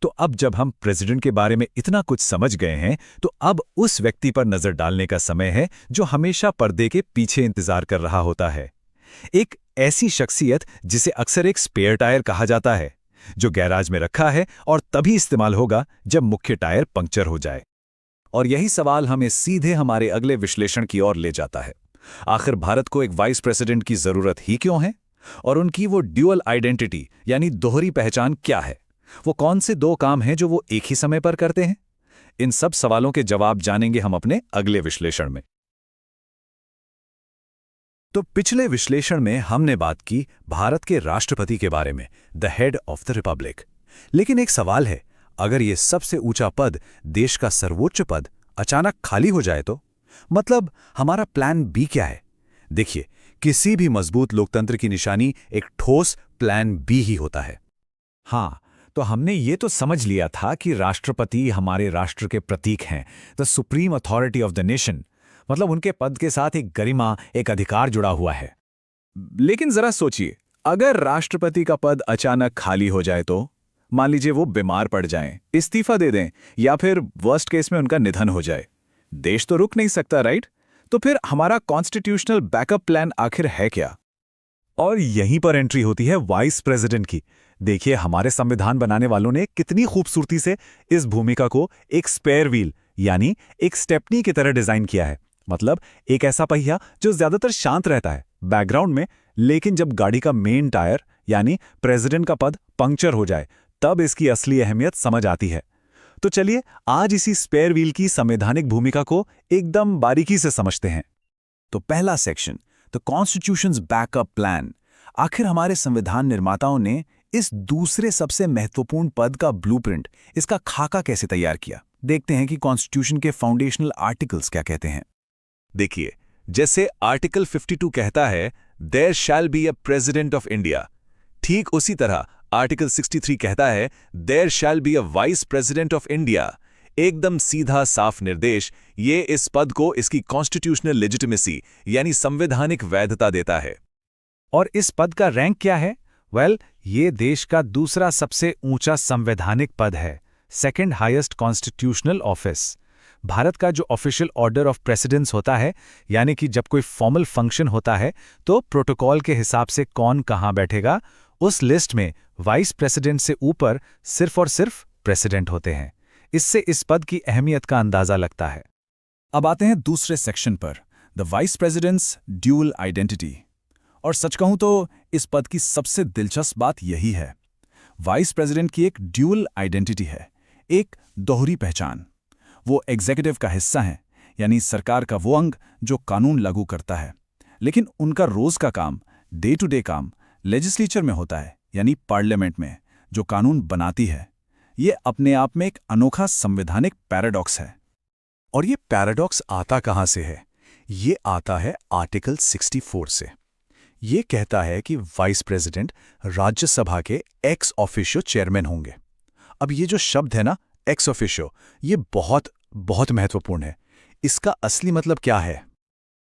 तो अब जब हम प्रेसिडेंट के बारे में इतना कुछ समझ गए हैं, तो अब उस व्यक्ति पर नजर डालने का समय है जो हमेशा पर्दे के पीछे इंतजार कर रहा होता है। एक ऐसी शख्सियत जिसे अक्सर एक स्पेयर टायर कहा जाता है, जो गैराज में रखा है और तभी इस्तेमाल होगा जब मुख्य टायर पंक्चर हो जाए। और यही सवाल हमें सीधे हमारे अगले विश्लेषण की ओर ले जाता है। आखिर भारत को एक वाइस प्रेसिडेंट की जरूरत ही क्यों है? और उनकी वो ड्यूअल आइडेंटिटी यानी दोहरी पहचान क्या है? वो कौन से दो काम हैं जो वो एक ही समय पर करते हैं? इन सब सवालों के जवाब जानेंगे हम अपने अगले विश्लेषण में। तो पिछले विश्लेषण में हमने बात की भारत के राष्ट्रपति के बारे में, the head of the Republic. लेकिन एक सवाल है, अगर ये सबसे ऊंचा पद, देश का सर्वोच्च पद, अचानक खाली हो जाए तो? मतलब हमारा प्लान बी क्या है? देखिए, किसी भी मजबूत लोकतंत्र की निशानी एक ठोस प्लान बी ही होता है। हाँ, तो हमने ये तो समझ लिया था कि राष्ट्रपति हमारे राष्ट्र के प्रतीक हैं, the supreme authority of the nation. मतलब उनके पद के साथ एक गरिमा, एक अधिकार जुड़ा हुआ है। लेकिन जरा सोचिए, अगर राष्ट्रपति का पद अचानक खाली हो जाए तो? मान लीजिए वो बीमार पड़ जाएं, इस्तीफा दे दें, या फिर वर्स्ट केस में उनका निधन हो जाए। देश तो रुक नहीं सकता, राइट? तो फिर हमारा कॉन्स्टिट्यूशनल बैकअप प्लान आखिर है क्या? और यहीं पर एंट्री होती है वाइस प्रेसिडेंट की। देखिए, हमारे संविधान बनाने वालों ने कितनी खूबसूरती से इस भूमिका को एक स्पेयर व्हील यानी एक स्टेपनी की तरह डिजाइन किया है। मतलब एक ऐसा पहिया जो ज्यादातर शांत रहता है बैकग्राउंड में, लेकिन जब गाड़ी का मेन टायर यानी प्रेसिडेंट का पद पंक्चर हो जाए, तब इसकी असली अहमियत समझ आती है। तो चलिए आज इसी स्पेयर व्हील की संवैधानिक भूमिका को एकदम बारीकी से समझते हैं। तो पहला section, the constitutions backup plan. आखिर हमारे संविधान निर्माताओं ने इस दूसरे सबसे महत्वपूर्ण पद का ब्लूप्रिंट, इसका खाका कैसे तैयार किया? देखते हैं कि कॉन्स्टिट्यूशन के फाउंडेशनल आर्टिकल्स क्या कहते हैं। देखिए, जैसे आर्टिकल 52 कहता है there shall be a president of India, ठीक उसी तरह आर्टिकल 63 कहता है there shall be a vice president of India. एकदम सीधा साफ निर्देश, ये इस पद को इसकी कॉन्स्टिट्यूशनल लेजिटिमेसी यानी संवैधानिक वैधता देता है। और इस पद का रैंक क्या है? ये देश का दूसरा सबसे ऊंचा संवैधानिक पद है, second highest constitutional office. Bharat का जो ऑफिशियल ऑर्डर ऑफ प्रेसिडेंस होता है, यानी कि जब कोई फॉर्मल फंक्शन होता है तो प्रोटोकॉल के हिसाब से कौन कहां बैठेगा, उस लिस्ट में वाइस प्रेसिडेंट से ऊपर सिर्फ और सिर्फ प्रेसिडेंट होते हैं। इससे इस पद की अहमियत का अंदाजा लगता है। अब आते हैं दूसरे सेक्शन पर, the vice president's dual identity. और सच कहूं तो इस पद की सबसे दिलचस्प बात यही है, वाइस प्रेसिडेंट की एक ड्यूअल आइडेंटिटी है, एक दोहरी पहचान। वो एग्जीक्यूटिव का हिस्सा हैं, यानी सरकार का वो अंग जो कानून लागू करता है, लेकिन उनका रोज का काम, डे टू डे काम लेजिस्लेचर में होता है, यानी पार्लियामेंट में, जो कानून बनाती है। ये अपने आप में एक अनोखा संवैधानिक पैराडॉक्स है। और ये पैराडॉक्स आता कहां से है? ये आता है आर्टिकल 64 से। ये कहता है कि वाइस प्रेसिडेंट राज्यसभा के एक्स ऑफिशियो चेयरमैन होंगे। अब ये जो शब्द है ना, एक्स ऑफिशियो, ये बहुत बहुत महत्वपूर्ण है। इसका असली मतलब क्या है?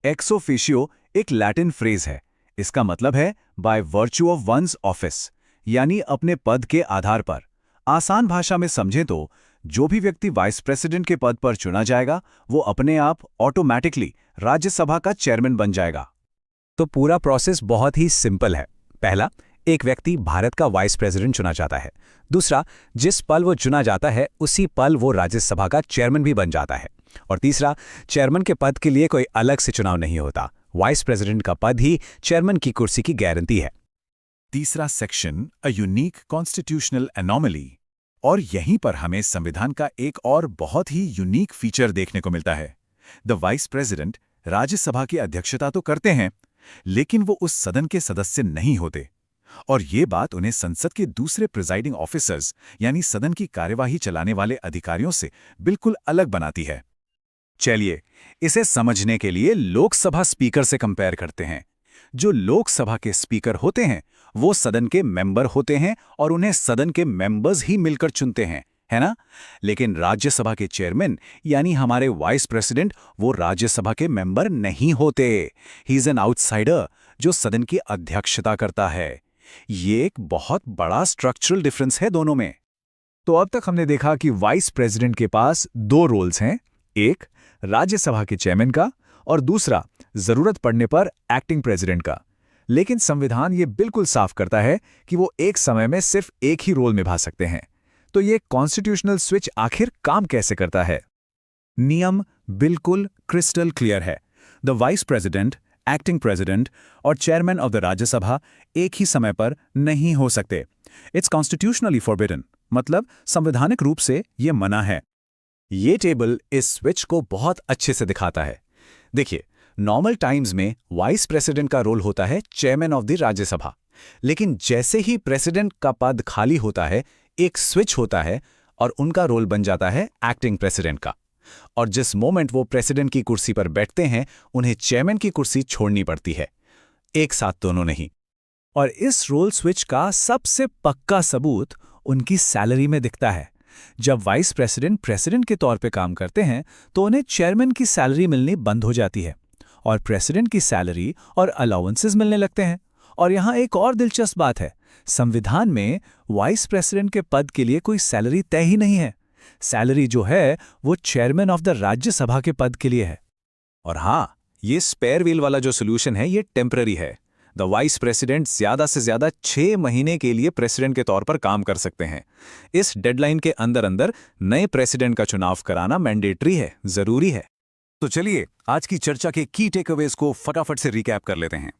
एक्स ऑफिशियो एक लैटिन फ्रेज है। इसका मतलब है by virtue of one's office, यानी अपने पद के आधार पर। आसान भाषा में समझें तो जो भी व्यक्ति वाइस प्रेसिडेंट के पद पर चुना जाएगा, वो अपने आप ऑटोमैटिकली राज्यसभा का चेयरमैन बन जाएगा। तो पूरा प्रोसेस बहुत ही सिंपल है। पहला, एक व्यक्ति भारत का वाइस प्रेसिडेंट चुना जाता है। दूसरा, जिस पल वो चुना जाता है उसी पल वो राज्यसभा का चेयरमैन भी बन जाता है। और तीसरा, चेयरमैन के पद के लिए कोई अलग से चुनाव नहीं होता। वाइस प्रेसिडेंट का पद ही चेयरमैन की कुर्सी की गारंटी है। तीसरा section, a unique constitutional anomaly. और यहीं पर हमें संविधान का एक और बहुत ही यूनिक फीचर देखने को मिलता है। द वाइस प्रेसिडेंट राज्यसभा की अध्यक्षता तो करते हैं, लेकिन वो उस सदन के सदस्य नहीं होते। और ये बात उन्हें संसद के दूसरे प्रिजाइडिंग ऑफिसर्स यानी सदन की कार्यवाही चलाने वाले अधिकारियों से बिल्कुल अलग बनाती है। चलिए, इसे समझने के लिए लोकसभा स्पीकर से कंपेयर करते हैं। जो लोकसभा के स्पीकर होते हैं वो सदन के मेंबर होते हैं और उन्हें सदन के मेंबर्स ही मिलकर चुनते हैं, है ना? लेकिन राज्यसभा के चेयरमैन यानी हमारे वाइस प्रेसिडेंट वो राज्यसभा के मेंबर नहीं होते। ही इज एन आउटसाइडर जो सदन की अध्यक्षता करता है। ये एक बहुत बड़ा स्ट्रक्चरल डिफरेंस है दोनों में। तो अब तक हमने देखा कि वाइस प्रेसिडेंट के पास दो रोल्स हैं, एक राज्यसभा के चेयरमैन का और दूसरा जरूरत पड़ने पर एक्टिंग प्रेसिडेंट का। लेकिन संविधान ये बिल्कुल साफ करता है कि वो एक समय में सिर्फ एक ही रोल निभा सकते हैं। तो ये कॉन्स्टिट्यूशनल स्विच आखिर काम कैसे करता है? नियम बिल्कुल क्रिस्टल क्लियर है। The vice president, acting president और चेयरमैन ऑफ द राज्यसभा एक ही समय पर नहीं हो सकते। इट्स कॉन्स्टिट्यूशनली फॉरबिडन, मतलब संवैधानिक रूप से ये मना है। ये टेबल इस स्विच को बहुत अच्छे से दिखाता है। देखिए, नॉर्मल टाइम्स में वाइस प्रेसिडेंट का रोल होता है चेयरमैन ऑफ द राज्यसभा, लेकिन जैसे ही प्रेसिडेंट का पद खाली होता है, एक स्विच होता है और उनका रोल बन जाता है एक्टिंग प्रेसिडेंट का। और जिस मोमेंट वो प्रेसिडेंट की कुर्सी पर बैठते हैं, उन्हें चेयरमैन की कुर्सी छोड़नी पड़ती है, एक साथ दोनों नहीं। और इस रोल स्विच का सबसे पक्का सबूत उनकी सैलरी में दिखता है। जब वाइस प्रेसिडेंट प्रेसिडेंट के तौर पे काम करते हैं, तो उन्हें चेयरमैन की सैलरी मिलनी बंद हो जाती है और प्रेसिडेंट की सैलरी और अलाउंसेस मिलने लगते हैं। और यहाँ एक और दिलचस्प बात है, संविधान में वाइस प्रेसिडेंट के पद के लिए कोई सैलरी तय ही नहीं है। सैलरी जो है वो चेयरमैन ऑफ द राज्यसभा के पद के लिए है। और हाँ, ये स्पेयर व्हील वाला जो सोल्यूशन है, ये टेम्पररी है। द वाइस प्रेसिडेंट ज्यादा से ज्यादा 6 महीने के लिए प्रेसिडेंट के तौर पर काम कर सकते हैं। इस डेडलाइन के अंदर अंदर नए प्रेसिडेंट का चुनाव कराना मैंडेटरी है, जरूरी है। तो चलिए आज की चर्चा के की टेकअवेज को फटाफट से रिकैप कर लेते हैं।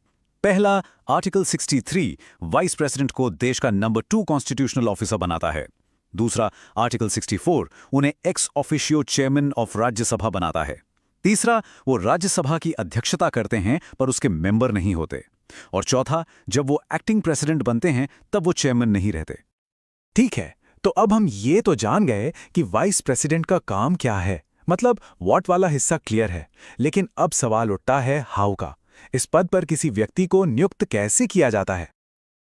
पहला, आर्टिकल 63 वाइस प्रेसिडेंट को देश का नंबर 2 कॉन्स्टिट्यूशनल ऑफिसर बनाता है। दूसरा, आर्टिकल 64 उन्हें ex officio chairman of Rajya Sabha बनाता है। तीसरा, वो राज्यसभा की अध्यक्षता करते हैं पर उसके मेंबर नहीं होते। और चौथा, जब वो एक्टिंग प्रेसिडेंट बनते हैं तब वो चेयरमैन नहीं रहते। ठीक है, तो अब हम ये तो जान गए कि वाइस प्रेसिडेंट का काम क्या है, मतलब व्हाट वाला हिस्सा क्लियर है। लेकिन अब सवाल उठता है हाउ का। इस पद पर किसी व्यक्ति को नियुक्त कैसे किया जाता है?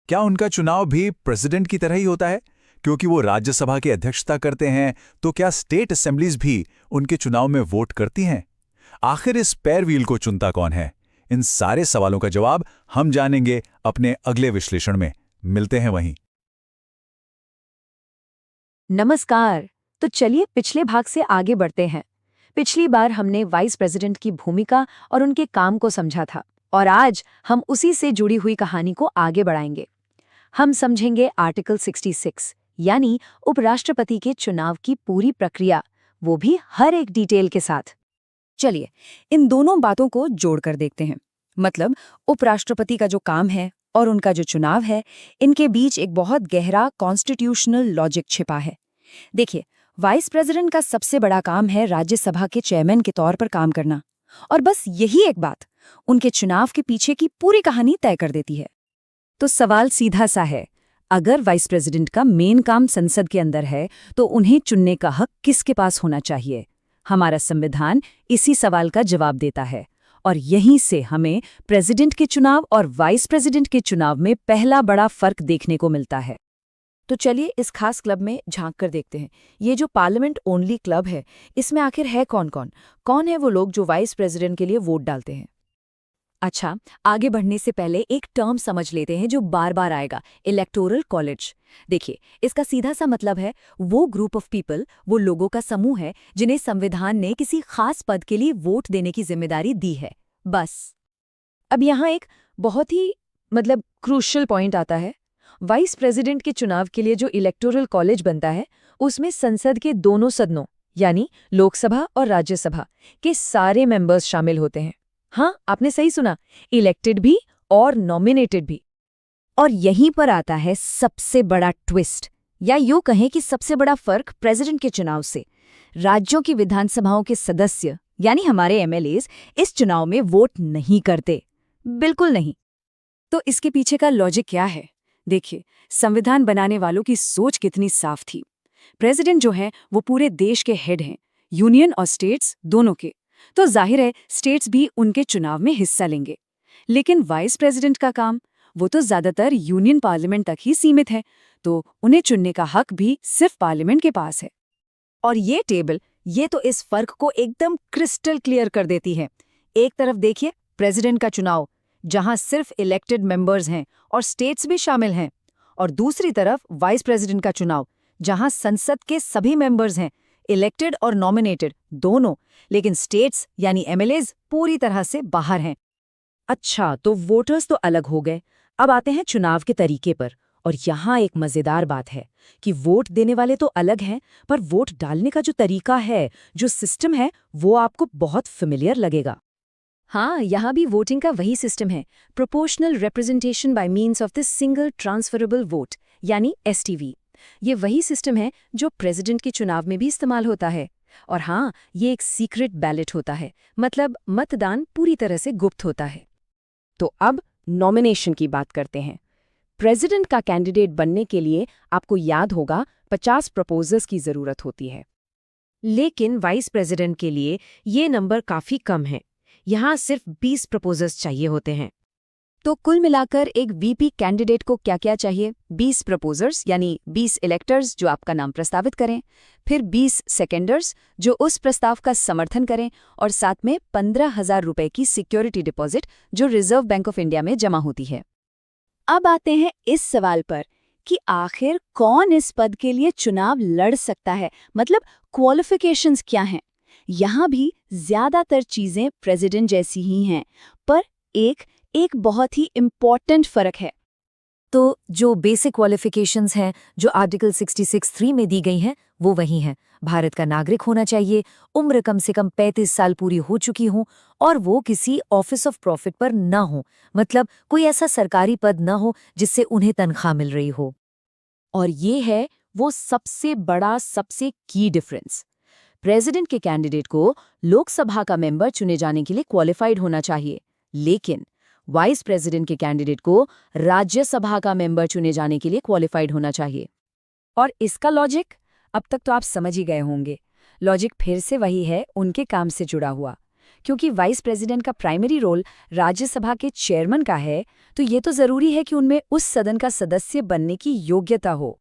क्या उनका चुनाव भी प्रेसिडेंट की तरह ही होता है? क्योंकि वो राज्यसभा की अध्यक्षता करते हैं, तो क्या स्टेट असेंबलीज भी उनके चुनाव में वोट करती हैं? आखिर इस स्पेयर व्हील को चुनता कौन है? इन सारे सवालों का जवाब हम जानेंगे अपने अगले विश्लेषण में। मिलते हैं वहीं। नमस्कार। तो चलिए पिछले भाग से आगे बढ़ते हैं। पिछली बार हमने वाइस प्रेसिडेंट की भूमिका और उनके काम को समझा था, और आज हम उसी से जुड़ी हुई कहानी को आगे बढ़ाएंगे। हम समझेंगे आर्टिकल 66 यानी उपराष्ट्रपति के चुनाव की पूरी प्रक्रिया, वो भी हर एक डिटेल के साथ। चलिए इन दोनों बातों को जोड़कर देखते हैं। मतलब उपराष्ट्रपति का जो काम है और उनका जो चुनाव है, इनके बीच एक बहुत गहरा कॉन्स्टिट्यूशनल लॉजिक छिपा है। देखिए, वाइस प्रेसिडेंट का सबसे बड़ा काम है राज्यसभा के चेयरमैन के तौर पर काम करना, और बस यही एक बात उनके चुनाव के पीछे की पूरी कहानी तय कर देती है। तो सवाल सीधा सा है, अगर वाइस प्रेसिडेंट का मेन काम संसद के अंदर है, तो उन्हें चुनने का हक किसके पास होना चाहिए? हमारा संविधान इसी सवाल का जवाब देता है, और यहीं से हमें प्रेसिडेंट के चुनाव और वाइस प्रेसिडेंट के चुनाव में पहला बड़ा फर्क देखने को मिलता है। तो चलिए इस खास क्लब में झांक कर देखते हैं। ये जो पार्लियामेंट ओनली क्लब है, इसमें आखिर है कौन है वो लोग जो वाइस प्रेसिडेंट के लिए वोट डालते हैं? अच्छा, आगे बढ़ने से पहले एक टर्म समझ लेते हैं जो बार बार आएगा, इलेक्टोरल कॉलेज। देखिए, इसका सीधा सा मतलब है वो ग्रुप ऑफ पीपल, वो लोगों का समूह है जिन्हें संविधान ने किसी खास पद के लिए वोट देने की जिम्मेदारी दी है, बस। अब यहाँ एक बहुत ही क्रूशियल पॉइंट आता है। वाइस प्रेसिडेंट के चुनाव के लिए जो इलेक्टोरल कॉलेज बनता है, उसमें संसद के दोनों सदनों यानी लोकसभा और राज्यसभा के सारे मेंबर्स शामिल होते हैं। हाँ, आपने सही सुना, इलेक्टेड भी और नॉमिनेटेड भी। और यहीं पर आता है सबसे बड़ा ट्विस्ट, या यूं कहें कि सबसे बड़ा फर्क प्रेसिडेंट के चुनाव से। राज्यों की विधानसभाओं के सदस्य यानी हमारे एमएलएज इस चुनाव में वोट नहीं करते, बिल्कुल नहीं। तो इसके पीछे का लॉजिक क्या है? देखिए, संविधान बनाने वालों की सोच कितनी साफ थी। प्रेसिडेंट जो है वो पूरे देश के हेड हैं, यूनियन और स्टेट्स दोनों के। तो जाहिर है स्टेट्स भी उनके चुनाव में हिस्सा लेंगे। लेकिन वाइस प्रेसिडेंट का काम, वो तो ज्यादातर यूनियन पार्लियामेंट तक ही सीमित है, तो उन्हें चुनने का हक भी सिर्फ पार्लियामेंट के पास है। और ये टेबल ये तो इस फर्क को एकदम क्रिस्टल क्लियर कर देती है। एक तरफ देखिए प्रेसिडेंट का चुनाव, जहां सिर्फ इलेक्टेड मेंबर्स हैं और स्टेट्स भी शामिल हैं, और दूसरी तरफ वाइस प्रेसिडेंट का चुनाव, जहां संसद के सभी मेंबर्स हैं, इलेक्टेड और नॉमिनेटेड दोनों, लेकिन स्टेट्स यानी एमएलएज पूरी तरह से बाहर हैं। अच्छा, तो वोटर्स तो अलग हो गए। अब आते हैं चुनाव के तरीके पर। और यहाँ एक मजेदार बात है कि वोट देने वाले तो अलग हैं, पर वोट डालने का जो तरीका है, जो सिस्टम है, वो आपको बहुत फेमिलियर लगेगा। हाँ, यहाँ भी वोटिंग का वही सिस्टम है, proportional representation bye means of the single transferable vote, यानी एसटीवी। ये वही सिस्टम है जो प्रेसिडेंट के चुनाव में भी इस्तेमाल होता है। और हाँ, ये एक सीक्रेट बैलेट होता है, मतलब मतदान पूरी तरह से गुप्त होता है। तो अब नॉमिनेशन की बात करते हैं। प्रेसिडेंट का कैंडिडेट बनने के लिए आपको याद होगा 50 प्रपोजर्स की जरूरत होती है। लेकिन वाइस प्रेसिडेंट के लिए ये नंबर काफी कम है। यहाँ सिर्फ 20 प्रपोजर्स चाहिए होते हैं। तो कुल मिलाकर एक वीपी कैंडिडेट को क्या क्या चाहिए? 20 प्रपोजर्स यानी 20 इलेक्टर्स जो आपका नाम प्रस्तावित करें, फिर 20 सेकेंडर्स जो उस प्रस्ताव का समर्थन करें, और साथ में 15,000 रुपए की सिक्योरिटी डिपॉजिट जो रिजर्व बैंक ऑफ इंडिया में जमा होती है। अब आते हैं इस सवाल पर कि आखिर कौन इस पद के लिए चुनाव लड़ सकता है, मतलब क्वालिफिकेशंस क्या हैं। यहाँ भी ज्यादातर चीजें प्रेसिडेंट जैसी ही हैं, पर एक बहुत ही इम्पॉर्टेंट फर्क है। तो जो बेसिक क्वालिफिकेशंस हैं जो आर्टिकल 66(3) में दी गई हैं, वो वही हैं। भारत का नागरिक होना चाहिए, उम्र कम से कम 35 साल पूरी हो चुकी हो, और वो किसी ऑफिस ऑफ प्रॉफिट पर न हो, मतलब कोई ऐसा सरकारी पद न हो जिससे उन्हें तनख्वाह मिल रही हो। और ये है वो सबसे बड़ा, सबसे की डिफरेंस। प्रेसिडेंट के कैंडिडेट को लोकसभा का मेंबर चुने जाने के लिए क्वालिफाइड होना चाहिए, लेकिन वाइस प्रेसिडेंट के कैंडिडेट को राज्यसभा का मेंबर चुने जाने के लिए क्वालिफाइड होना चाहिए। और इसका लॉजिक अब तक तो आप समझ ही गए होंगे। लॉजिक फिर से वही है, उनके काम से जुड़ा हुआ। क्योंकि वाइस प्रेसिडेंट का प्राइमरी रोल राज्यसभा के चेयरमैन का है, तो ये तो जरूरी है कि उनमें उस सदन का सदस्य बनने की योग्यता हो।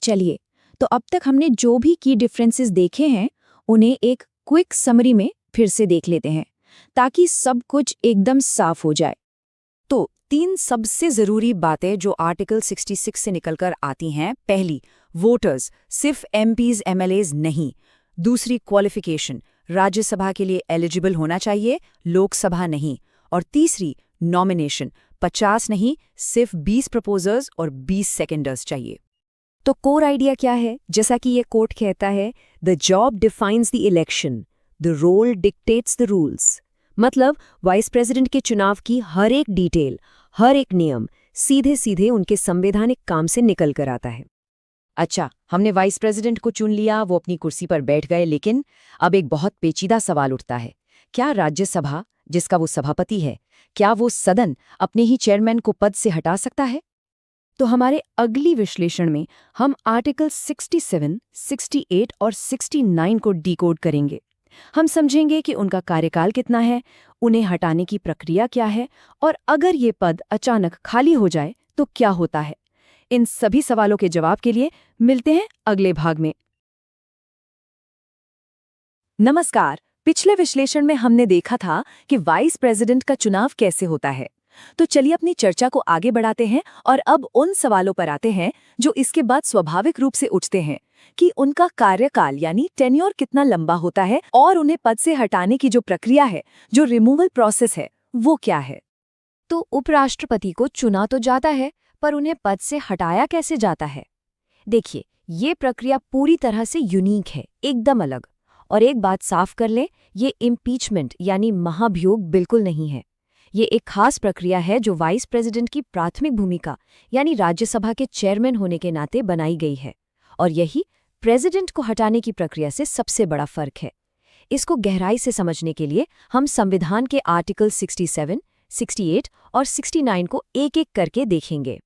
चलिए, तो अब तक हमने जो भी की डिफरेंसेस देखे हैं, उन्हें एक क्विक समरी में फिर से देख लेते हैं, ताकि सब कुछ एकदम साफ हो जाए। तो 3 सबसे जरूरी बातें जो आर्टिकल 66 से निकलकर आती हैं। पहली, वोटर्स, सिर्फ एमपीज एमएलएज नहीं। दूसरी, क्वालिफिकेशन, राज्यसभा के लिए एलिजिबल होना चाहिए, लोकसभा नहीं। और तीसरी, नॉमिनेशन, 50 नहीं, सिर्फ 20 प्रपोजर्स और 20 सेकेंडर्स चाहिए। तो कोर आइडिया क्या है? जैसा कि ये कोर्ट कहता है, the job defines the election, the role dictates the rules. मतलब वाइस प्रेसिडेंट के चुनाव की हर एक डिटेल, हर एक नियम सीधे सीधे उनके संवैधानिक काम से निकल कर आता है। अच्छा, हमने वाइस प्रेसिडेंट को चुन लिया, वो अपनी कुर्सी पर बैठ गए, लेकिन अब एक बहुत पेचीदा सवाल उठता है। क्या राज्यसभा, जिसका वो सभापति है, क्या वो सदन अपने ही चेयरमैन को पद से हटा सकता है? तो हमारे अगली विश्लेषण में हम आर्टिकल 67, 68 और 69 को डिकोड करेंगे। हम समझेंगे कि उनका कार्यकाल कितना है, उन्हें हटाने की प्रक्रिया क्या है, और अगर ये पद अचानक खाली हो जाए तो क्या होता है। इन सभी सवालों के जवाब के लिए मिलते हैं अगले भाग में। नमस्कार। पिछले विश्लेषण में हमने देखा था कि वाइस प्रेसिडेंट का चुनाव कैसे होता है। तो चलिए अपनी चर्चा को आगे बढ़ाते हैं और अब उन सवालों पर आते हैं जो इसके बाद स्वाभाविक रूप से उठते हैं कि उनका कार्यकाल यानी टेन्योर कितना लंबा होता है, और उन्हें पद से हटाने की जो प्रक्रिया है, जो रिमूवल प्रोसेस है, वो क्या है। तो उपराष्ट्रपति को चुना तो जाता है, पर उन्हें पद से हटाया कैसे जाता है? देखिए, ये प्रक्रिया पूरी तरह से यूनिक है, एकदम अलग। और एक बात साफ कर लें, ये इम्पीचमेंट यानी महाभियोग बिल्कुल नहीं है। ये एक खास प्रक्रिया है जो वाइस प्रेसिडेंट की प्राथमिक भूमिका यानी राज्यसभा के चेयरमैन होने के नाते बनाई गई है, और यही प्रेसिडेंट को हटाने की प्रक्रिया से सबसे बड़ा फर्क है। इसको गहराई से समझने के लिए हम संविधान के आर्टिकल 67, 68 और 69 को एक-एक करके देखेंगे।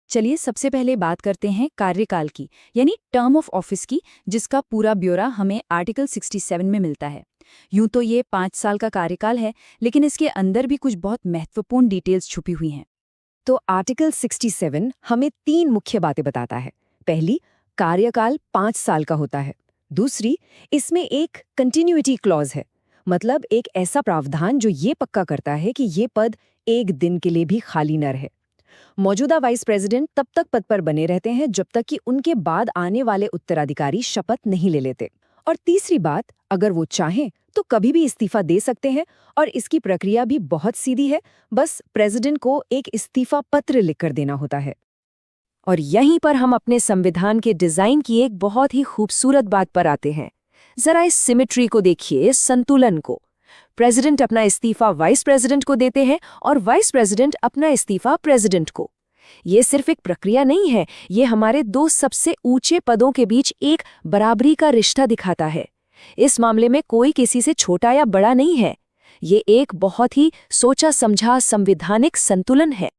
चलिए सबसे पहले बात करते हैं कार्यकाल की, यानी टर्म ऑफ ऑफिस की, जिसका पूरा ब्यौरा हमें आर्टिकल 67 में मिलता है। यूं तो ये 5 साल का कार्यकाल है, लेकिन इसके अंदर भी कुछ बहुत महत्वपूर्ण डिटेल्स छुपी हुई हैं। तो आर्टिकल 67 हमें 3 मुख्य बातें बताता है। पहली, कार्यकाल 5 साल का होता है। दूसरी, इसमें एक कंटिन्यूटी क्लॉज है, मतलब एक ऐसा प्रावधान जो ये पक्का करता है कि ये पद एक दिन के लिए भी खाली न रहे। मौजूदा वाइस प्रेसिडेंट तब तक पद पर बने रहते हैं जब तक कि उनके बाद आने वाले उत्तराधिकारी शपथ नहीं ले लेते। और तीसरी बात, अगर वो चाहें तो कभी भी इस्तीफा दे सकते हैं, और इसकी प्रक्रिया भी बहुत सीधी है, बस प्रेसिडेंट को एक इस्तीफा पत्र लिखकर देना होता है। और यहीं पर हम अपने संविधान के डिजाइन की एक बहुत ही खूबसूरत बात पर आते हैं। जरा इस सिमेट्री को देखिए, इस संतुलन को। प्रेसिडेंट अपना इस्तीफा वाइस प्रेसिडेंट को देते हैं और वाइस प्रेसिडेंट अपना इस्तीफा प्रेसिडेंट को। ये सिर्फ एक प्रक्रिया नहीं है, ये हमारे 2 सबसे ऊंचे पदों के बीच एक बराबरी का रिश्ता दिखाता है। इस मामले में कोई किसी से छोटा या बड़ा नहीं है। ये एक बहुत ही सोचा समझा संवैधानिक संतुलन है।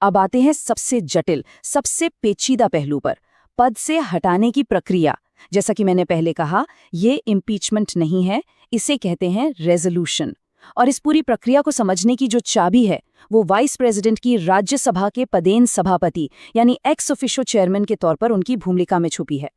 अब आते हैं सबसे जटिल, सबसे पेचीदा पहलू पर, पद से हटाने की प्रक्रिया। जैसा कि मैंने पहले कहा, ये इम्पीचमेंट नहीं है, इसे कहते हैं रेजोल्यूशन। और इस पूरी प्रक्रिया को समझने की जो चाबी है, वो वाइस प्रेसिडेंट की राज्यसभा के पदेन सभापति यानी एक्स ऑफिशियो चेयरमैन के तौर पर उनकी भूमिका में छुपी है।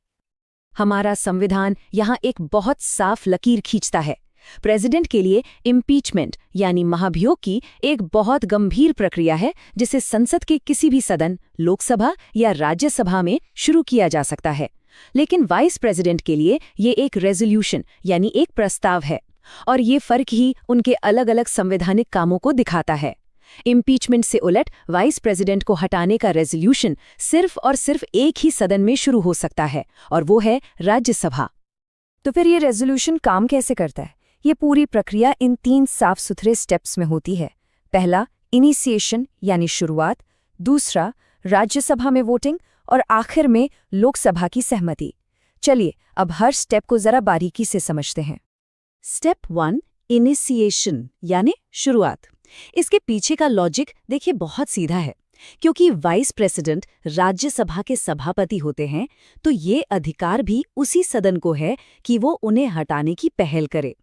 हमारा संविधान यहाँ एक बहुत साफ लकीर खींचता है। प्रेसिडेंट के लिए इम्पीचमेंट यानी महाभियोग की एक बहुत गंभीर प्रक्रिया है, जिसे संसद के किसी भी सदन, लोकसभा या राज्यसभा में शुरू किया जा सकता है। लेकिन वाइस प्रेसिडेंट के लिए ये एक रेजोल्यूशन यानी एक प्रस्ताव है, और ये फर्क ही उनके अलग अलग संवैधानिक कामों को दिखाता है। इम्पीचमेंट से उलट वाइस प्रेसिडेंट को हटाने का रेजोल्यूशन सिर्फ और सिर्फ एक ही सदन में शुरू हो सकता है, और वो है राज्यसभा। तो फिर ये रेजोल्यूशन काम कैसे करता है? ये पूरी प्रक्रिया इन 3 साफ सुथरे स्टेप्स में होती है। पहला, इनिशिएशन यानी शुरुआत। दूसरा, राज्यसभा में वोटिंग। और आखिर में लोकसभा की सहमति। चलिए अब हर स्टेप को जरा बारीकी से समझते हैं। स्टेप 1, इनिशिएशन यानी शुरुआत। इसके पीछे का लॉजिक देखिए बहुत सीधा है। क्योंकि वाइस प्रेसिडेंट राज्यसभा के सभापति होते हैं, तो ये अधिकार भी उसी सदन को है कि वो उन्हें हटाने की पहल करे।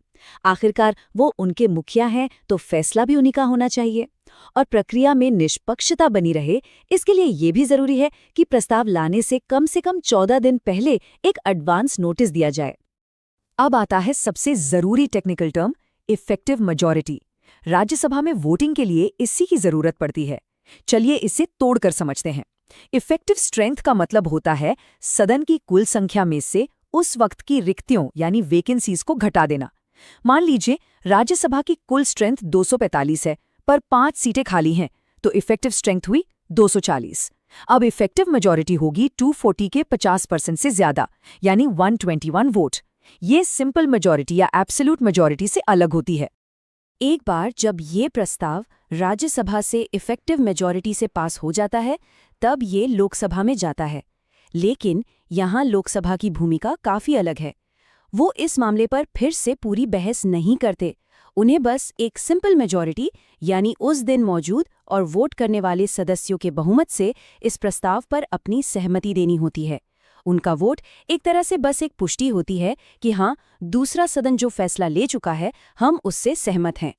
आखिरकार वो उनके मुखिया हैं, तो फैसला भी उन्हीं का होना चाहिए। और प्रक्रिया में निष्पक्षता बनी रहे, इसके लिए ये भी जरूरी है कि प्रस्ताव लाने से कम 14 दिन पहले एक एडवांस नोटिस दिया जाए। अब आता है सबसे जरूरी technical term, effective majority. Rajya Sabha में वोटिंग के लिए इसी की जरूरत पड़ती है। चलिए इसे तोड़कर समझते हैं। इफेक्टिव स्ट्रेंथ का मतलब होता है सदन की कुल संख्या में से उस वक्त की रिक्तियों यानी वेकेंसीज को घटा देना। मान लीजिए राज्यसभा की कुल स्ट्रेंथ 245 है, पर 5 सीटें खाली हैं, तो इफेक्टिव स्ट्रेंथ हुई 240। अब इफेक्टिव मेजॉरिटी होगी 240 के 50% से ज्यादा, यानी 121 वोट। ये सिंपल मेजॉरिटी या एब्सोल्यूट मेजॉरिटी से अलग होती है। एक बार जब ये प्रस्ताव राज्यसभा से इफेक्टिव मेजॉरिटी से पास हो जाता है, तब ये लोकसभा में जाता है। लेकिन यहाँ लोकसभा की भूमिका काफी अलग है। वो इस मामले पर फिर से पूरी बहस नहीं करते। उन्हें बस एक सिंपल मेजॉरिटी यानी उस दिन मौजूद और वोट करने वाले सदस्यों के बहुमत से इस प्रस्ताव पर अपनी सहमति देनी होती है। उनका वोट एक तरह से बस एक पुष्टि होती है कि हाँ, दूसरा सदन जो फैसला ले चुका है, हम उससे सहमत हैं।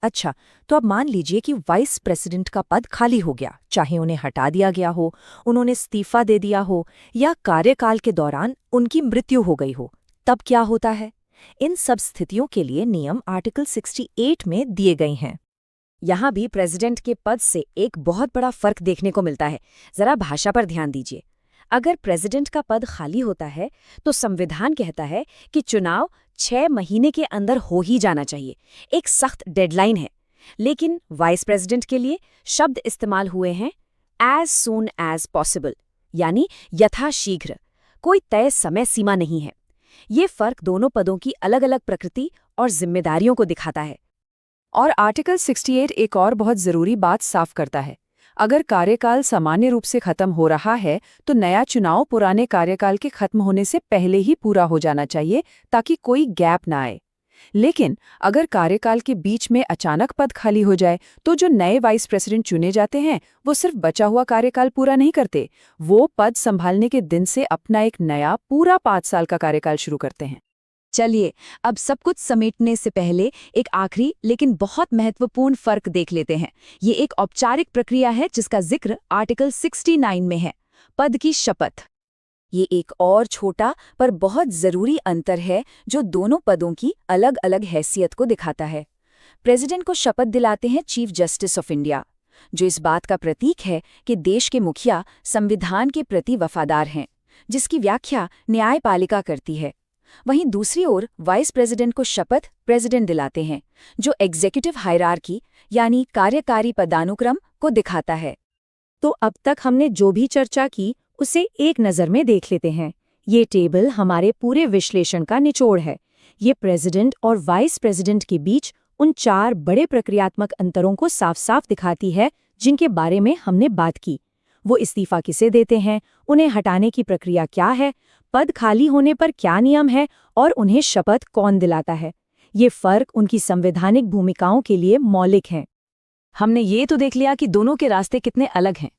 अच्छा, तो अब मान लीजिए कि वाइस प्रेसिडेंट का पद खाली हो गया, चाहे उन्हें हटा दिया गया हो, उन्होंने इस्तीफा दे दिया हो, या कार्यकाल के दौरान उनकी मृत्यु हो गई हो। तब क्या होता है? इन सब स्थितियों के लिए नियम आर्टिकल 68 में दिए गए हैं। यहाँ भी प्रेसिडेंट के पद से एक बहुत बड़ा फर्क देखने को मिलता है। जरा भाषा पर ध्यान दीजिए। अगर प्रेसिडेंट का पद खाली होता है, तो संविधान कहता है कि चुनाव 6 महीने के अंदर हो ही जाना चाहिए। एक सख्त डेडलाइन है। लेकिन वाइस प्रेसिडेंट के लिए शब्द इस्तेमाल हुए हैं एज सून एज पॉसिबल, यानी यथाशीघ्र। कोई तय समय सीमा नहीं है। ये फर्क दोनों पदों की अलग अलग प्रकृति और जिम्मेदारियों को दिखाता है। और आर्टिकल 68 एक और बहुत जरूरी बात साफ करता है। अगर कार्यकाल सामान्य रूप से खत्म हो रहा है, तो नया चुनाव पुराने कार्यकाल के खत्म होने से पहले ही पूरा हो जाना चाहिए, ताकि कोई गैप ना आए। लेकिन अगर कार्यकाल के बीच में अचानक पद खाली हो जाए, तो जो नए वाइस प्रेसिडेंट चुने जाते हैं, वो सिर्फ बचा हुआ कार्यकाल पूरा नहीं करते, वो पद संभालने के दिन से अपना एक नया पूरा 5 साल का कार्यकाल शुरू करते हैं। चलिए, अब सब कुछ समेटने से पहले एक आखिरी लेकिन बहुत महत्वपूर्ण फर्क देख लेते हैं। ये एक औपचारिक प्रक्रिया है जिसका जिक्र आर्टिकल 69 में है, पद की शपथ। ये एक और छोटा पर बहुत जरूरी अंतर है जो दोनों पदों की अलग अलग हैसियत को दिखाता है। प्रेसिडेंट को शपथ दिलाते हैं चीफ जस्टिस ऑफ इंडिया, जो इस बात का प्रतीक है कि देश के मुखिया संविधान के प्रति वफादार हैं, जिसकी व्याख्या न्यायपालिका करती है। वहीं दूसरी ओर वाइस प्रेसिडेंट को शपथ प्रेसिडेंट दिलाते हैं, जो एग्जीक्यूटिव हायरार्की यानी कार्यकारी पदानुक्रम को दिखाता है। तो अब तक हमने जो भी चर्चा की उसे एक नज़र में देख लेते हैं। ये टेबल हमारे पूरे विश्लेषण का निचोड़ है। ये प्रेसिडेंट और वाइस प्रेसिडेंट के बीच उन 4 बड़े प्रक्रियात्मक अंतरों को साफ साफ दिखाती है जिनके बारे में हमने बात की। वो इस्तीफा किसे देते हैं, उन्हें हटाने की प्रक्रिया क्या है, पद खाली होने पर क्या नियम है और उन्हें शपथ कौन दिलाता है। ये फर्क उनकी संवैधानिक भूमिकाओं के लिए मौलिक हैं। हमने ये तो देख लिया कि दोनों के रास्ते कितने अलग हैं,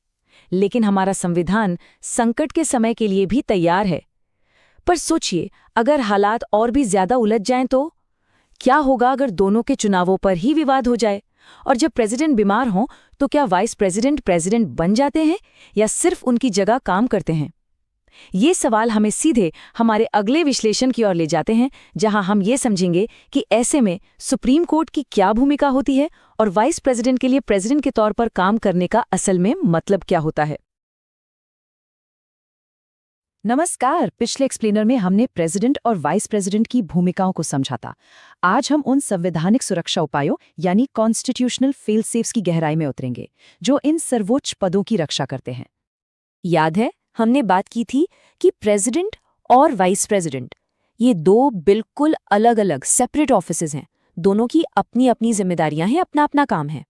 लेकिन हमारा संविधान संकट के समय के लिए भी तैयार है। पर सोचिए, अगर हालात और भी ज्यादा उलझ जाएं तो क्या होगा अगर दोनों के चुनावों पर ही विवाद हो जाए? और जब प्रेसिडेंट बीमार हों तो क्या वाइस प्रेसिडेंट प्रेसिडेंट बन जाते हैं या सिर्फ उनकी जगह काम करते हैं? ये सवाल हमें सीधे हमारे अगले विश्लेषण की ओर ले जाते हैं, जहां हम ये समझेंगे कि ऐसे में सुप्रीम कोर्ट की क्या भूमिका होती है और वाइस प्रेसिडेंट के लिए प्रेसिडेंट के तौर पर काम करने का असल में मतलब क्या होता है। नमस्कार। पिछले एक्सप्लेनर में हमने प्रेसिडेंट और वाइस प्रेसिडेंट की भूमिकाओं को समझा था। आज हम उन संवैधानिक सुरक्षा उपायों यानी कॉन्स्टिट्यूशनल फेल सेफ्स की गहराई में उतरेंगे, जो इन सर्वोच्च पदों की रक्षा करते हैं। याद है, हमने बात की थी कि प्रेसिडेंट और वाइस प्रेसिडेंट ये 2 बिल्कुल अलग अलग सेपरेट ऑफिसेज हैं। दोनों की अपनी अपनी जिम्मेदारियां हैं, अपना अपना काम है।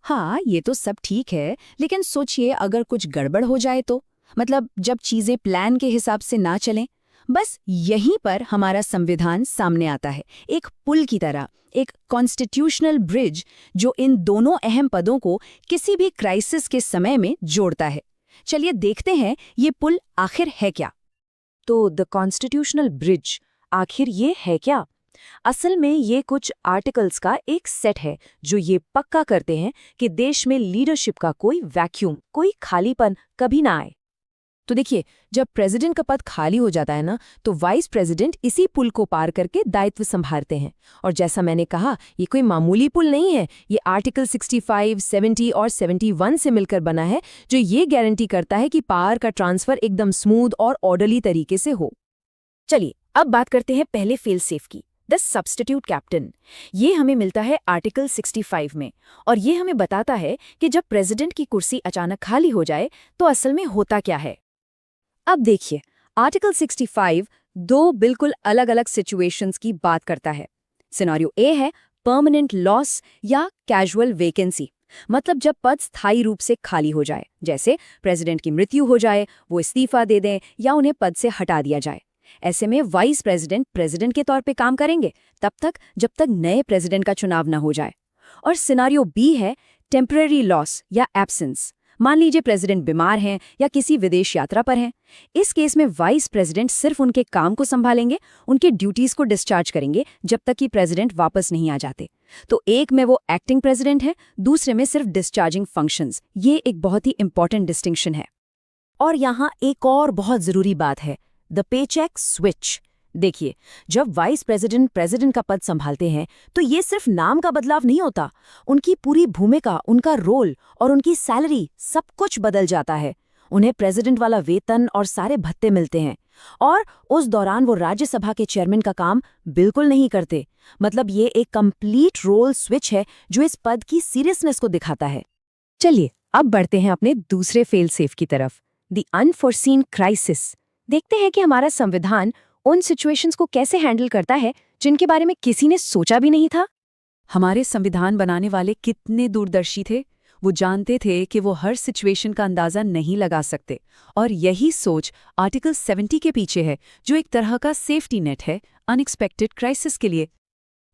हाँ, ये तो सब ठीक है, लेकिन सोचिए अगर कुछ गड़बड़ हो जाए तो, मतलब जब चीजें प्लान के हिसाब से ना चलें। बस यहीं पर हमारा संविधान सामने आता है, एक पुल की तरह, एक कॉन्स्टिट्यूशनल ब्रिज जो इन दोनों अहम पदों को किसी भी क्राइसिस के समय में जोड़ता है। चलिए देखते हैं ये पुल आखिर है क्या। तो द कॉन्स्टिट्यूशनल ब्रिज आखिर ये है क्या? असल में ये कुछ आर्टिकल्स का एक सेट है जो ये पक्का करते हैं कि देश में लीडरशिप का कोई वैक्यूम, कोई खालीपन कभी ना आए। तो देखिए, जब प्रेसिडेंट का पद खाली हो जाता है ना, तो वाइस प्रेसिडेंट इसी पुल को पार करके दायित्व संभालते हैं। और जैसा मैंने कहा, ये कोई मामूली पुल नहीं है। ये आर्टिकल 65, 70 और 71 से मिलकर बना है, जो ये गारंटी करता है कि पावर का ट्रांसफर एकदम स्मूथ और ऑर्डरली तरीके से हो। चलिए अब बात करते हैं पहले फेल सेफ की, द सब्स्टिट्यूट कैप्टन। ये हमें मिलता है आर्टिकल 65 में, और ये हमें बताता है कि जब प्रेसिडेंट की कुर्सी अचानक खाली हो जाए तो असल में होता क्या है। अब देखिए, आर्टिकल 65 2 बिल्कुल अलग अलग सिचुएशंस की बात करता है। सिनेरियो ए है परमानेंट लॉस या कैजुअल वेकेंसी, मतलब जब पद स्थायी रूप से खाली हो जाए, जैसे प्रेसिडेंट की मृत्यु हो जाए, वो इस्तीफा दे दें या उन्हें पद से हटा दिया जाए। ऐसे में वाइस प्रेसिडेंट प्रेसिडेंट के तौर पे काम करेंगे तब तक जब तक नए प्रेसिडेंट का चुनाव न हो जाए। और सिनेरियो बी है टेम्परेरी लॉस या एब्सेंस। मान लीजिए प्रेसिडेंट बीमार हैं या किसी विदेश यात्रा पर हैं। इस केस में वाइस प्रेसिडेंट सिर्फ उनके काम को संभालेंगे, उनके ड्यूटीज को डिस्चार्ज करेंगे जब तक कि प्रेसिडेंट वापस नहीं आ जाते। तो एक में वो एक्टिंग प्रेसिडेंट है, दूसरे में सिर्फ डिस्चार्जिंग फंक्शंस। ये एक बहुत ही इंपॉर्टेंट डिस्टिंक्शन है। और यहाँ एक और बहुत जरूरी बात है, द पेचेक स्विच। देखिए, जब वाइस प्रेसिडेंट प्रेसिडेंट का पद संभालते हैं तो ये सिर्फ नाम का बदलाव नहीं होता, उनकी पूरी भूमिका, उनका रोल और उनकी सैलरी सब कुछ बदल जाता है। उन्हें प्रेसिडेंट वाला वेतन और सारे भत्ते मिलते हैं, और उस दौरान वो राज्यसभा के चेयरमैन का काम बिल्कुल नहीं करते। मतलब ये एक कंप्लीट रोल स्विच है जो इस पद की सीरियसनेस को दिखाता है। चलिए अब बढ़ते हैं अपने दूसरे फेल सेफ की तरफ, द अनफोर्सीन क्राइसिस। देखते हैं कि हमारा संविधान उन सिचुएशंस को कैसे हैंडल करता है जिनके बारे में किसी ने सोचा भी नहीं था। हमारे संविधान बनाने वाले कितने दूरदर्शी थे। वो जानते थे कि वो हर सिचुएशन का अंदाजा नहीं लगा सकते, और यही सोच आर्टिकल 70 के पीछे है, जो एक तरह का सेफ्टी नेट है अनएक्सपेक्टेड क्राइसिस के लिए।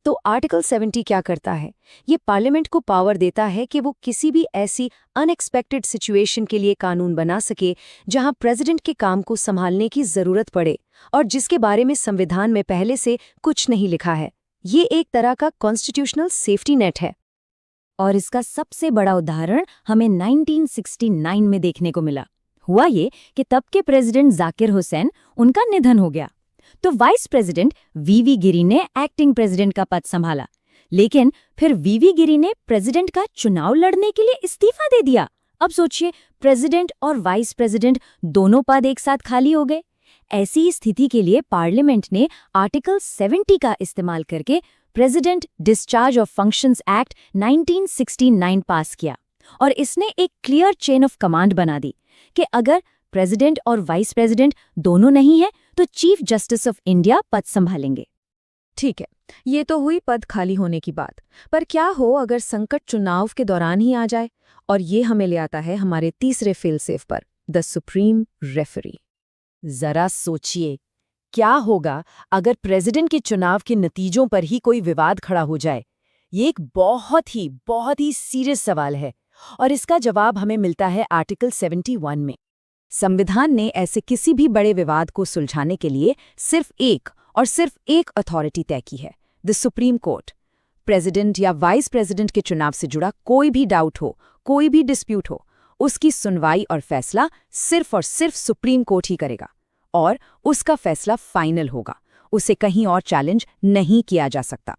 तो आर्टिकल 70 क्या करता है? ये पार्लियामेंट को पावर देता है कि वो किसी भी ऐसी अनएक्सपेक्टेड सिचुएशन के लिए कानून बना सके जहां प्रेसिडेंट के काम को संभालने की जरूरत पड़े और जिसके बारे में संविधान में पहले से कुछ नहीं लिखा है। ये एक तरह का कॉन्स्टिट्यूशनल सेफ्टी नेट है। और इसका सबसे बड़ा उदाहरण हमें 1969 में देखने को मिला। हुआ ये कि तब के प्रेसिडेंट जाकिर हुसैन, उनका निधन हो गया, तो वाइस प्रेसिडेंट वीवी गिरी ने एक्टिंग प्रेसिडेंट का पद संभाला। लेकिन फिर वीवी गिरी ने प्रेसिडेंट का चुनाव लड़ने के लिए इस्तीफा दे दिया। अब सोचिए, प्रेसिडेंट और वाइस प्रेसिडेंट दोनों पद एक साथ खाली हो गए। ऐसी स्थिति के लिए पार्लियामेंट ने आर्टिकल 70 का इस्तेमाल करके president discharge of functions act 1969 पास किया और इसने एक क्लियर चेन ऑफ कमांड बना दी कि अगर प्रेसिडेंट और वाइस प्रेसिडेंट दोनों नहीं है तो चीफ जस्टिस ऑफ इंडिया पद संभालेंगे। ठीक है, ये तो हुई पद खाली होने की बात। पर क्या हो अगर संकट चुनाव के दौरान ही आ जाए? और ये हमें ले आता है हमारे तीसरे फेलसेफ पर, द सुप्रीम रेफरी। जरा सोचिए, क्या होगा अगर प्रेसिडेंट के चुनाव के नतीजों पर ही कोई विवाद खड़ा हो जाए? ये एक बहुत ही सीरियस सवाल है और इसका जवाब हमें मिलता है आर्टिकल 71 में। संविधान ने ऐसे किसी भी बड़े विवाद को सुलझाने के लिए सिर्फ एक अथॉरिटी तय की है, द सुप्रीम कोर्ट। प्रेसिडेंट या वाइस प्रेसिडेंट के चुनाव से जुड़ा कोई भी डाउट हो, कोई भी डिस्प्यूट हो, उसकी सुनवाई और फैसला सिर्फ और सिर्फ सुप्रीम कोर्ट ही करेगा और उसका फैसला फाइनल होगा। उसे कहीं और चैलेंज नहीं किया जा सकता।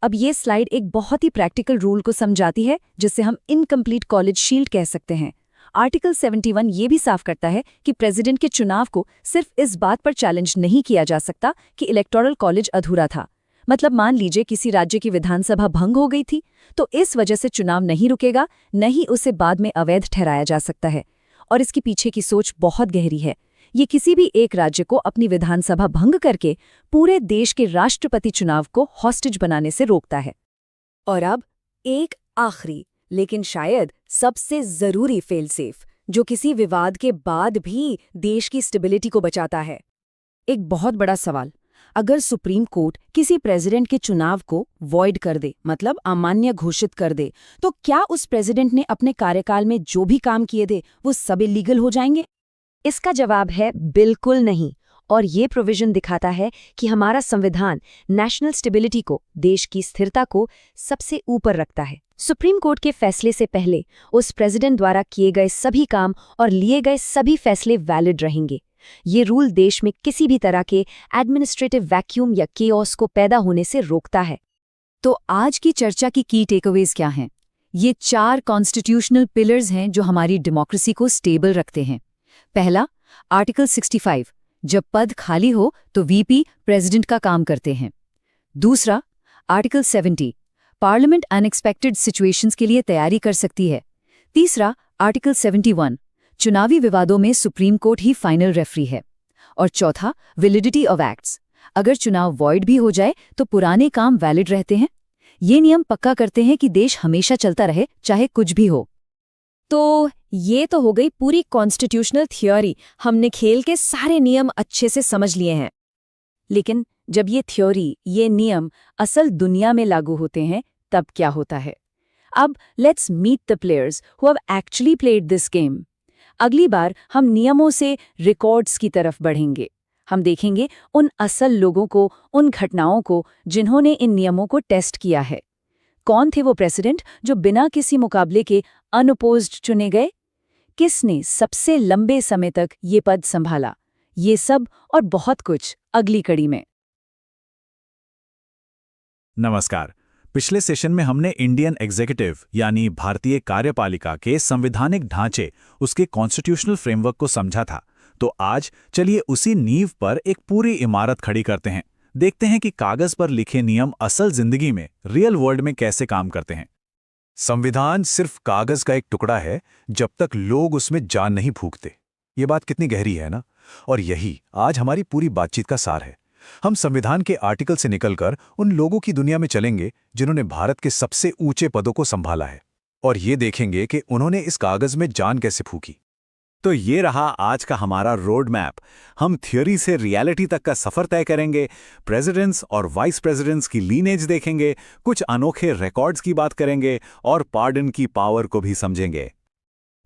अब ये स्लाइड एक बहुत ही प्रैक्टिकल रूल को समझाती है जिसे हम इनकम्प्लीट कॉलेज शील्ड कह सकते हैं। आर्टिकल 71 ये भी साफ करता है कि प्रेसिडेंट के चुनाव को सिर्फ इस बात पर चैलेंज नहीं किया जा सकता कि इलेक्टोरल कॉलेज अधूरा था। मतलब मान लीजिए किसी राज्य की विधानसभा भंग हो गई थी, तो इस वजह से चुनाव नहीं रुकेगा, न ही उसे बाद में अवैध ठहराया जा सकता है। और इसके पीछे की सोच बहुत गहरी है। ये किसी भी एक राज्य को अपनी विधानसभा भंग करके पूरे देश के राष्ट्रपति चुनाव को हॉस्टेज बनाने से रोकता है। और अब एक आखिरी लेकिन शायद सबसे जरूरी फेलसेफ, जो किसी विवाद के बाद भी देश की स्टेबिलिटी को बचाता है। एक बहुत बड़ा सवाल, अगर सुप्रीम कोर्ट किसी प्रेसिडेंट के चुनाव को वॉइड कर दे, मतलब अमान्य घोषित कर दे, तो क्या उस प्रेसिडेंट ने अपने कार्यकाल में जो भी काम किए थे वो सब इलीगल हो जाएंगे? इसका जवाब है बिल्कुल नहीं। और ये प्रोविजन दिखाता है कि हमारा संविधान नेशनल स्टेबिलिटी को, देश की स्थिरता को सबसे ऊपर रखता है। सुप्रीम कोर्ट के फैसले से पहले उस प्रेसिडेंट द्वारा किए गए सभी काम और लिए गए सभी फैसले वैलिड रहेंगे। ये रूल देश में किसी भी तरह के एडमिनिस्ट्रेटिव वैक्यूम या केओस को पैदा होने से रोकता है। तो आज की चर्चा की टेकअवेज क्या हैं? ये 4 कॉन्स्टिट्यूशनल पिलर्स हैं जो हमारी डेमोक्रेसी को स्टेबल रखते हैं। पहला, आर्टिकल 65, जब पद खाली हो तो वीपी प्रेसिडेंट का काम करते हैं। दूसरा, आर्टिकल 70, पार्लियामेंट अनएक्सपेक्टेड सिचुएशंस के लिए तैयारी कर सकती है। तीसरा, आर्टिकल 71, चुनावी विवादों में सुप्रीम कोर्ट ही फाइनल रेफरी है। और चौथा, वैलिडिटी ऑफ एक्ट्स, अगर चुनाव वॉइड भी हो जाए तो पुराने काम वैलिड रहते हैं। ये नियम पक्का करते हैं कि देश हमेशा चलता रहे, चाहे कुछ भी हो। तो ये तो हो गई पूरी कॉन्स्टिट्यूशनल थ्योरी। हमने खेल के सारे नियम अच्छे से समझ लिए हैं। लेकिन जब ये थ्योरी, ये नियम असल दुनिया में लागू होते हैं, तब क्या होता है? अब let's meet the players who have actually played this game. अगली बार हम नियमों से रिकॉर्ड्स की तरफ बढ़ेंगे। हम देखेंगे उन असल लोगों को, उन घटनाओं को जिन्होंने इन नियमों को टेस्ट किया है। कौन थे वो प्रेसिडेंट जो बिना किसी मुकाबले के अनअपोज्ड चुने गए? किसने सबसे लंबे समय तक ये पद संभाला? ये सब और बहुत कुछ अगली कड़ी में। नमस्कार। पिछले सेशन में हमने इंडियन एग्जीक्यूटिव यानी भारतीय कार्यपालिका के संवैधानिक ढांचे, उसके कॉन्स्टिट्यूशनल फ्रेमवर्क को समझा था। तो आज चलिए उसी नींव पर एक पूरी इमारत खड़ी करते हैं। देखते हैं कि कागज पर लिखे नियम असल जिंदगी में, रियल वर्ल्ड में कैसे काम करते हैं। संविधान सिर्फ कागज का एक टुकड़ा है जब तक लोग उसमें जान नहीं फूंकते। ये बात कितनी गहरी है ना? और यही आज हमारी पूरी बातचीत का सार है। हम संविधान के आर्टिकल से निकलकर उन लोगों की दुनिया में चलेंगे जिन्होंने भारत के सबसे ऊंचे पदों को संभाला है, और ये देखेंगे कि उन्होंने इस कागज में जान कैसे फूंकी। तो ये रहा आज का हमारा रोड मैप। हम थ्योरी से रियलिटी तक का सफर तय करेंगे, प्रेसिडेंट्स और वाइस प्रेसिडेंट्स की लीनेज देखेंगे, कुछ अनोखे रिकॉर्ड्स की बात करेंगे और पार्डन की पावर को भी समझेंगे।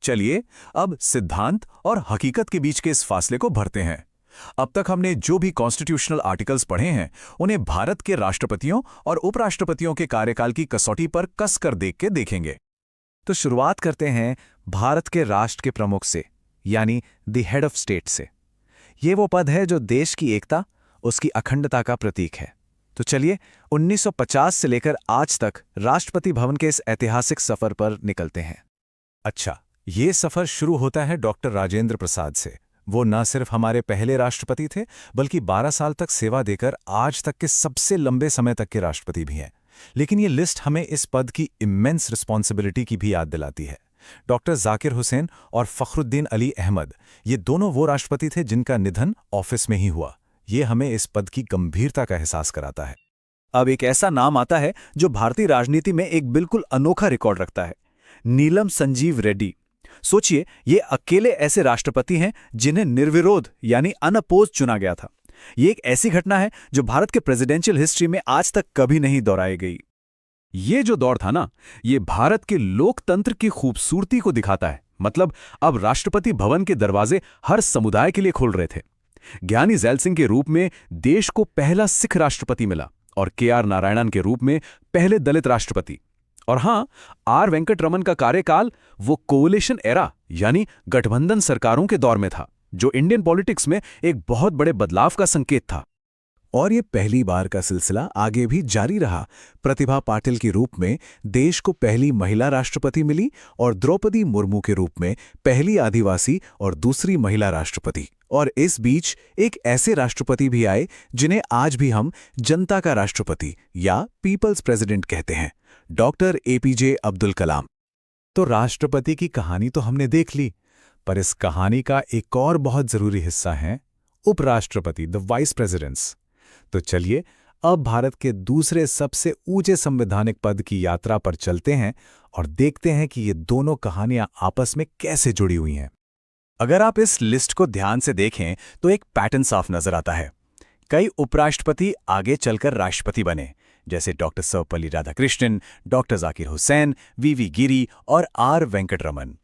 चलिए अब सिद्धांत और हकीकत के बीच के इस फासले को भरते हैं। अब तक हमने जो भी कॉन्स्टिट्यूशनल आर्टिकल्स पढ़े हैं उन्हें भारत के राष्ट्रपतियों और उपराष्ट्रपतियों के कार्यकाल की कसौटी पर कसकर देख के देखेंगे। तो शुरुआत करते हैं भारत के राष्ट्र के प्रमुख से, यानी द हेड ऑफ स्टेट से। ये वो पद है जो देश की एकता, उसकी अखंडता का प्रतीक है। तो चलिए 1950 से लेकर आज तक राष्ट्रपति भवन के इस ऐतिहासिक सफर पर निकलते हैं। अच्छा, ये सफर शुरू होता है डॉक्टर राजेंद्र प्रसाद से। वो न सिर्फ हमारे पहले राष्ट्रपति थे, बल्कि 12 साल तक सेवा देकर आज तक के सबसे लंबे समय तक के राष्ट्रपति भी हैं। लेकिन ये लिस्ट हमें इस पद की इमेंस रिस्पॉन्सिबिलिटी की भी याद दिलाती है। डॉक्टर जाकिर हुसैन और फखरुद्दीन अली अहमद, ये दोनों वो राष्ट्रपति थे जिनका निधन ऑफिस में ही हुआ। ये हमें इस पद की गंभीरता का एहसास कराता है। अब एक ऐसा नाम आता है जो भारतीय राजनीति में एक बिल्कुल अनोखा रिकॉर्ड रखता है, नीलम संजीव रेड्डी। सोचिए, ये अकेले ऐसे राष्ट्रपति हैं जिन्हें निर्विरोध यानी अनअपोज चुना गया था। ये एक ऐसी घटना है जो भारत के प्रेसिडेंशियल हिस्ट्री में आज तक कभी नहीं दोहराई गई। ये जो दौर था ना, ये भारत के लोकतंत्र की खूबसूरती को दिखाता है। मतलब अब राष्ट्रपति भवन के दरवाजे हर समुदाय के लिए खुल रहे थे। ज्ञानी ज़ैल सिंह के रूप में देश को पहला सिख राष्ट्रपति मिला और के.आर. नारायणन के रूप में पहले दलित राष्ट्रपति। और हां, आर वेंकटरमन का कार्यकाल वो कोलिशन एरा यानी गठबंधन सरकारों के दौर में था, जो इंडियन पॉलिटिक्स में एक बहुत बड़े बदलाव का संकेत था। और ये पहली बार का सिलसिला आगे भी जारी रहा। प्रतिभा पाटिल के रूप में देश को पहली महिला राष्ट्रपति मिली और द्रौपदी मुर्मू के रूप में पहली आदिवासी और दूसरी महिला राष्ट्रपति। और इस बीच एक ऐसे राष्ट्रपति भी आए जिन्हें आज भी हम जनता का राष्ट्रपति या पीपल्स प्रेसिडेंट कहते हैं, डॉक्टर एपीजे अब्दुल कलाम। तो राष्ट्रपति की कहानी तो हमने देख ली, पर इस कहानी का एक और बहुत जरूरी हिस्सा है उपराष्ट्रपति, द वाइस प्रेसिडेंट्स। तो चलिए अब भारत के दूसरे सबसे ऊंचे संवैधानिक पद की यात्रा पर चलते हैं और देखते हैं कि ये दोनों कहानियां आपस में कैसे जुड़ी हुई हैं। अगर आप इस लिस्ट को ध्यान से देखें तो एक पैटर्न साफ नजर आता है। कई उपराष्ट्रपति आगे चलकर राष्ट्रपति बने, जैसे doctor Sarvepalli Radhakrishnan, doctor Zakir Hussain, V Giri और आर वेंकटरमन।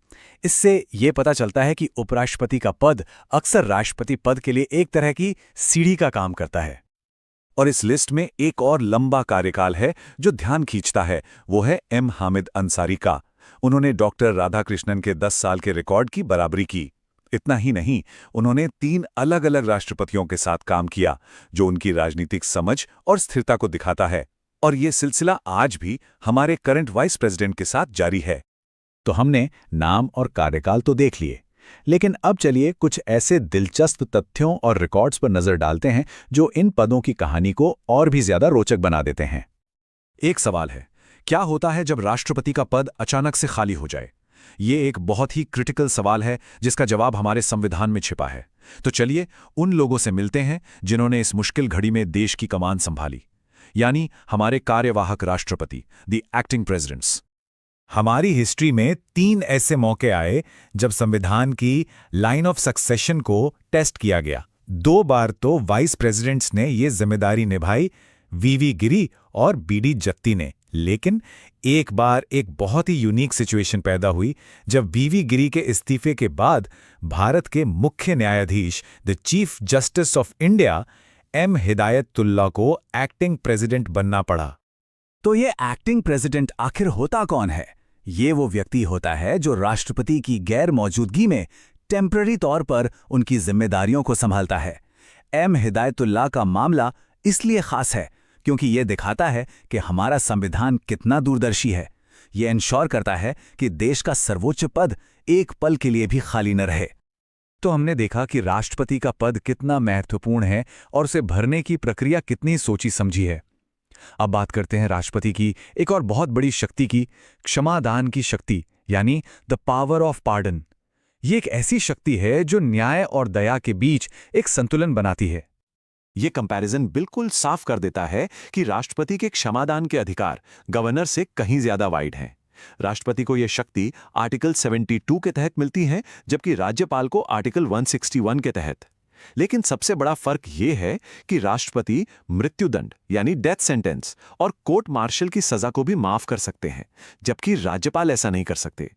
इससे ये पता चलता है कि उपराष्ट्रपति का पद अक्सर राष्ट्रपति पद के लिए एक तरह की सीढ़ी का काम करता है। और इस लिस्ट में एक और लंबा कार्यकाल है जो ध्यान खींचता है, वो है एम हामिद अंसारी का। उन्होंने डॉक्टर राधाकृष्णन के 10 साल के रिकॉर्ड की बराबरी की। इतना ही नहीं, उन्होंने 3 अलग अलग राष्ट्रपतियों के साथ काम किया, जो उनकी राजनीतिक समझ और स्थिरता को दिखाता है। और ये सिलसिला आज भी हमारे करंट वाइस प्रेसिडेंट के साथ जारी है। तो हमने नाम और कार्यकाल तो देख लिए, लेकिन अब चलिए कुछ ऐसे दिलचस्प तथ्यों और रिकॉर्ड्स पर नजर डालते हैं जो इन पदों की कहानी को और भी ज्यादा रोचक बना देते हैं। एक सवाल है, क्या होता है जब राष्ट्रपति का पद अचानक से खाली हो जाए? ये एक बहुत ही क्रिटिकल सवाल है जिसका जवाब हमारे संविधान में छिपा है। तो चलिए उन लोगों से मिलते हैं जिन्होंने इस मुश्किल घड़ी में देश की कमान संभाली, यानी हमारे कार्यवाहक राष्ट्रपति, द एक्टिंग प्रेसिडेंट्स। हमारी हिस्ट्री में 3 ऐसे मौके आए जब संविधान की लाइन ऑफ सक्सेशन को टेस्ट किया गया। 2 बार तो वाइस प्रेसिडेंट्स ने ये जिम्मेदारी निभाई, वी गिरी और बी.डी. जत्ती ने। लेकिन एक बार एक बहुत ही यूनिक सिचुएशन पैदा हुई जब वी गिरी के इस्तीफे के बाद भारत के मुख्य न्यायाधीश, the chief justice of India, M Hidayatullah को एक्टिंग प्रेसिडेंट बनना पड़ा। तो ये एक्टिंग प्रेसिडेंट आखिर होता कौन है? ये वो व्यक्ति होता है जो राष्ट्रपति की गैर मौजूदगी में टेम्पररी तौर पर उनकी जिम्मेदारियों को संभालता है। एम हिदायतुल्लाह का मामला इसलिए खास है क्योंकि ये दिखाता है कि हमारा संविधान कितना दूरदर्शी है। ये इंश्योर करता है कि देश का सर्वोच्च पद एक पल के लिए भी खाली न रहे। तो हमने देखा कि राष्ट्रपति का पद कितना महत्वपूर्ण है और उसे भरने की प्रक्रिया कितनी सोची समझी है। अब बात करते हैं राष्ट्रपति की एक और बहुत बड़ी शक्ति की, क्षमादान की शक्ति, यानी द पावर ऑफ पार्डन। ये एक ऐसी शक्ति है जो न्याय और दया के बीच एक संतुलन बनाती है। ये कंपैरिजन बिल्कुल साफ कर देता है कि राष्ट्रपति के क्षमादान के अधिकार गवर्नर से कहीं ज्यादा वाइड हैं। राष्ट्रपति को यह शक्ति आर्टिकल 72 के तहत मिलती है, जबकि राज्यपाल को आर्टिकल 161 के तहत। लेकिन सबसे बड़ा फर्क यह है कि राष्ट्रपति मृत्युदंड यानी डेथ सेंटेंस और कोर्ट मार्शल की सजा को भी माफ कर सकते हैं, जबकि राज्यपाल ऐसा नहीं कर सकते।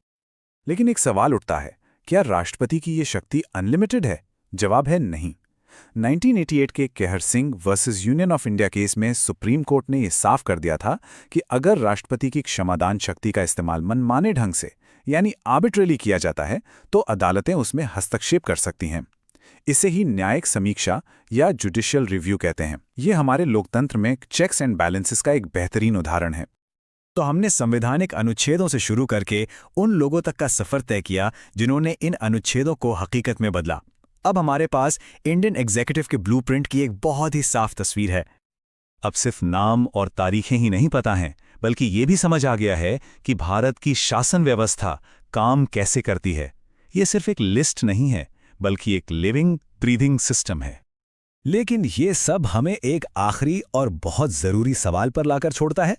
लेकिन एक सवाल उठता है, क्या राष्ट्रपति की ये शक्ति अनलिमिटेड है? जवाब है नहीं। 1988 के Kehar Singh versus union of India case में सुप्रीम कोर्ट ने यह साफ कर दिया था कि अगर राष्ट्रपति की क्षमादान शक्ति का इस्तेमाल मनमाने ढंग से यानी आर्बिट्रेली किया जाता है तो अदालतें उसमें हस्तक्षेप कर सकती हैं। इसे ही न्यायिक समीक्षा या जुडिशियल रिव्यू कहते हैं। ये हमारे लोकतंत्र में चेक्स एंड बैलेंसेस का एक बेहतरीन उदाहरण है। तो हमने संवैधानिक अनुच्छेदों से शुरू करके उन लोगों तक का सफर तय किया जिन्होंने इन अनुच्छेदों को हकीकत में बदला। अब हमारे पास इंडियन एग्जीक्यूटिव के ब्लूप्रिंट की एक बहुत ही साफ तस्वीर है। अब सिर्फ नाम और तारीखें ही नहीं पता हैं, बल्कि ये भी समझ आ गया है कि भारत की शासन व्यवस्था काम कैसे करती है। ये सिर्फ एक लिस्ट नहीं है, बल्कि एक लिविंग ब्रीदिंग सिस्टम है। लेकिन ये सब हमें एक आखिरी और बहुत जरूरी सवाल पर लाकर छोड़ता है।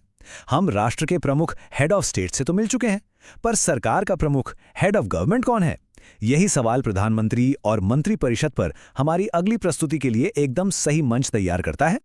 हम राष्ट्र के प्रमुख हेड ऑफ स्टेट से तो मिल चुके हैं, पर सरकार का प्रमुख हेड ऑफ गवर्नमेंट कौन है? यही सवाल प्रधानमंत्री और मंत्रिपरिषद पर हमारी अगली प्रस्तुति के लिए एकदम सही मंच तैयार करता है।